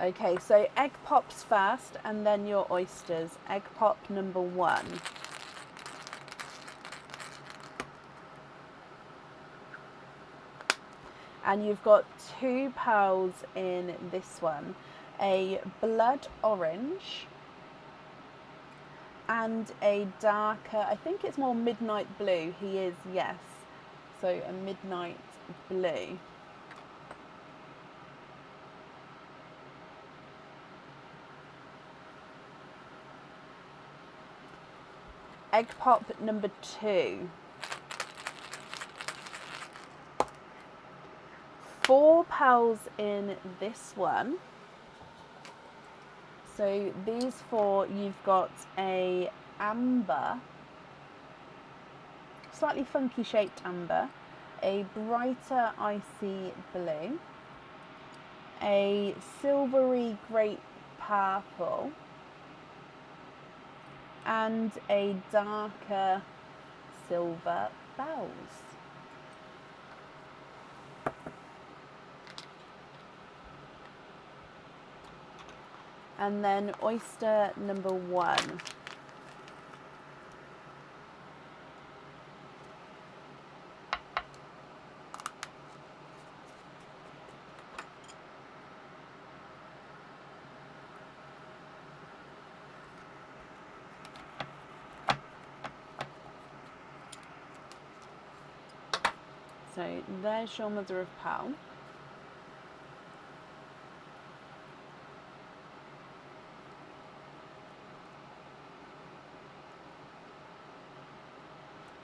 Okay, so egg pops first, and then your oysters. Egg pop number 1. And you've got 2 pearls in this one. A blood orange and a darker, I think it's more midnight blue. He is, yes. So a midnight blue. Egg pop number 2. 4 pearls in this one. So these 4, you've got a amber, slightly funky shaped amber, a brighter icy blue, a silvery grape purple, and a darker silver bells. And then oyster number 1. So there's your mother of pearl.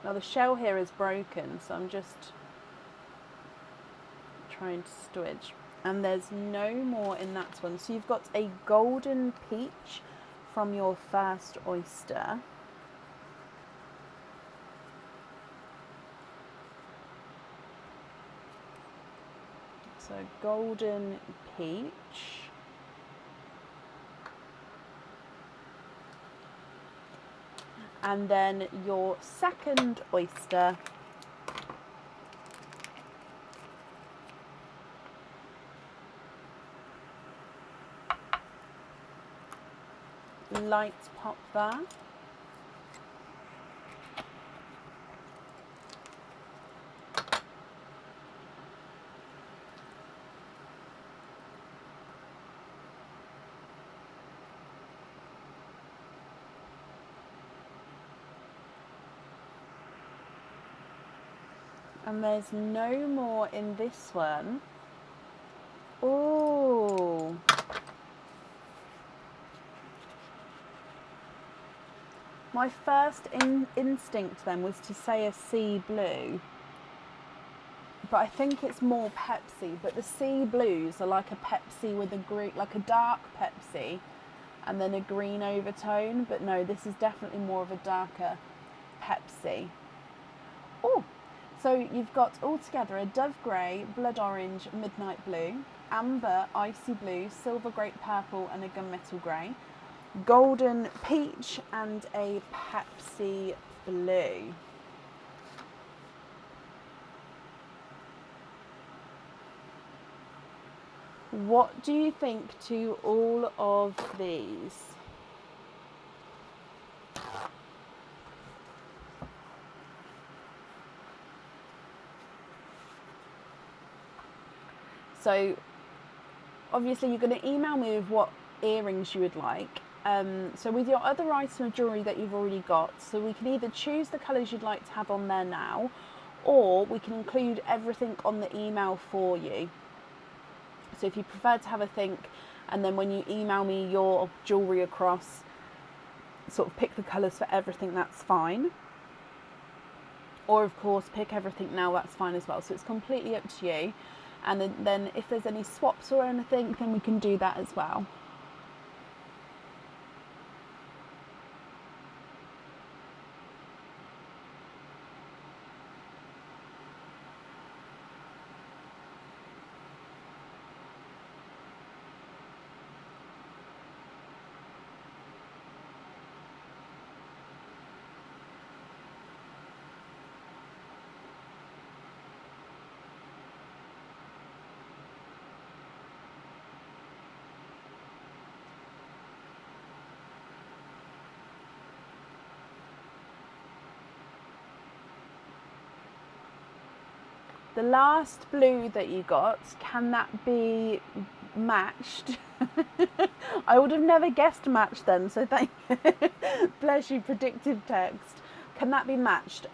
Now the shell here is broken, so I'm just trying to squidge. And there's no more in that one. So you've got a golden peach from your first oyster. So golden peach. And then your second oyster, light pop there. And there's no more in this one. Oh. My first instinct then was to say a sea blue. But I think it's more Pepsi. But the sea blues are like a Pepsi with a green, like a dark Pepsi and then a green overtone. But no, this is definitely more of a darker Pepsi. Oh. So you've got altogether a dove grey, blood orange, midnight blue, amber, icy blue, silver grape purple and a gunmetal grey, golden peach and a Pepsi blue. What do you think to all of these? So obviously you're going to email me with what earrings you would like. So with your other item of jewellery that you've already got, so we can either choose the colours you'd like to have on there now, or we can include everything on the email for you. So if you prefer to have a think, and then when you email me your jewellery across, sort of pick the colours for everything, that's fine. Or of course pick everything now, that's fine as well. So it's completely up to you. And then if there's any swaps or anything, then we can do that as well. The last blue that you got, can that be matched? I would have never guessed matched then, so thank you. Bless you, predictive text. Can that be matched?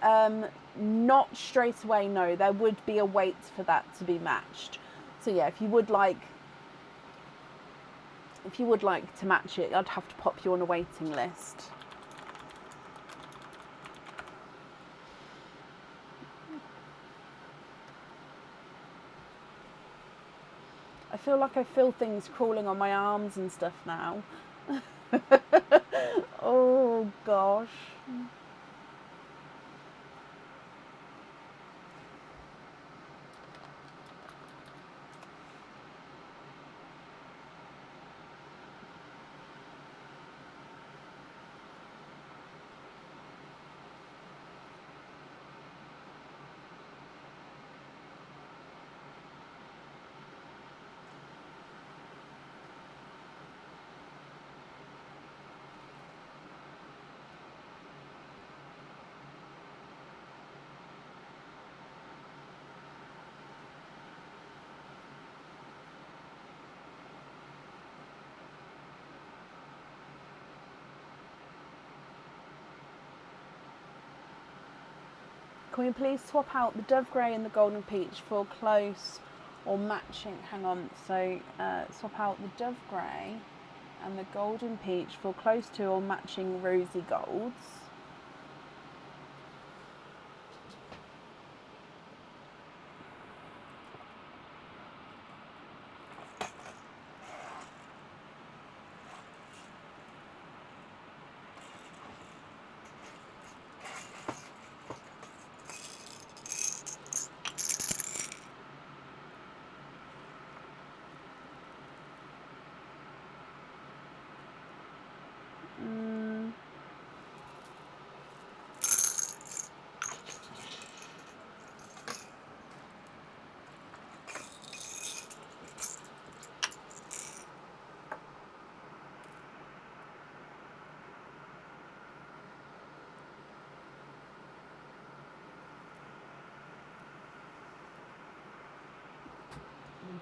Not straight away, no. There would be a wait for that to be matched. So yeah, if you would like to match it, I'd have to pop you on a waiting list. I feel like I feel things crawling on my arms and stuff now. Oh gosh. Can we please swap out the dove grey and the golden peach for close or matching? Hang on. So swap out the dove grey and the golden peach for close to or matching rosy golds.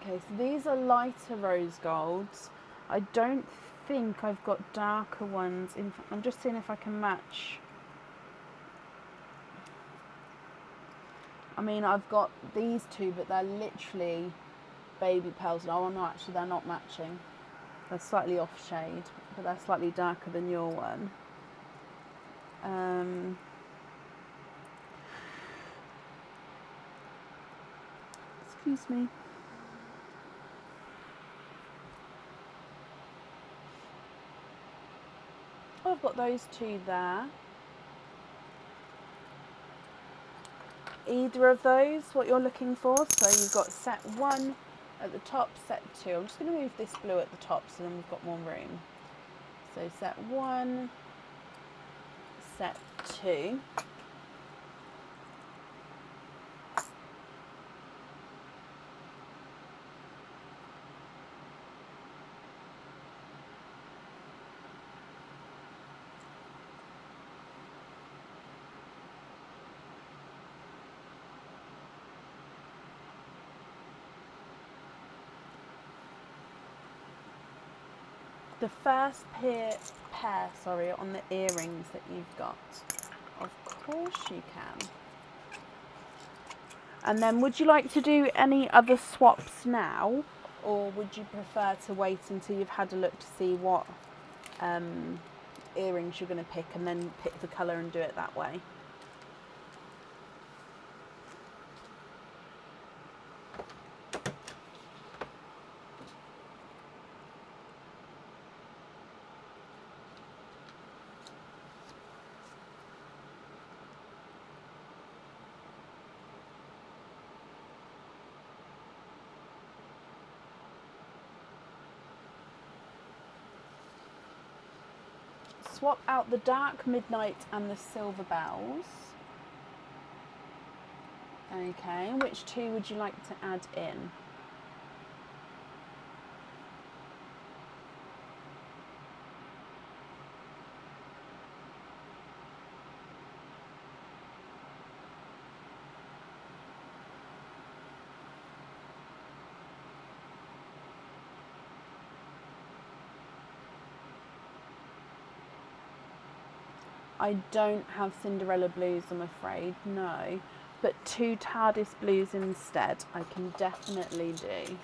Okay, so these are lighter rose golds. I don't think I've got darker ones. I'm just seeing if I can match. I mean, I've got these two, but they're literally baby pearls. Oh no, actually they're not matching. They're slightly off shade, but they're slightly darker than your one. Excuse me. Oh, I've got those two there. Either of those, what you're looking for? So you've got set 1 at the top, set 2. I'm just going to move this blue at the top so then we've got more room. So set 1, set 2. The first pair on the earrings that you've got. Of course you can. And then would you like to do any other swaps now, or would you prefer to wait until you've had a look to see what earrings you're going to pick and then pick the colour and do it that way? Swap out the dark midnight and the silver bells. Okay, which two would you like to add in? I don't have Cinderella blues, I'm afraid, no. But 2 TARDIS blues instead, I can definitely do.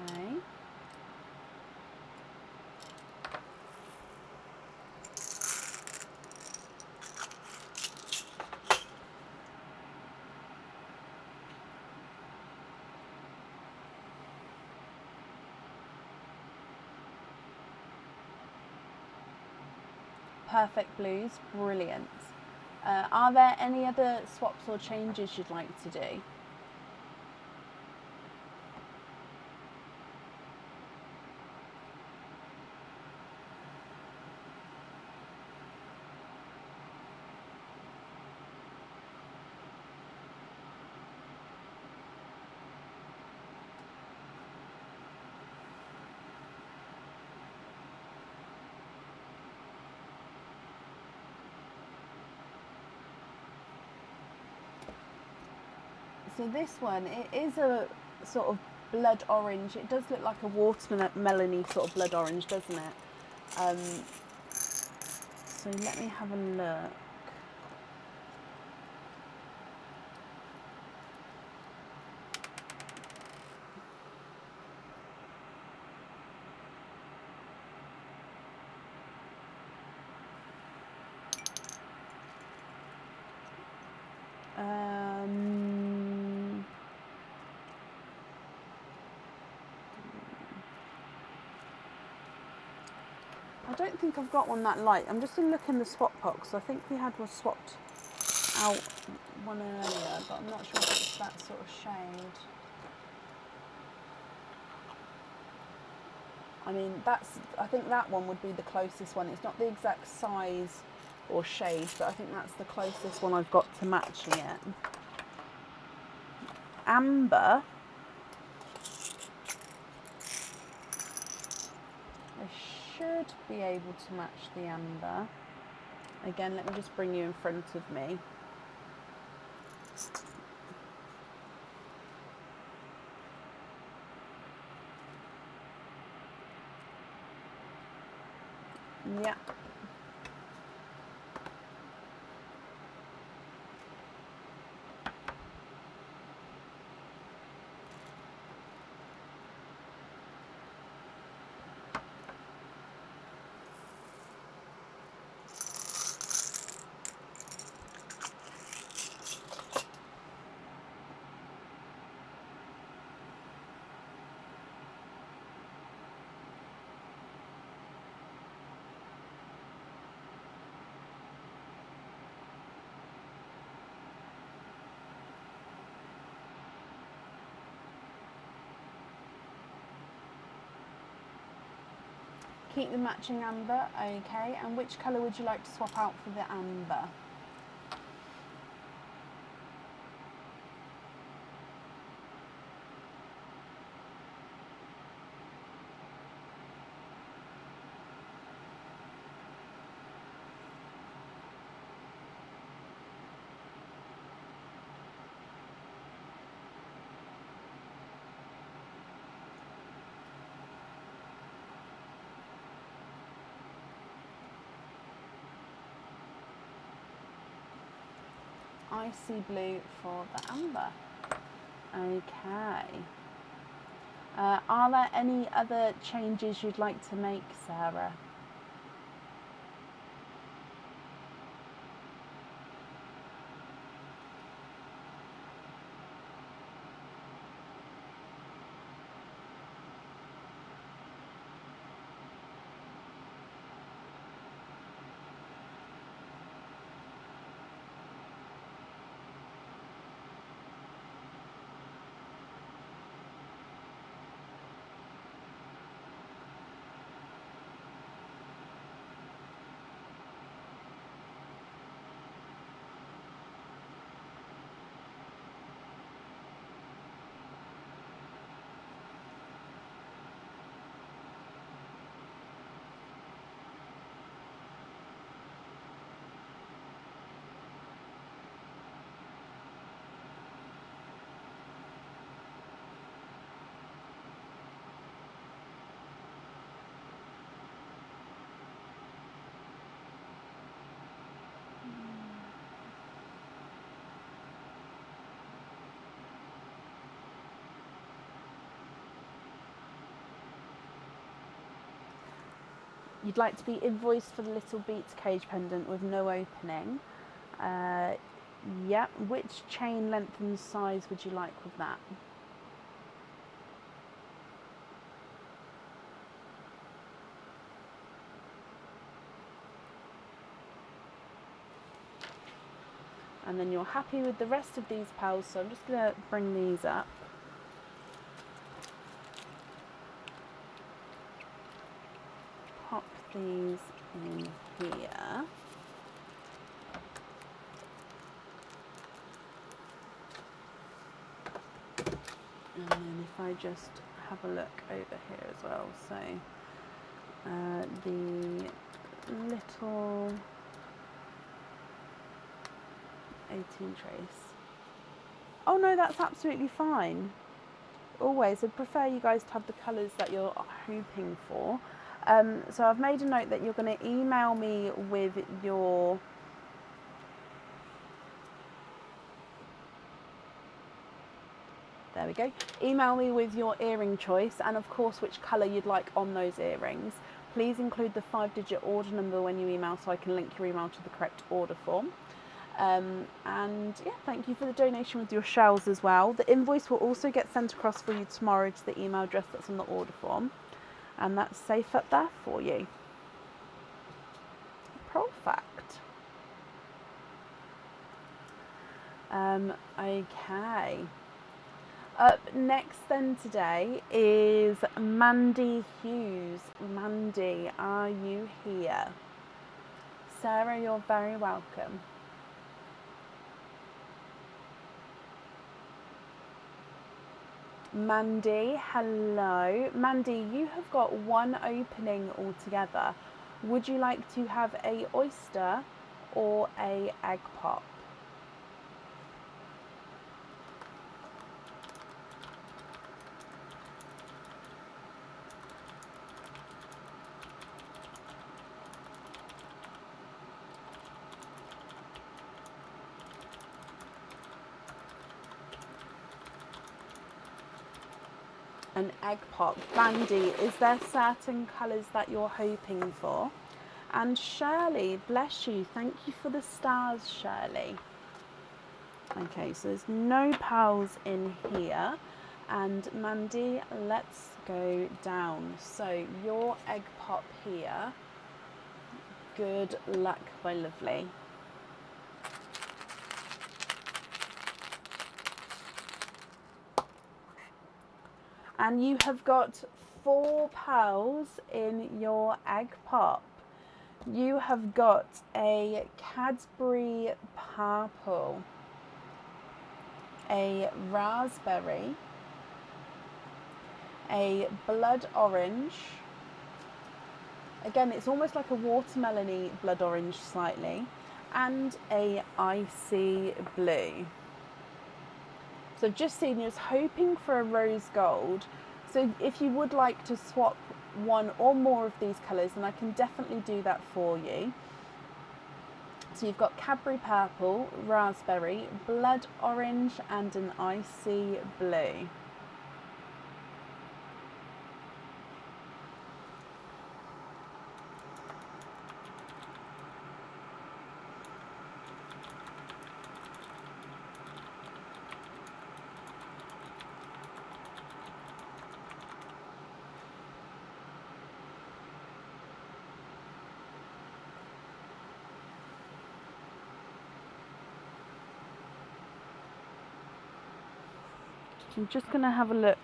Okay. Perfect blues, brilliant. Are there any other swaps or changes you'd like to do? So this one, it is a sort of blood orange. It does look like a watermelon-y sort of blood orange, doesn't it? So let me have a look. I don't think I've got one that light. I'm just going to look in the swap box. I think we had one swapped out one earlier, but I'm not sure if it's that sort of shade. I mean, I think that one would be the closest one. It's not the exact size or shade, but I think that's the closest one I've got to matching it. Amber. I should be able to match the amber. Again, let me just bring you in front of me. Yeah. Keep the matching amber, okay. And which colour would you like to swap out for the amber? Icy blue for the amber. Okay. Are there any other changes you'd like to make, Sarah? You'd like to be invoiced for the Little Beats cage pendant with no opening. Yeah, which chain length and size would you like with that? And then you're happy with the rest of these pals, so I'm just going to bring these up. Pop these in here. And then if I just have a look over here as well, so the little 18 trace. Oh no, that's absolutely fine. Always, I'd prefer you guys to have the colours that you're hoping for. So I've made a note that you're going to email me with your there we go. Email me with your earring choice and of course which colour you'd like on those earrings. Please include the 5-digit order number when you email so I can link your email to the correct order form. And yeah, thank you for the donation with your shells as well. The invoice will also get sent across for you tomorrow to the email address that's on the order form. And that's safe up there for you. Perfect. Okay. Up next then today is Mandy Hughes. Mandy, are you here? Sarah, you're very welcome. Mandy, hello. Mandy, you have got one opening altogether. Would you like to have a oyster or a egg pop? An egg pop. Mandy, is there certain colours that you're hoping for? And Shirley, bless you. Thank you for the stars, Shirley. Okay, so there's no pearls in here. And Mandy, let's go down. So your egg pop here. Good luck, my lovely. And you have got 4 pearls in your egg pop. You have got a Cadbury purple, a raspberry, a blood orange. Again, it's almost like a watermelony blood orange slightly, and a icy blue. So I've just seen you was hoping for a rose gold. So if you would like to swap one or more of these colours, then I can definitely do that for you. So you've got Cadbury purple, raspberry, blood orange and an icy blue. So I'm just going to have a look.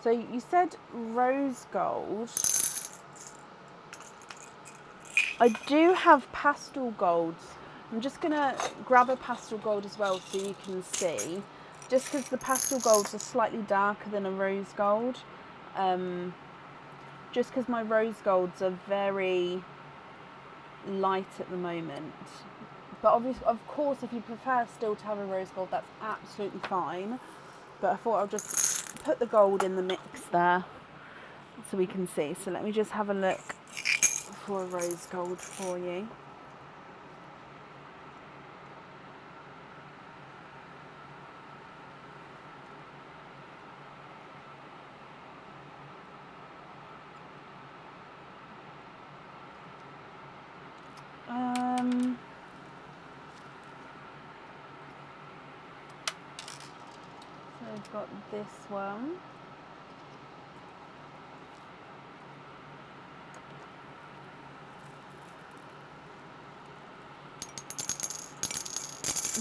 So you said rose gold. I do have pastel golds. I'm just going to grab a pastel gold as well so you can see. Just because the pastel golds are slightly darker than a rose gold. Just because my rose golds are very light at the moment. But obviously, of course, if you prefer still to have a rose gold, that's absolutely fine. But I thought I'll just put the gold in the mix there so we can see. So let me just have a look for a rose gold for you. So I've got this one.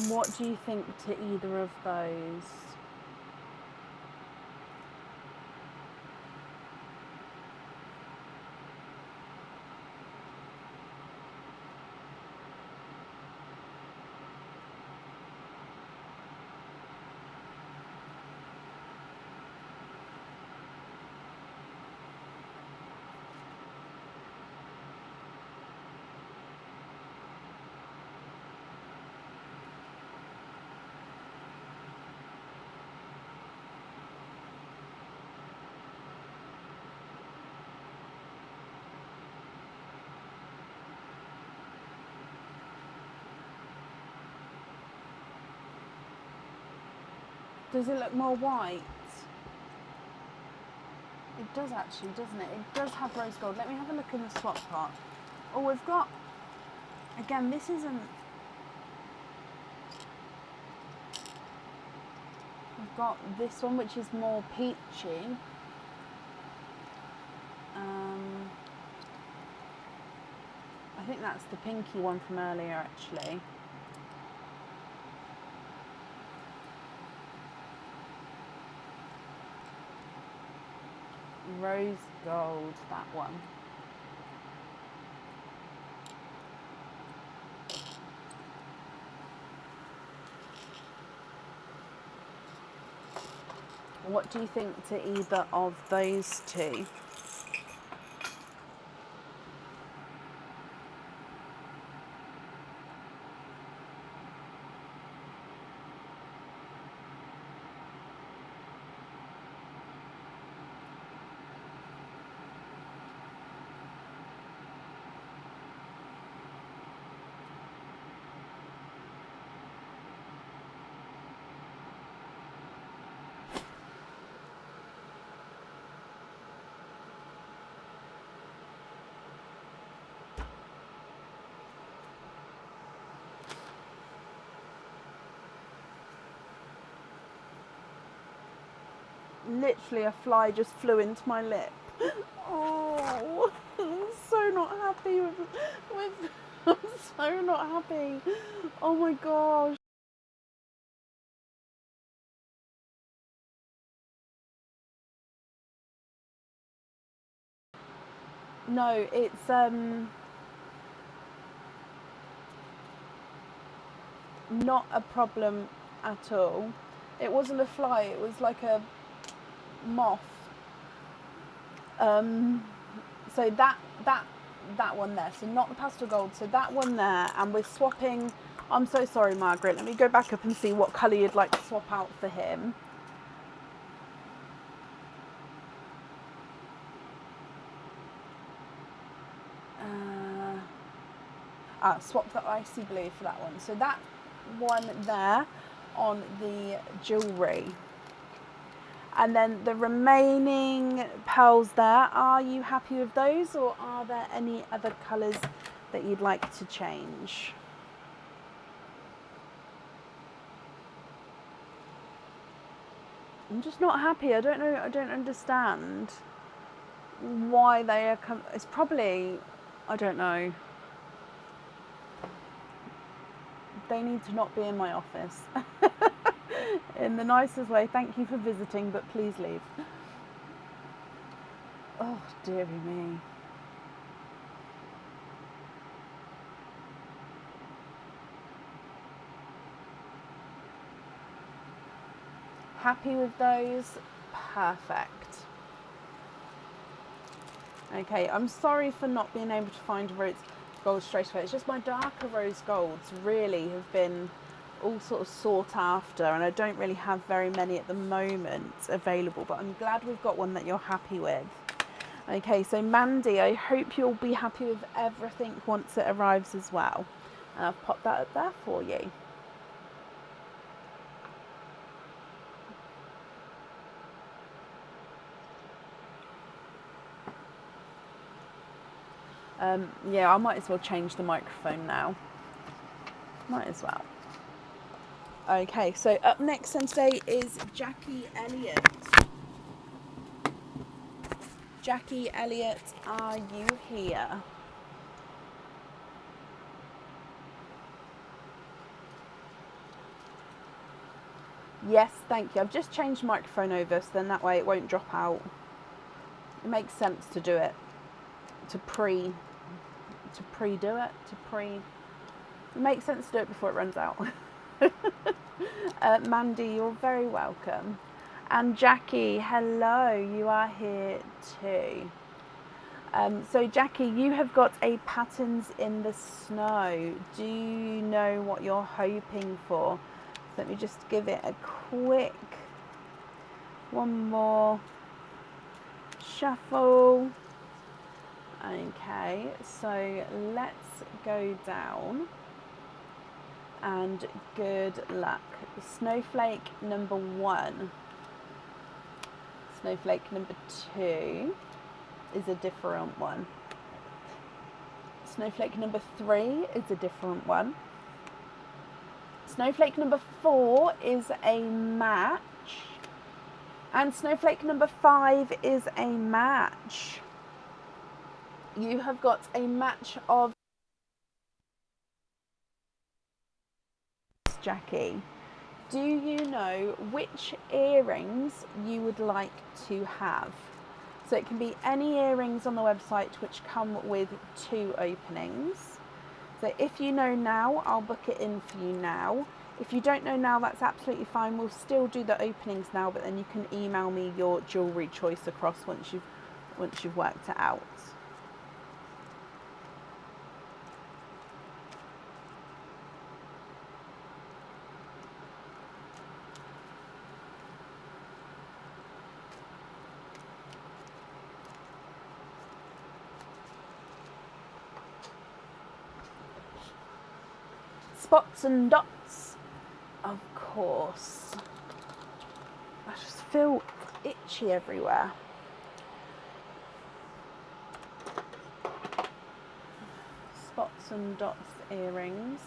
What do you think to either of those? Does it look more white? It does actually, doesn't it? It does have rose gold. Let me have a look in the swap pot. Oh, we've got, again, this isn't, we've got this one which is more peachy. I think that's the pinky one from earlier actually. Rose gold, that one. What do you think to either of those two? Literally a fly just flew into my lip. Oh, I'm so not happy with I'm so not happy. Oh my gosh. No, it's not a problem at all. It wasn't a fly, it was like a moth. So that one there, so not the pastel gold, so that one there, and we're swapping. I'm so sorry, Margaret, let me go back up and see what colour you'd like to swap out for him. Swap the icy blue for that one. So that one there on the jewellery. And then the remaining pearls there, are you happy with those, or are there any other colours that you'd like to change? I'm just not happy. I don't know. I don't understand why they are. It's probably, I don't know. They need to not be in my office. In the nicest way. Thank you for visiting, but please leave. Oh, dearie me. Happy with those? Perfect. Okay, I'm sorry for not being able to find rose gold straight away. It's just my darker rose golds really have been all sort of sought after, and I don't really have very many at the moment available, but I'm glad we've got one that you're happy with. Okay, so Mandy, I hope you'll be happy with everything once it arrives as well. And I've popped that up there for you. Yeah, I might as well change the microphone now. Might as well. Okay, so up next on today is Jackie Elliott. Jackie Elliott, are you here? Yes, thank you. I've just changed the microphone over, so then that way it won't drop out. It makes sense to do it, to pre-do it. It makes sense to do it before it runs out. Mandy, you're very welcome. And Jackie, hello, you are here too. So Jackie, you have got a Patterns in the Snow. Do you know what you're hoping for? So let me just give it a quick one more shuffle. Okay, so let's go down. and good luck. Snowflake number 1. Snowflake number 2 is a different one. Snowflake number 3 is a different one. Snowflake number 4 is a match. And snowflake number 5 is a match. You have got a match of Jackie. Do you know which earrings you would like to have? So it can be any earrings on the website which come with 2 openings. So if you know now, I'll book it in for you now. If you don't know now, that's absolutely fine. We'll still do the openings now, but then you can email me your jewellery choice across once you've worked it out. Spots and dots, of course. I just feel itchy everywhere. Spots and dots earrings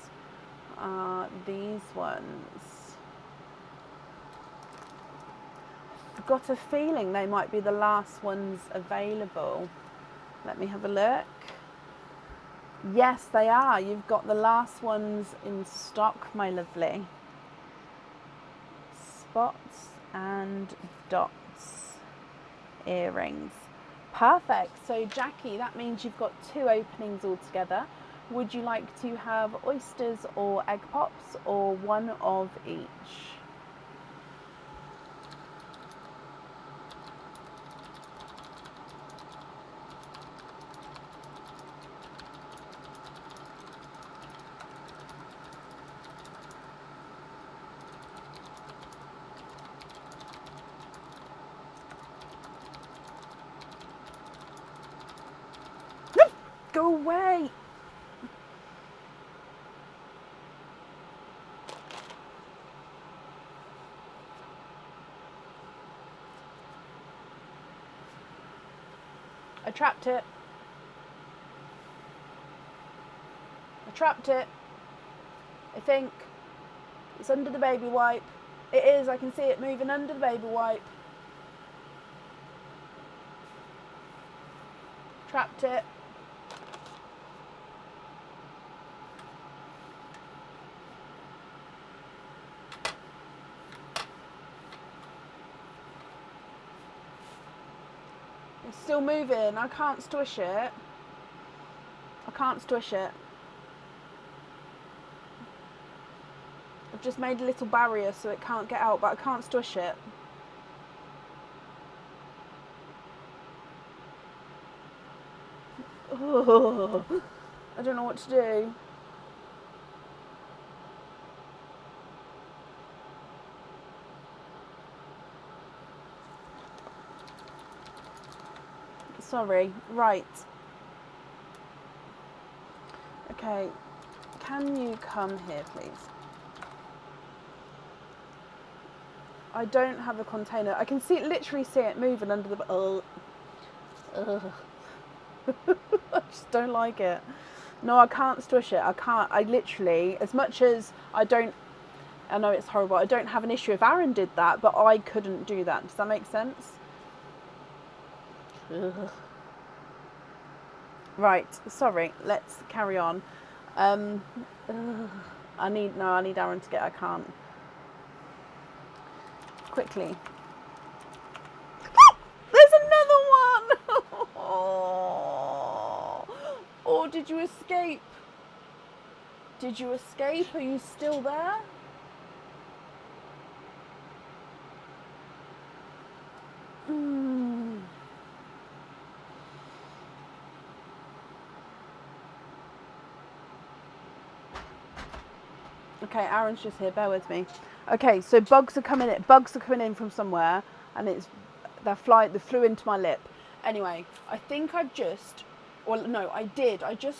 are these ones. I've got a feeling they might be the last ones available. Let me have a look. Yes, they are. You've got the last ones in stock, my lovely. Spots and dots earrings. Perfect. So Jackie, that means you've got 2 openings altogether. Would you like to have oysters or egg pops, or one of each? Go away! I trapped it. I trapped it. I think. It's under the baby wipe. It is, I can see it moving under the baby wipe. Trapped it. It's still moving. I can't squish it. I can't squish it. I've just made a little barrier so it can't get out, but I can't squish it. Oh, I don't know what to do. Sorry. Right. Okay. Can you come here, please? I don't have a container. I can literally see it moving under the... I just don't like it. No, I can't squish it. I can't. I literally, as much as I know it's horrible. I don't have an issue if Aaron did that, but I couldn't do that. Does that make sense? Ugh. Right. Sorry. Let's carry on. I need Aaron to get. I can't. Quickly. There's another one. Oh, did you escape? Did you escape? Are you still there? Okay, Aaron's just here. Bear with me. Okay, so bugs are coming in from somewhere, and they flew into my lip. Anyway, I think I just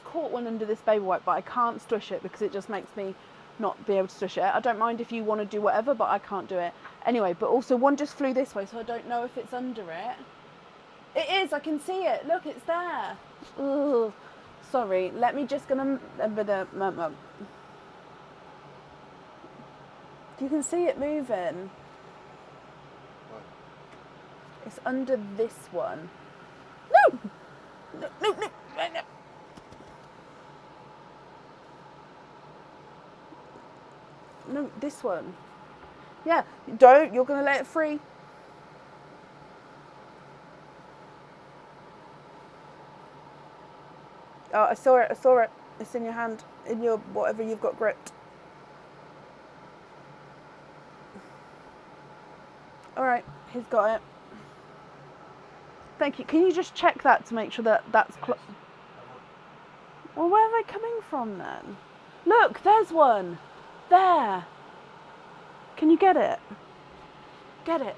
caught one under this baby wipe, but I can't squish it because it just makes me not be able to swish it. I don't mind if you want to do whatever, but I can't do it. Anyway, but also one just flew this way, so I don't know if it's under it. It is, I can see it. Look, it's there. Ugh. Sorry, let me just gonna... You can see it moving. What? It's under this one. No! No, no, no, no. No, this one. Yeah, don't. You're going to let it free. Oh, I saw it. I saw it. It's in your hand. In your whatever you've got gripped. All right, he's got it. Thank you. Can you just check that to make sure that that's... Well, where are they coming from then? Look, there's one. There. Can you get it? Get it.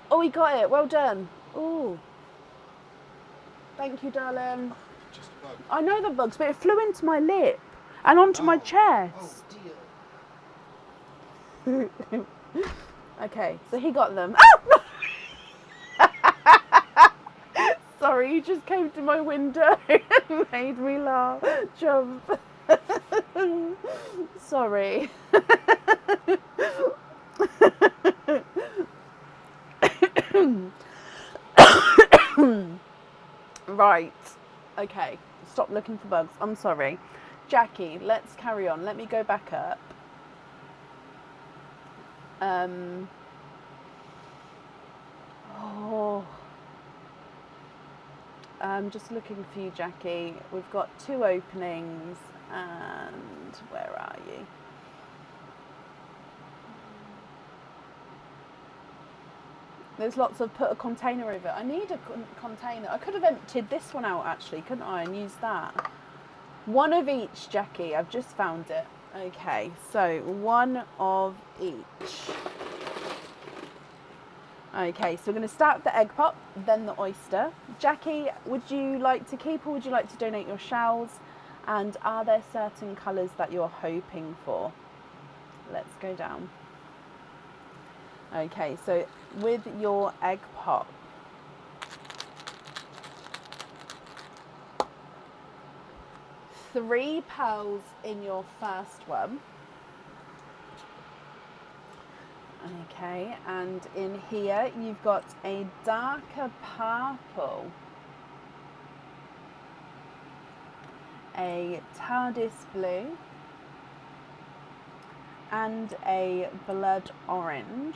Oh, he got it. Well done. Oh. Thank you, darling. Just a bug. I know the bugs, but it flew into my lip and onto my chest. Oh, dear. Okay, so he got them. Oh! Sorry, he just came to my window and made me laugh. Jump. Sorry. Right. Okay. Stop looking for bugs. I'm sorry. Jackie, let's carry on. Let me go back up. I'm just looking for you, Jackie. We've got 2 openings, and where are you? There's lots of put a container over it. I need a container. I could have emptied this one out actually, couldn't I, and used that. One of each, Jackie. I've just found it. Okay, so one of each. Okay, so we're going to start with the egg pop, then the oyster. Jackie, would you like to keep or would you like to donate your shells? And are there certain colours that you're hoping for? Let's go down. Okay, so with your egg pop, three pearls in your first one. Okay, and in here you've got a darker purple, a TARDIS blue, and a blood orange.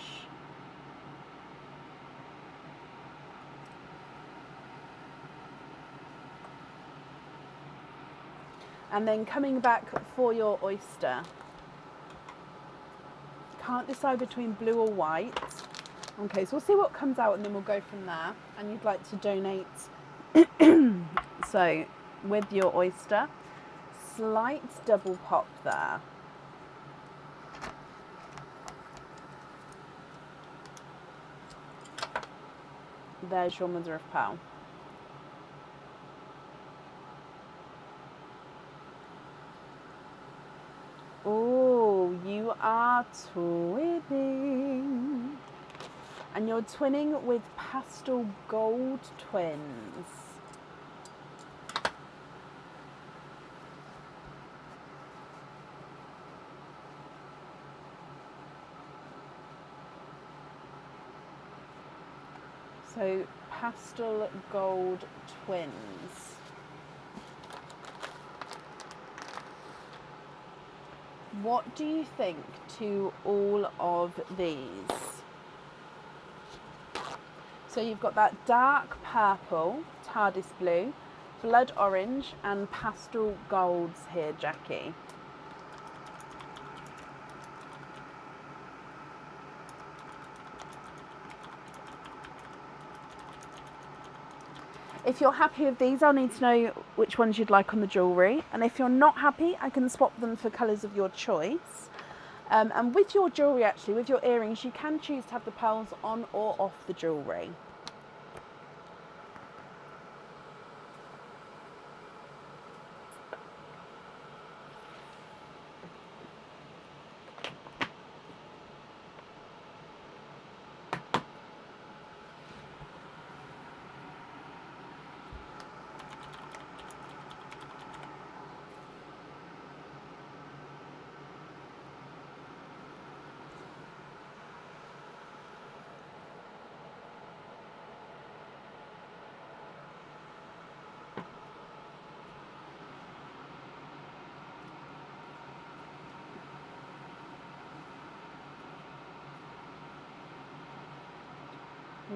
And then coming back for your oyster. Can't decide between blue or white. Okay, so we'll see what comes out and then we'll go from there. And you'd like to donate. So with your oyster, slight double pop there. There's your mother of pearl. Oh, you are twinning. And you're twinning with pastel gold twins. So, pastel gold twins. What do you think to all of these? So you've got that dark purple, TARDIS blue, blood orange and pastel golds here, Jackie. If you're happy with these, I'll need to know which ones you'd like on the jewellery. And if you're not happy, I can swap them for colours of your choice. And with your jewellery, actually, with your earrings, you can choose to have the pearls on or off the jewellery.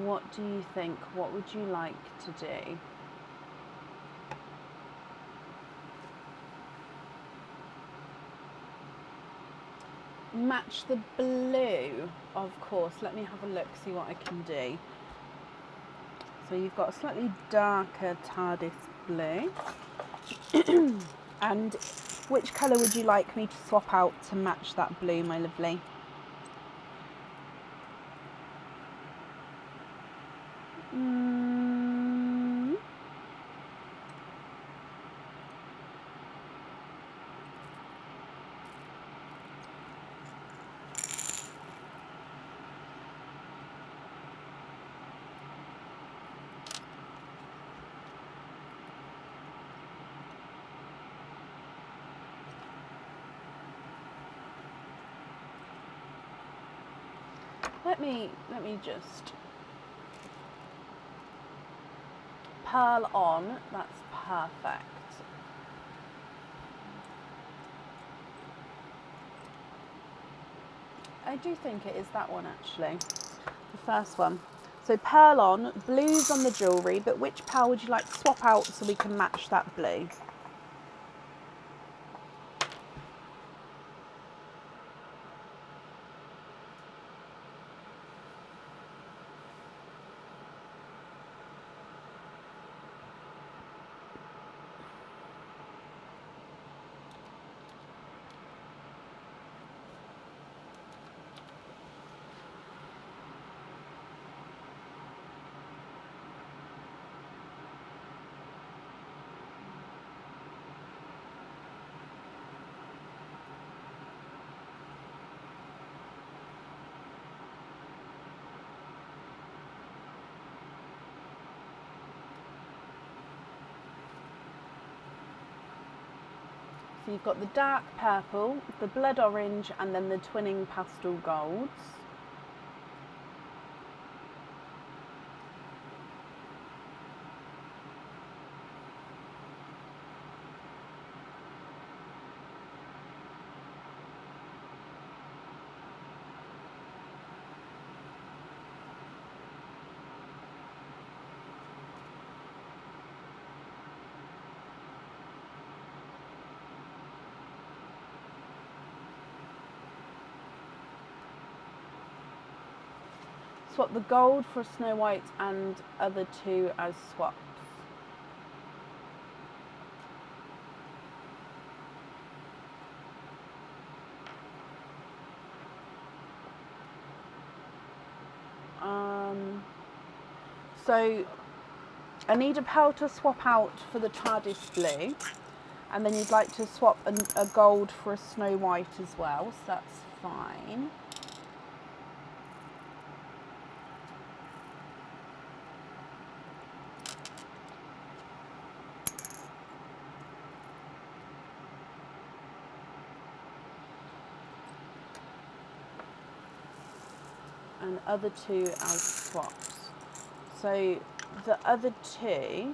What do you think? What would you like to do? Match the blue, of course. Let me have a look, see what I can do. So you've got a slightly darker TARDIS blue. And which colour would you like me to swap out to match that blue, my lovely? Let me just pearl on. That's perfect. I do think it is that one actually, the first one. So pearl on, blues on the jewellery, but which pearl would you like to swap out so we can match that blue? So you've got the dark purple, the blood orange, and then the twinning pastel golds. Swap the gold for Snow White and other two as swaps. So I need a pearl to swap out for the TARDIS blue, and then you'd like to swap a gold for a Snow White as well, so that's fine. And other two as swaps. So the other two,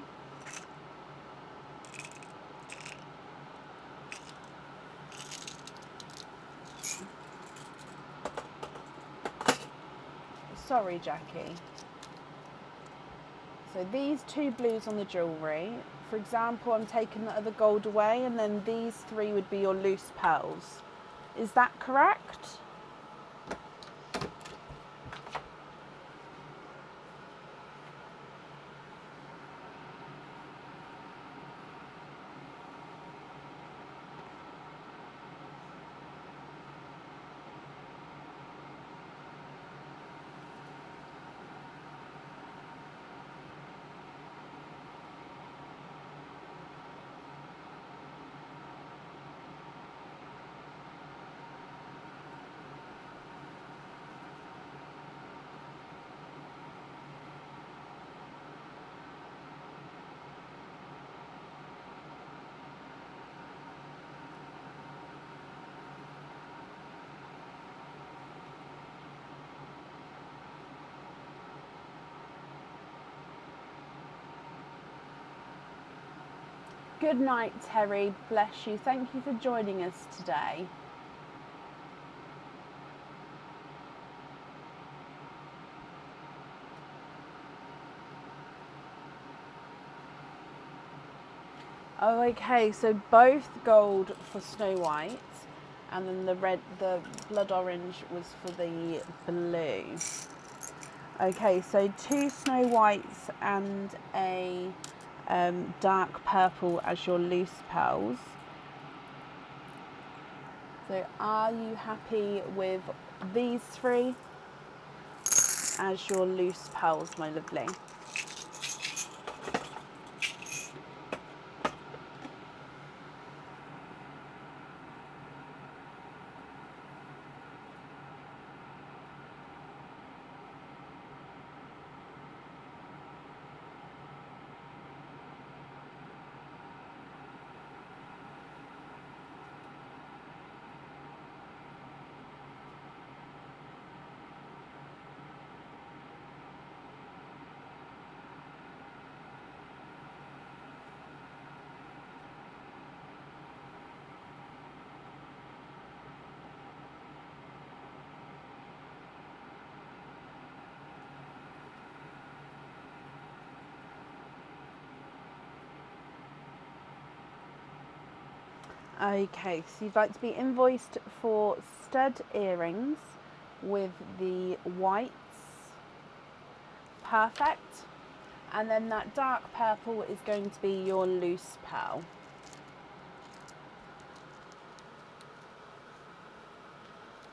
sorry Jackie. So these two blues on the jewellery, for example, I'm taking the other gold away, and then these three would be your loose pearls. Is that correct? Good night, Terry. Bless you. Thank you for joining us today. Oh, okay. So both gold for Snow White, and then the blood orange was for the blue. Okay, so 2 Snow Whites and a dark purple as your loose pearls. So are you happy with these 3 as your loose pearls, my lovely? Okay, so you'd like to be invoiced for stud earrings with the whites. Perfect. And then that dark purple is going to be your loose pearl.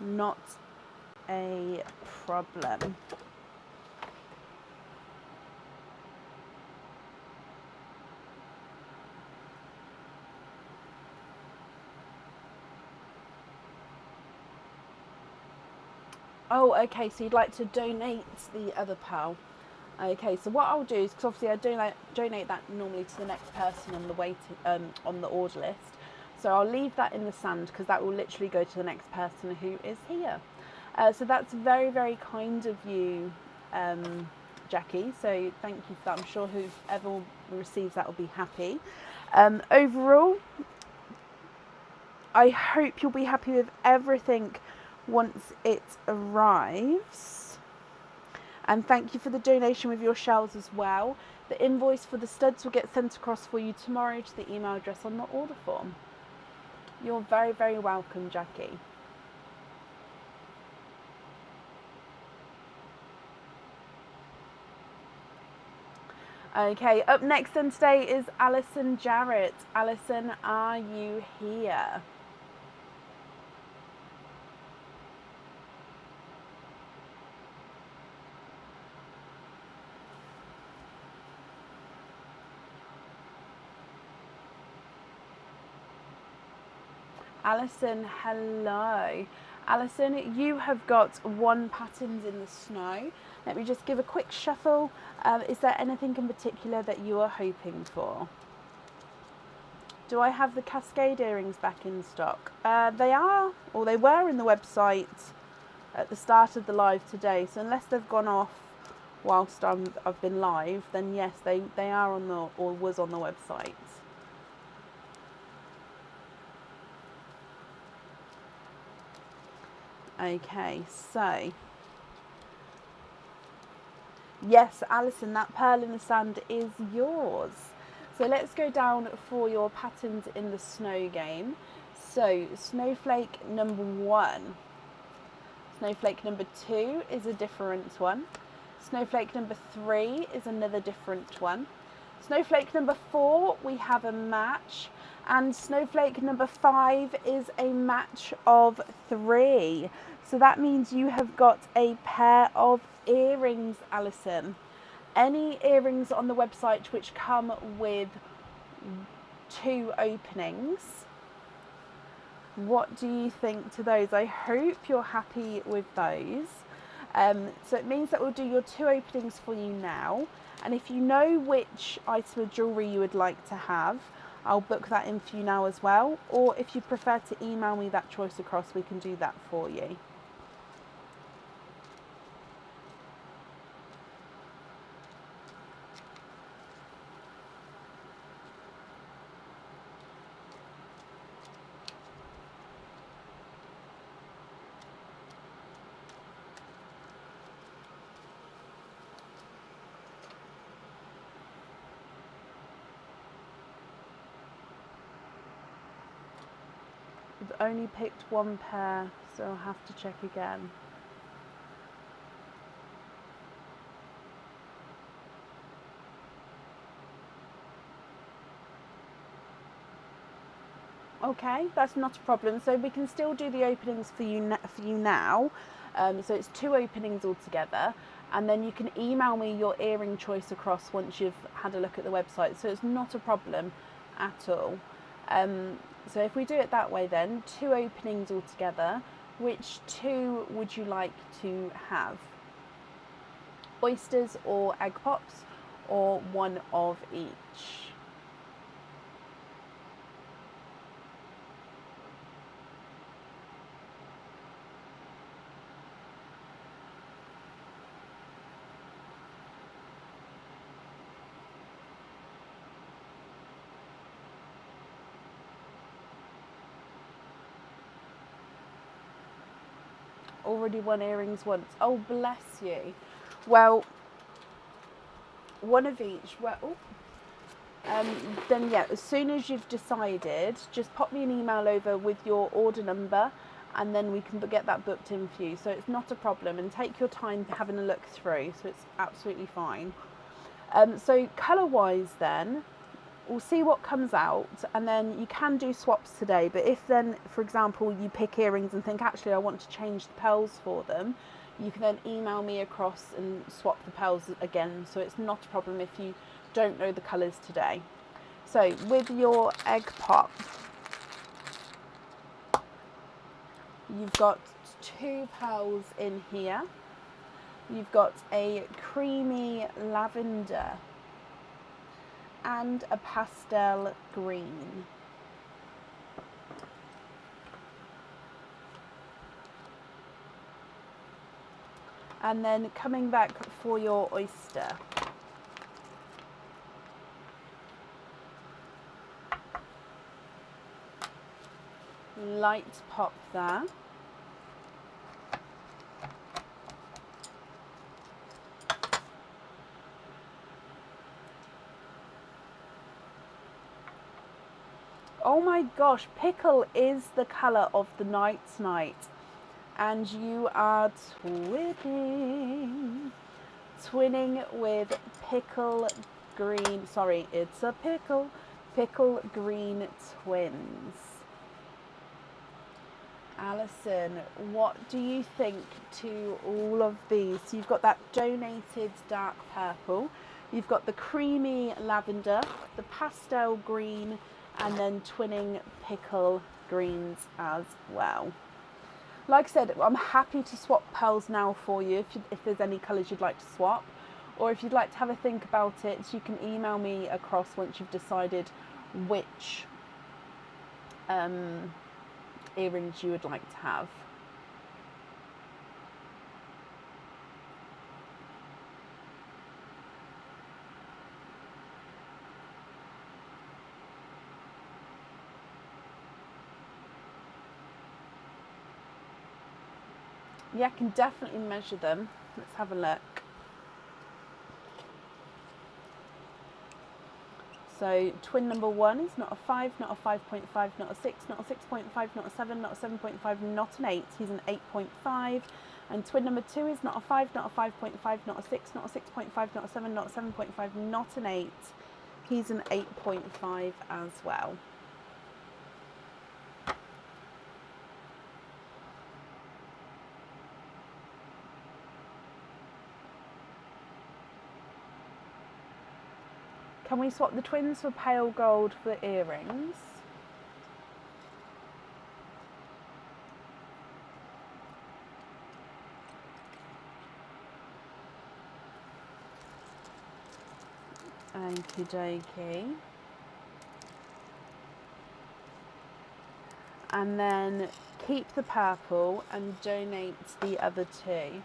Not a problem. Oh, okay, so you'd like to donate the other pearl. Okay, so what I'll do is, because obviously I donate that normally to the next person on the on the order list. So I'll leave that in the sand because that will literally go to the next person who is here. So that's very, very kind of you, Jackie. So thank you for that. I'm sure whoever receives that will be happy. Overall, I hope you'll be happy with everything once it arrives. And thank you for the donation with your shells as well. The invoice for the studs will get sent across for you tomorrow to the email address on the order form. You're very, very welcome, Jackie. Okay, up next then today is Alison Jarrett. Alison, are you here? Alison, hello. Alison, you have got 1 patterned in the snow. Let me just give a quick shuffle. Is there anything in particular that you are hoping for? Do I have the cascade earrings back in stock? They are, or they were in the website at the start of the live today. So unless they've gone off whilst I've been live, then yes, they are on the, or was on the website. Okay, so yes, Alison, that pearl in the sand is yours. So let's go down for your patterns in the snow game. So snowflake number 1. Snowflake number 2 is a different one. Snowflake number 3 is another different one. Snowflake number 4, we have a match. And snowflake number 5 is a match of 3. So that means you have got a pair of earrings, Alison. Any earrings on the website which come with 2 openings, what do you think to those? I hope you're happy with those. So it means that we'll do your 2 openings for you now. And if you know which item of jewellery you would like to have, I'll book that in for you now as well. Or if you prefer to email me that choice across, we can do that for you. I've only picked one pair, so I'll have to check again. Okay, that's not a problem. So we can still do the openings for you now. So it's 2 openings altogether, and then you can email me your earring choice across once you've had a look at the website. So it's not a problem at all. So if we do it that way, then 2 openings altogether. Which 2 would you like to have? Oysters or egg pops, or one of each? Already won earrings once. Oh, bless you. Well, one of each. Well, then yeah, as soon as you've decided, just pop me an email over with your order number, and then we can get that booked in for you. So it's not a problem, and take your time having a look through. So it's absolutely fine. So colour-wise, then we'll see what comes out, and then you can do swaps today. But if then, for example, you pick earrings and think, actually I want to change the pearls for them, you can then email me across and swap the pearls again. So it's not a problem if you don't know the colours today. So with your egg pop, you've got 2 pearls in here. You've got a creamy lavender and a pastel green. And then coming back for your oyster. Light pop there. Oh my gosh, pickle is the colour of the night tonight. And you are twinning with pickle green. Sorry, it's a pickle green twins. Alison, what do you think to all of these? So you've got that donated dark purple, you've got the creamy lavender, the pastel green, and then twinning pickle greens as well. Like I said, I'm happy to swap pearls now for you if there's any colours you'd like to swap, or if you'd like to have a think about it, you can email me across once you've decided which earrings you would like to have. Yeah, I can definitely measure them. Let's have a look. So twin number 1 is not a 5, not a 5.5, not a 6, not a 6.5, not a 7, not a 7.5, not an 8. He's an 8.5. And twin number 2 is not a 5, not a 5.5, not a 6, not a 6.5, not a 7, not a 7.5, not an 8. He's an 8.5 as well. Can we swap the twins for pale gold for the earrings? Okie dokie. And then keep the purple and donate the other 2.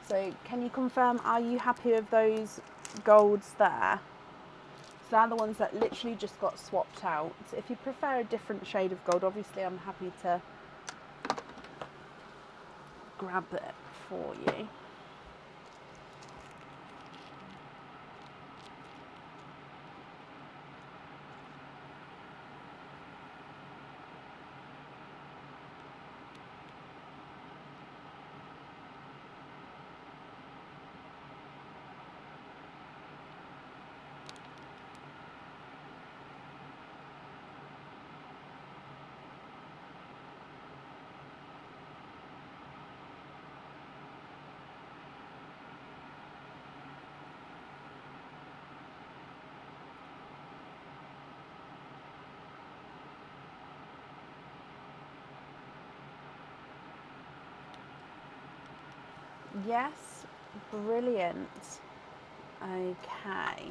So can you confirm, are you happy with those golds there? So they're the ones that literally just got swapped out. If you prefer a different shade of gold, obviously I'm happy to grab it for you. Yes, brilliant. Okay.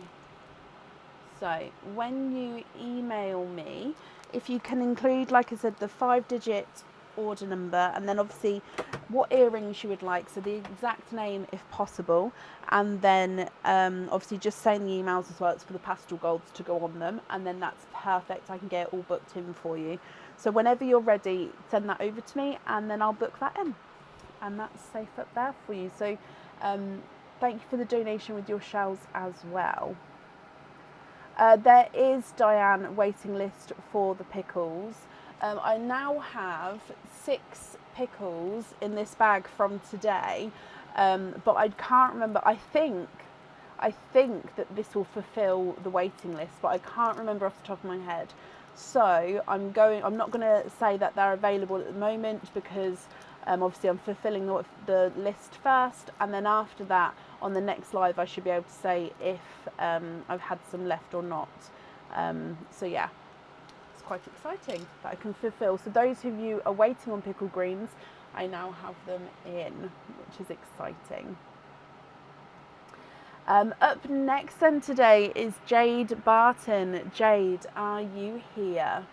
So when you email me, if you can include, like I said, the 5-digit order number, and then obviously what earrings you would like, so the exact name if possible, and then obviously just saying the emails as well, it's for the pastel golds to go on them, and then that's perfect. I can get it all booked in for you. So whenever you're ready, send that over to me, and then I'll book that in, and that's safe up there for you. So thank you for the donation with your shells as well. There is, Diane, waiting list for the pickles. I now have 6 pickles in this bag from today, but I can't remember. I think that this will fulfill the waiting list, but I can't remember off the top of my head. So I'm not going to say that they're available at the moment, because obviously I'm fulfilling the list first, and then after that, on the next live, I should be able to say if I've had some left or not. So yeah, it's quite exciting that I can fulfill. So those of you are waiting on pickle greens, I now have them in, which is exciting. Up next then today is Jade Barton. Jade, are you here?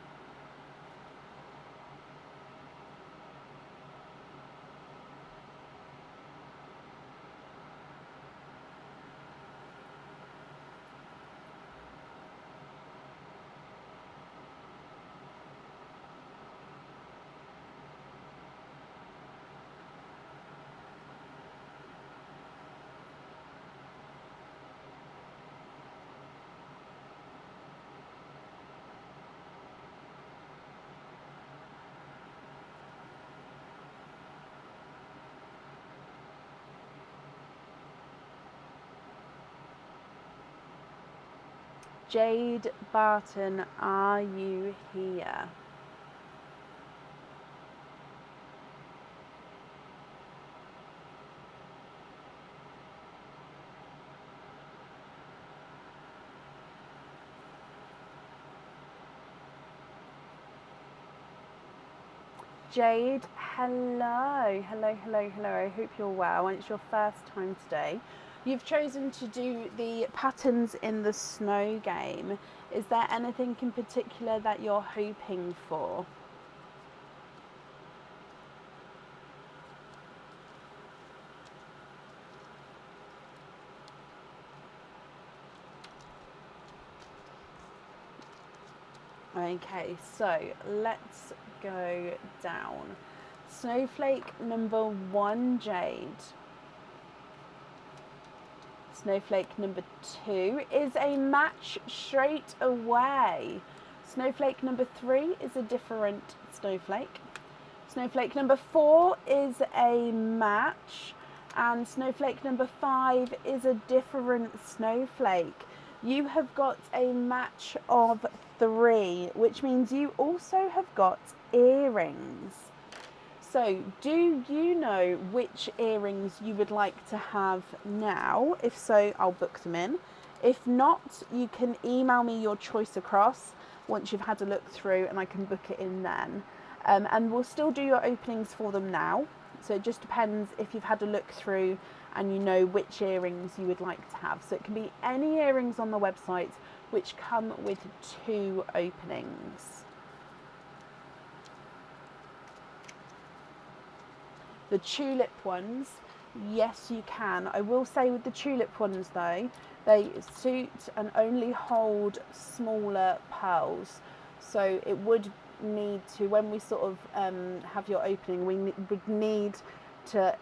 Jade Barton, are you here? Jade, hello, hello, hello, hello. I hope you're well, and it's your first time today. You've chosen to do the patterns in the snow game. Is there anything in particular that you're hoping for? Okay, so let's go down. Snowflake number 1, Jade. Snowflake number 2 is a match straight away. Snowflake number 3 is a different snowflake. Snowflake number 4 is a match. And snowflake number 5 is a different snowflake. You have got a match of 3, which means you also have got earrings. So, do you know which earrings you would like to have now? If so, I'll book them in. If not, you can email me your choice across once you've had a look through, and I can book it in then. And we'll still do your openings for them now. So it just depends if you've had a look through and you know which earrings you would like to have. So it can be any earrings on the website which come with 2 openings. The tulip ones, yes you can. I will say with the tulip ones though, they suit and only hold smaller pearls. So it would need to, when we sort of have your opening, we would need to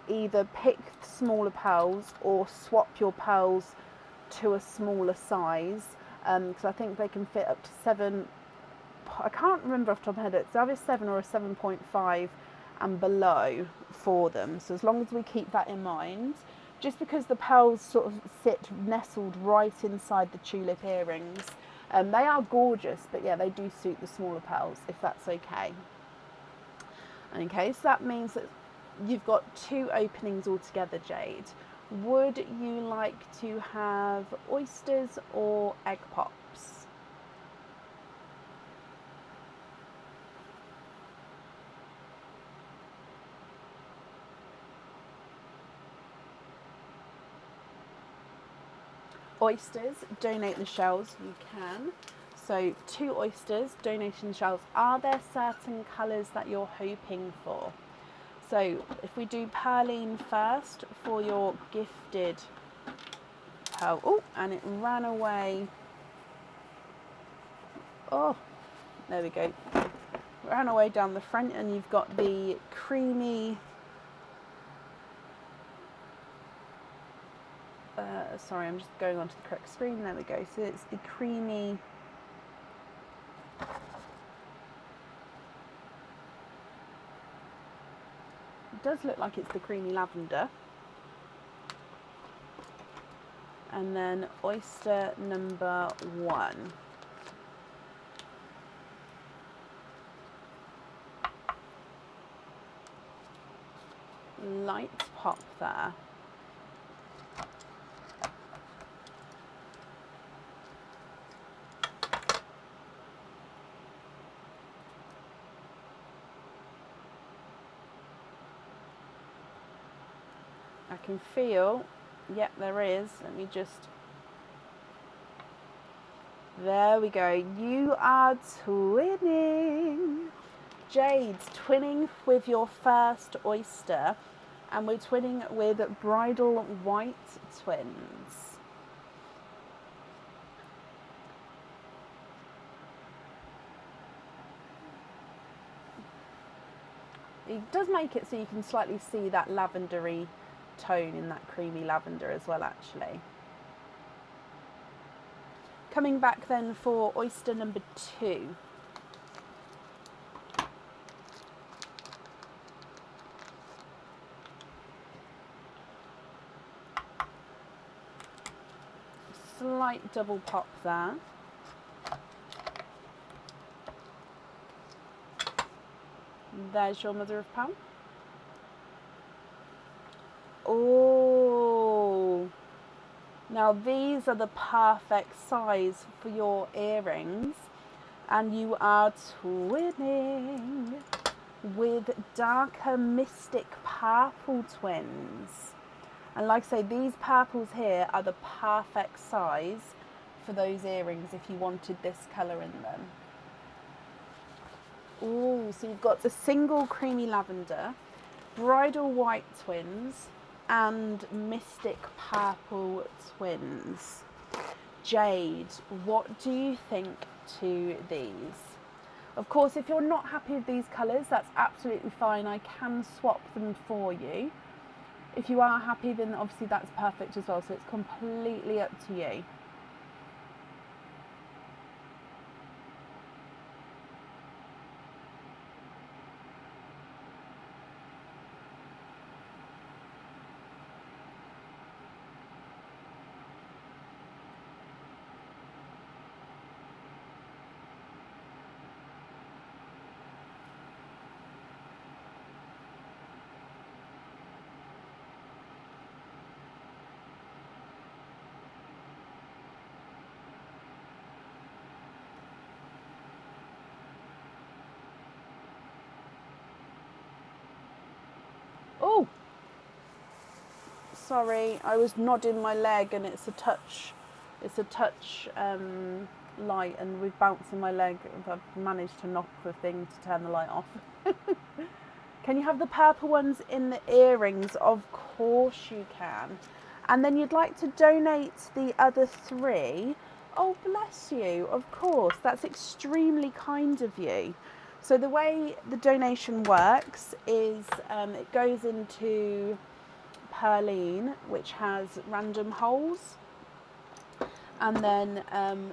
either pick smaller pearls or swap your pearls to a smaller size, because I think they can fit up to 7, I can't remember off the top of my head, it's either 7 or a 7.5 and below for them. So as long as we keep that in mind, just because the pearls sort of sit nestled right inside the tulip earrings, they are gorgeous, but yeah, they do suit the smaller pearls, if that's okay. Okay, so that means that you've got 2 openings altogether, Jade. Would you like to have oysters or egg pops? Oysters, donate the shells, you can. So 2 oysters, donation shells. Are there certain colours that you're hoping for? So if we do Perline first for your gifted pearl. Oh, and it ran away. Oh, there we go. Ran away down the front, and you've got the creamy, sorry, I'm just going onto the correct screen. There we go. So it's the creamy, it does look like it's the creamy lavender. And then oyster number 1. Light pop there. I can feel, yep, there is. Let me just, there we go. You are twinning. Jade's twinning with your first oyster, and we're twinning with bridal white twins. It does make it so you can slightly see that lavendery tone in that creamy lavender as well, actually. Coming back then for oyster number 2. Slight double pop there. There's your mother of pearl. Oh, now these are the perfect size for your earrings, and you are twinning with darker mystic purple twins. And like I say, these purples here are the perfect size for those earrings if you wanted this colour in them. Ooh, so you've got the single creamy lavender, bridal white twins, and mystic purple twins. Jade, what do you think to these? Of course, if you're not happy with these colours, that's absolutely fine. I can swap them for you. If you are happy, then obviously that's perfect as well. So it's completely up to you. Oh, sorry, I was nodding my leg and it's a touch light, and with bouncing my leg, I've managed to knock the thing to turn the light off. Can you have the purple ones in the earrings? Of course you can. And then you'd like to donate the other 3. Oh, bless you. Of course, that's extremely kind of you. So the way the donation works is it goes into Perline, which has random holes, and then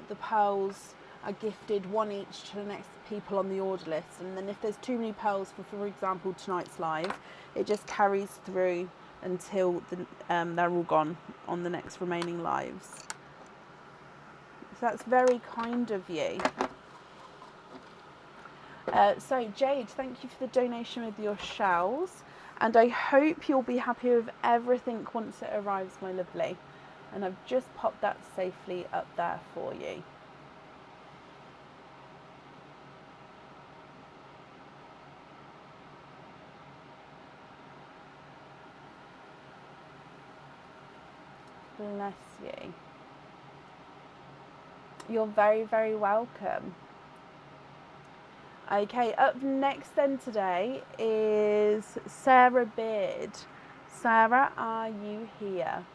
the pearls are gifted 1 each to the next people on the order list. And then if there's too many pearls for example, tonight's live, it just carries through until they're all gone on the next remaining lives. So that's very kind of you. So Jade, thank you for the donation with your shells, and I hope you'll be happy with everything once it arrives, my lovely. And I've just popped that safely up there for you. Bless you. You're very, very welcome. Okay, up next then today is Sarah Beard. Sarah, are you here?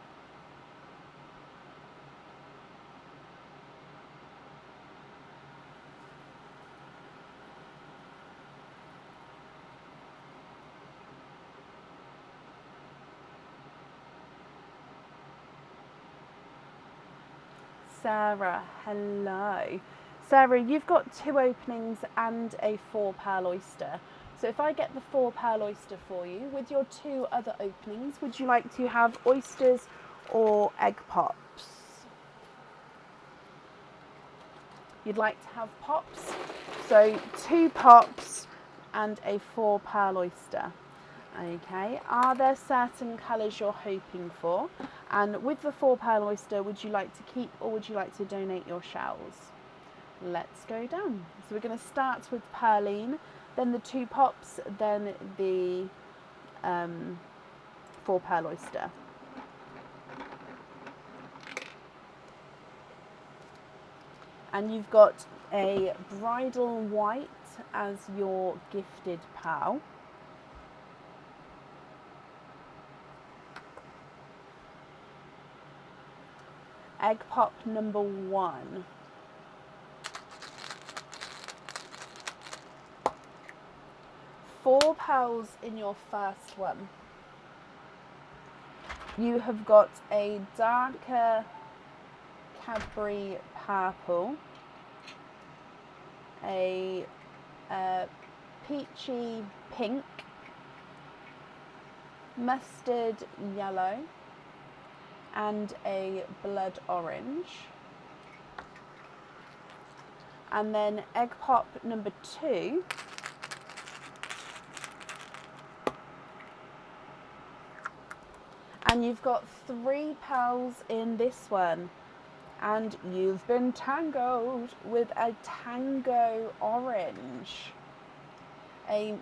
Sarah, hello. Sarah, you've got 2 openings and a 4 pearl oyster. So if I get the 4 pearl oyster for you, with your 2 other openings, would you like to have oysters or egg pops? You'd like to have pops? So 2 pops and a 4 pearl oyster. Okay, are there certain colours you're hoping for? And with the 4 pearl oyster, would you like to keep or would you like to donate your shells? Let's go down. So we're going to start with Pearline, then the 2 pops, then the 4 pearl oyster. And you've got a bridal white as your gifted pal. Egg pop number 1. Four pearls in your first one. You have got a darker Cadbury purple, a peachy pink, mustard yellow, and a blood orange. And then egg pop number 2. And you've got 3 pearls in this one. And you've been tangoed with a tango orange. A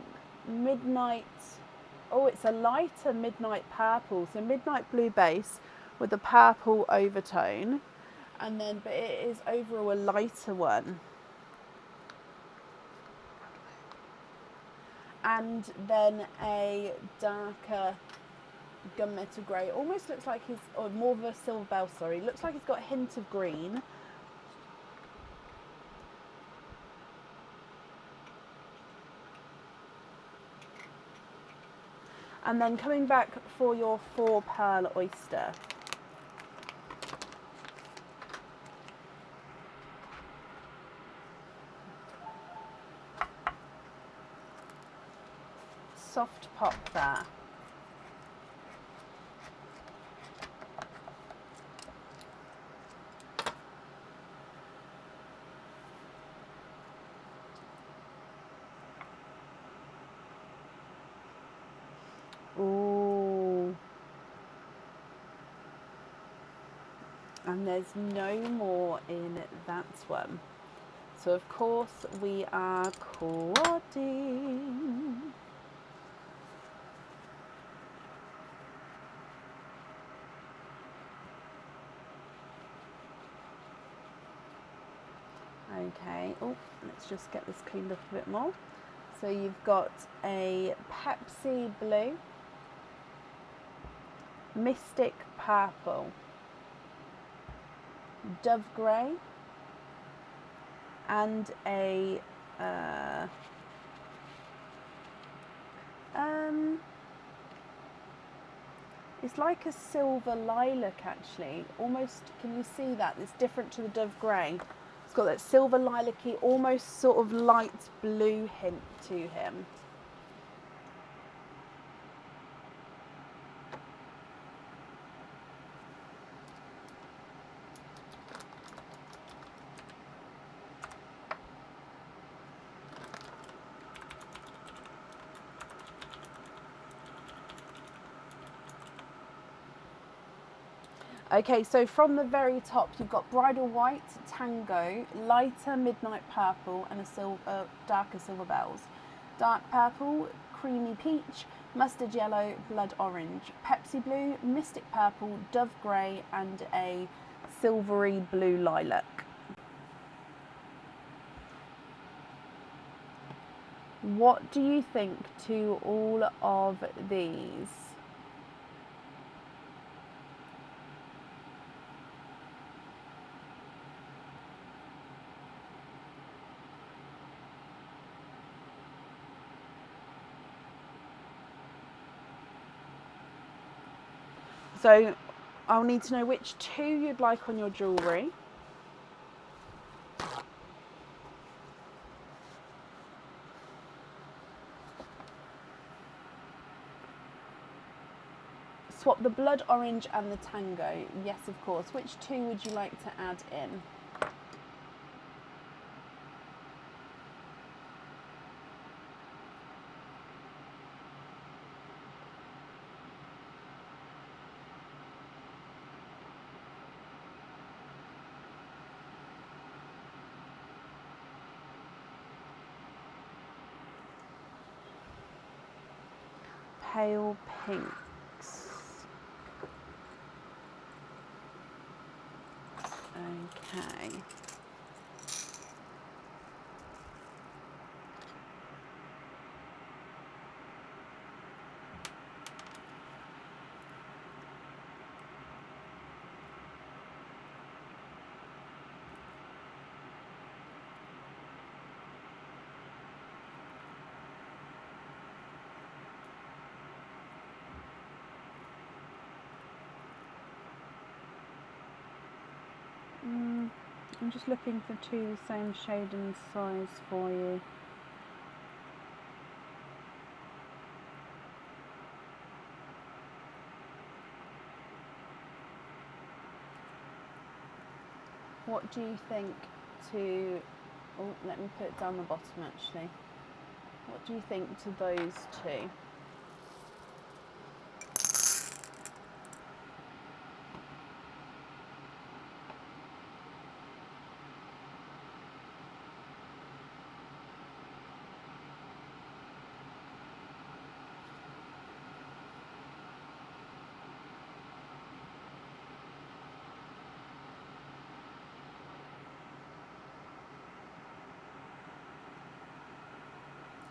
midnight, oh, it's a lighter midnight purple. So midnight blue base with a purple overtone. And then, but it is overall a lighter one. And then a darker gunmetal grey. Almost looks like he's, or more of a silver bell, sorry. Looks like he's got a hint of green. And then coming back for your 4 pearl oyster. Soft pop there. Ooh. And there's no more in that one. So of course we are quadding. Okay, oh, let's just get this cleaned up a bit more. So you've got a Pepsi blue, Mystic purple, Dove grey, and a it's like a silver lilac actually. Almost, can you see that? It's different to the Dove grey. It's got that silver lilac-y, almost sort of light blue hint to him. Okay, so from the very top, you've got bridal white, tango, lighter midnight purple, and a darker silver bells. Dark purple, creamy peach, mustard yellow, blood orange, Pepsi blue, mystic purple, dove grey, and a silvery blue lilac. What do you think to all of these? So I'll need to know which two you'd like on your jewellery. Swap the blood orange and the tango. Yes, of course. Which two would you like to add in? Pale pinks. Okay. I'm just looking for two the same shade and size for you. What do you think to... Oh, let me put it down the bottom actually. What do you think to those two?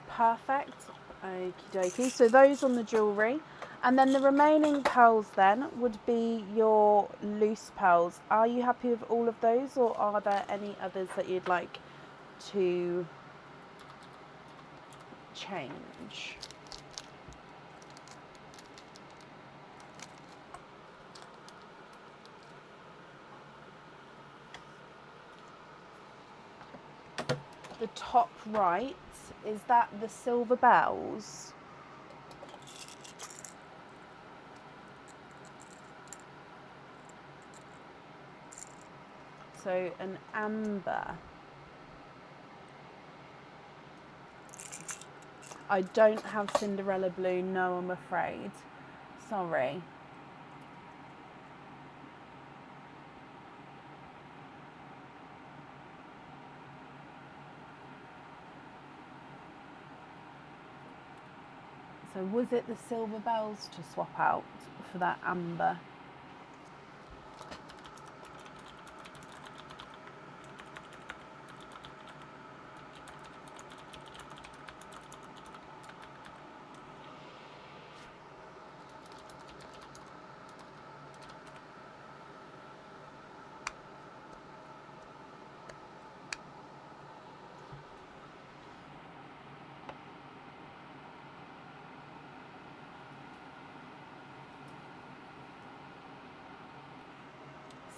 Perfect. Okie dokie. So those on the jewellery. And then the remaining pearls then would be your loose pearls. Are you happy with all of those, or are there any others that you'd like to change? The top right, is that the silver bells? So an amber. I don't have Cinderella blue, no, I'm afraid. Sorry. So was it the silver bells to swap out for that amber?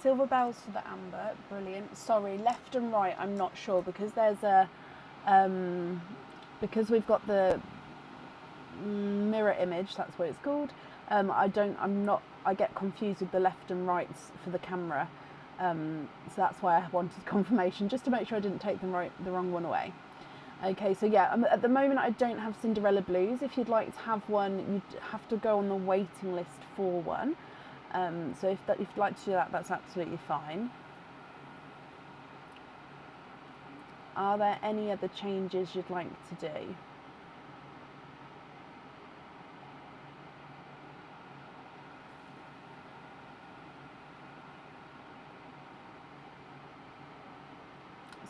Silver bells for the amber, brilliant. Sorry, left and right, I'm not sure because there's a, because we've got the mirror image, that's what it's called. I get confused with the left and rights for the camera. So that's why I wanted confirmation, just to make sure I didn't take the wrong one away. Okay, so yeah, at the moment I don't have Cinderella blues. If you'd like to have one, you'd have to go on the waiting list for one. So if you'd like to do that, that's absolutely fine. Are there any other changes you'd like to do?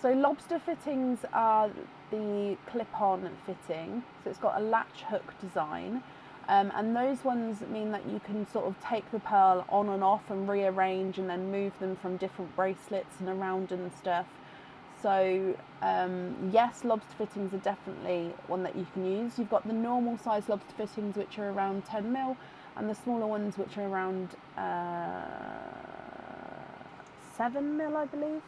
So lobster fittings are the clip-on fitting. So it's got a latch hook design. And those ones mean that you can sort of take the pearl on and off and rearrange and then move them from different bracelets and around and stuff. So yes, lobster fittings are definitely one that you can use. You've got the normal size lobster fittings, which are around 10 mil, and the smaller ones, which are around 7 mil, I believe.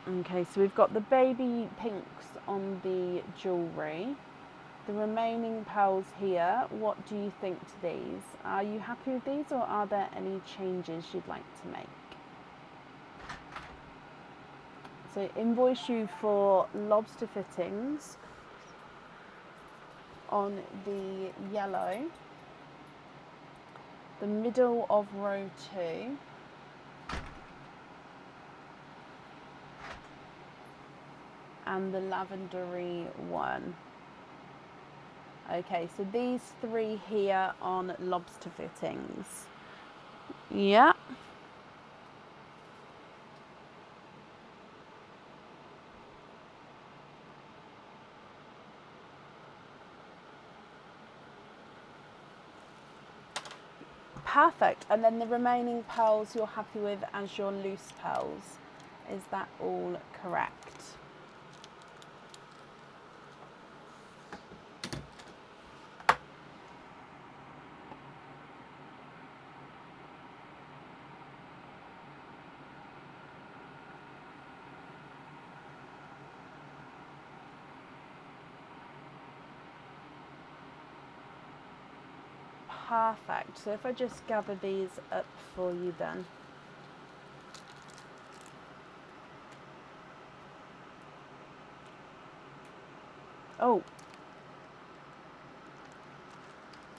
Okay, so we've got the baby pinks on the jewellery. The remaining pearls here, what do you think to these? Are you happy with these, or are there any changes you'd like to make? So invoice you for lobster fittings on the yellow, the middle of row 2, and the lavendery one. Okay, so these 3 here on lobster fittings. Yeah. Perfect. And then the remaining pearls you're happy with as your loose pearls. Is that all correct? Perfect. So if I just gather these up for you then. Oh.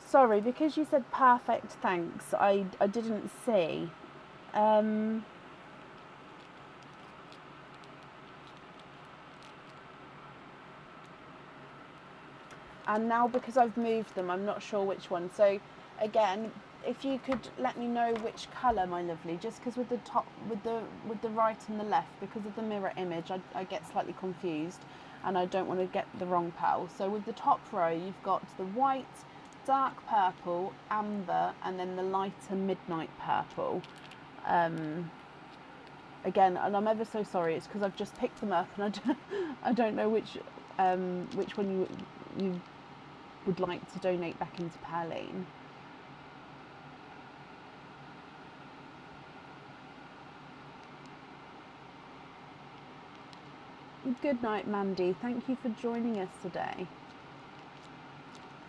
Sorry, because you said perfect, thanks, I didn't see. And now because I've moved them, I'm not sure which one. So again, if you could let me know which colour, my lovely, just because with the top, with the right and the left, because of the mirror image, I get slightly confused, and I don't want to get the wrong pearl. So with the top row, you've got the white, dark purple, amber, and then the lighter midnight purple. Again, and I'm ever so sorry, it's because I've just picked them up, and I don't know which one you would like to donate back into Pearline. Good night, Mandy. Thank you for joining us today.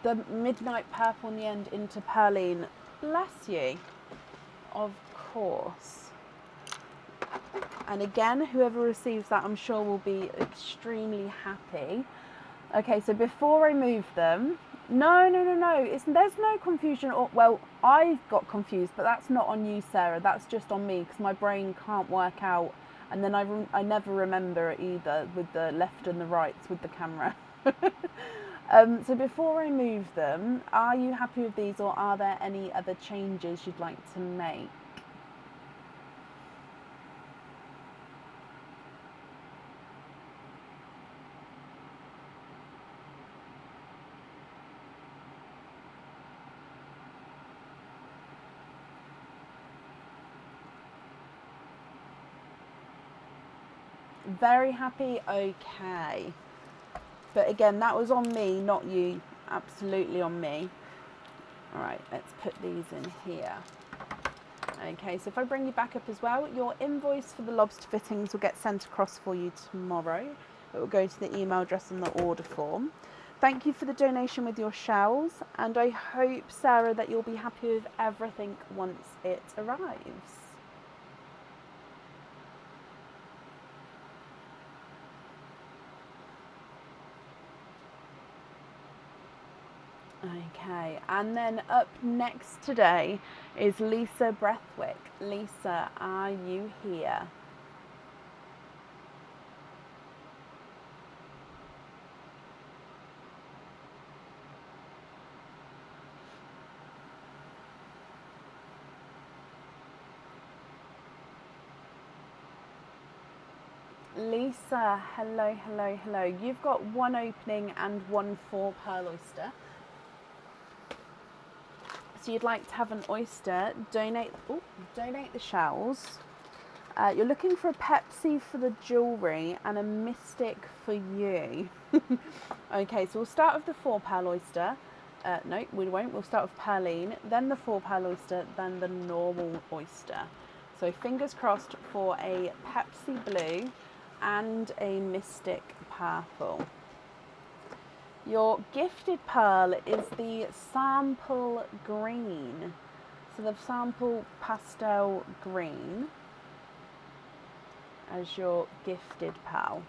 The midnight purple on the end into Pearline. Bless you. Of course. And again, whoever receives that, I'm sure will be extremely happy. Okay, so before I move them, no. There's no confusion. Well, I got confused, but that's not on you, Sarah. That's just on me, because my brain can't work out And then I never remember it either with the left and the rights with the camera. So before I move them, are you happy with these, or are there any other changes you'd like to make? Very happy? Okay. But again, that was on me, not you. Absolutely on me. All right, let's put these in here. Okay, so if I bring you back up as well, your invoice for the lobster fittings will get sent across for you tomorrow. It will go to the email address on the order form. Thank you for the donation with your shells, and I hope, Sarah, that you'll be happy with everything once it arrives. Okay, and then up next today is Lisa Breathwick. Lisa, are you here? Lisa, hello, hello, hello. You've got one opening and one 4 pearl oyster. So you'd like to have an oyster, donate the shells. You're looking for a Pepsi for the jewellery and a Mystic for you. Okay, so we'll start with the 4 pearl oyster. No, we won't. We'll start with Pearline, then the 4 pearl oyster, then the normal oyster. So fingers crossed for a Pepsi blue and a Mystic purple. Your gifted pearl is the sample green. So the sample pastel green as your gifted pearl.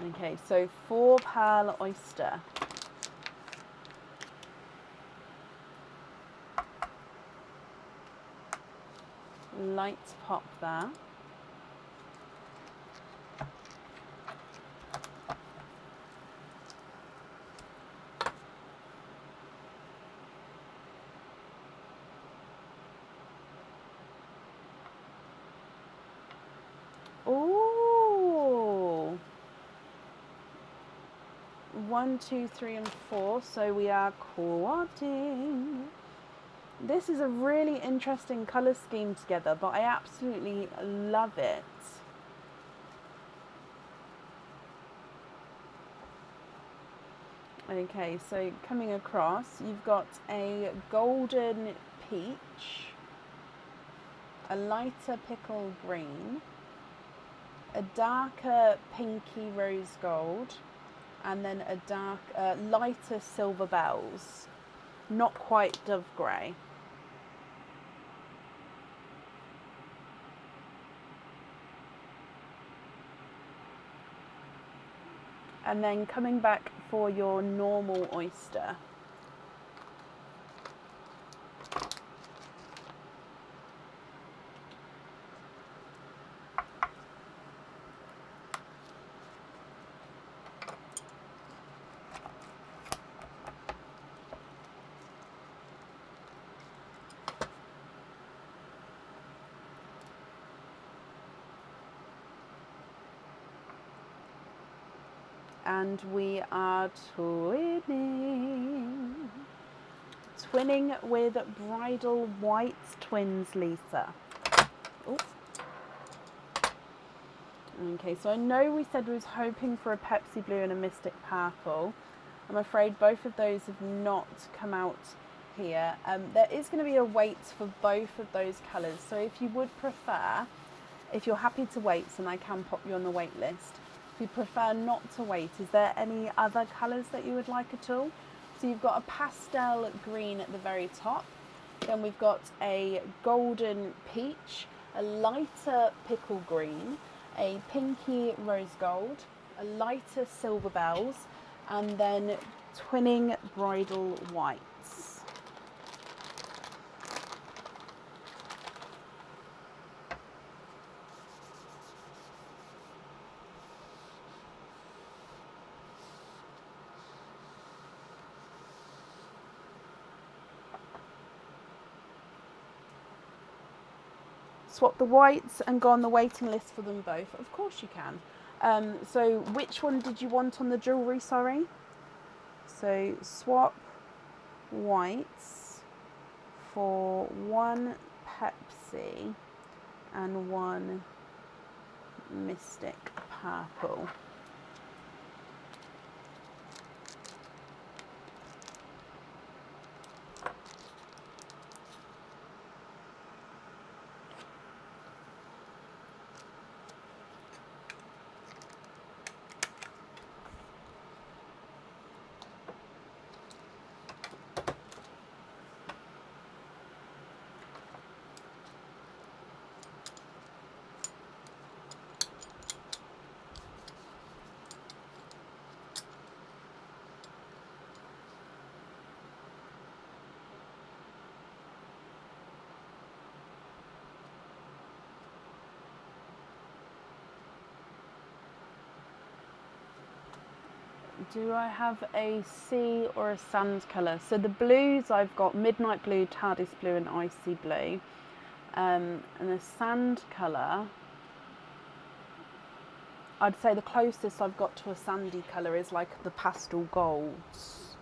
Okay, so 4 pearl oyster. Light pop there. Ooh. 1, 2, 3, and 4. So we are quadding. This is a really interesting colour scheme together, but I absolutely love it. Okay, so coming across, you've got a golden peach, a lighter pickle green, a darker pinky rose gold, and then a lighter silver bells, not quite dove grey. And then coming back for your normal oyster. And we are twinning. Twinning with bridal white twins, Lisa. Ooh. Okay, so I know we said we was hoping for a Pepsi blue and a Mystic purple. I'm afraid both of those have not come out here. There is going to be a wait for both of those colours. So if you would prefer, if you're happy to wait, then I can pop you on the wait list. If you prefer not to wait, is there any other colours that you would like at all? So you've got a pastel green at the very top. Then we've got a golden peach, a lighter pickle green, a pinky rose gold, a lighter silver bells, and then twinning bridal whites. swap the whites and go on the waiting list for them both? Of course you can. So which one did you want on the jewellery, sorry? So swap whites for one Pepsi and one Mystic Purple. Do I have a sea or a sand colour? So the blues, I've got midnight blue, TARDIS blue and icy blue. And the sand colour, I'd say the closest I've got to a sandy colour is like the pastel golds.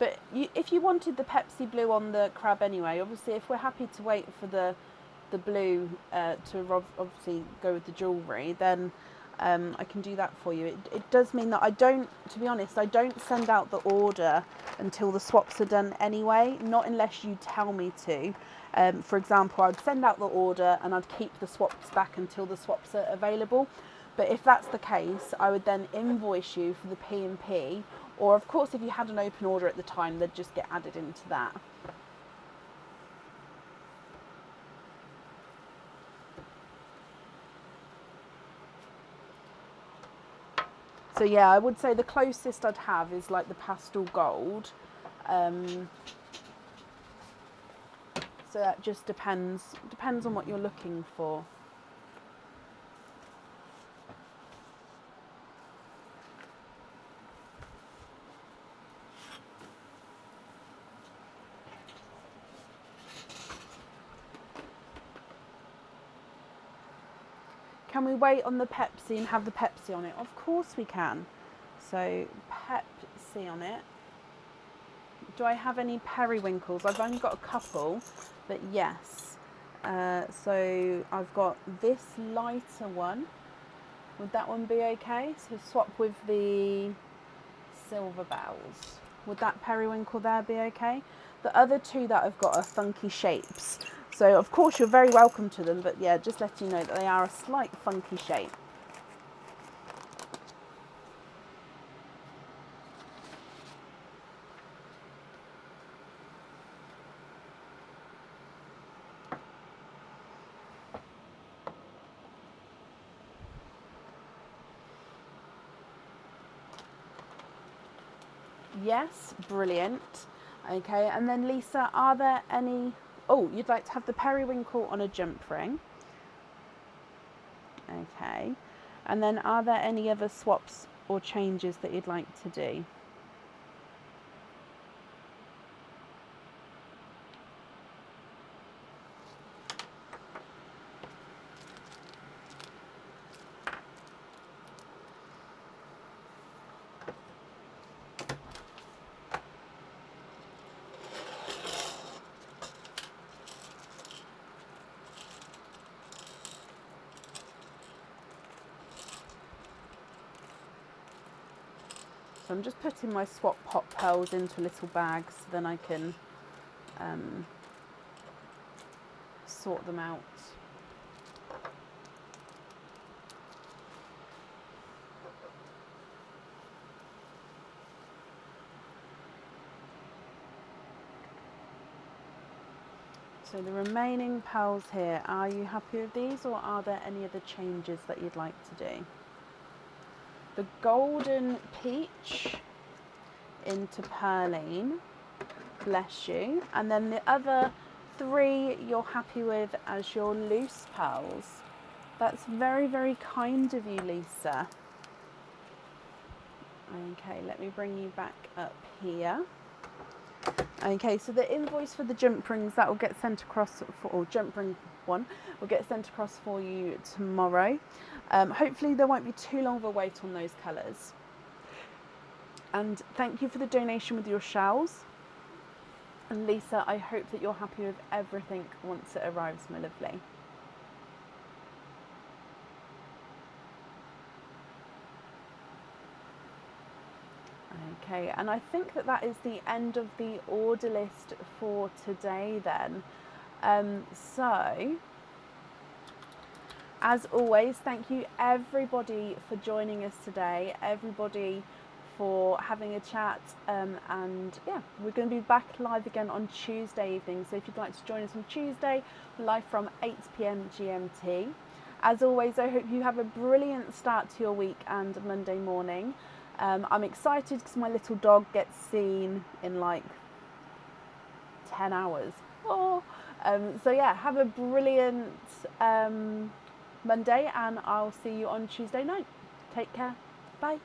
But if you wanted the Pepsi blue on the crab anyway, obviously if we're happy to wait for the blue to obviously go with the jewellery, then I can do that for you. It does mean that I don't, to be honest, I don't send out the order until the swaps are done anyway, not unless you tell me to. For example, I'd send out the order and I'd keep the swaps back until the swaps are available. But if that's the case, I would then invoice you for the P&P, or of course if you had an open order at the time, they'd just get added into that. So yeah, I would say the closest I'd have is like the pastel gold. So that just depends on what you're looking for. Can we wait on the Pepsi and have the Pepsi on it? Of course we can. So Pepsi on it. Do I have any periwinkles? I've only got a couple, but yes. So I've got this lighter one. Would that one be okay? So swap with the silver bells. Would that periwinkle there be okay? The other two that I've got are funky shapes. So of course you're very welcome to them, but yeah, just letting you know that they are a slight funky shape. Yes, brilliant. Okay, and then Lisa, are there any... Oh, you'd like to have the periwinkle on a jump ring. Okay, and then are there any other swaps or changes that you'd like to do? So I'm just putting my swap pot pearls into little bags so then I can sort them out. So the remaining pearls here, are you happy with these, or are there any other changes that you'd like to do? The golden peach into perline, bless you. And then the other three you're happy with as your loose pearls. That's very, very kind of you, Lisa. Okay, let me bring you back up here. Okay, so the invoice for the jump rings that will get sent across, or jump ring one, will get sent across for you tomorrow. Hopefully there won't be too long of a wait on those colours. And thank you for the donation with your shells. And Lisa, I hope that you're happy with everything once it arrives, my lovely. Okay, and I think that is the end of the order list for today then. So, as always, thank you everybody for joining us today, everybody for having a chat, and yeah, we're going to be back live again on Tuesday evening, so if you'd like to join us on Tuesday, live from 8 p.m. GMT. As always, I hope you have a brilliant start to your week and Monday morning. I'm excited because my little dog gets seen in like 10 hours. Oh, so yeah, have a brilliant Monday, and I'll see you on Tuesday night. Take care. Bye.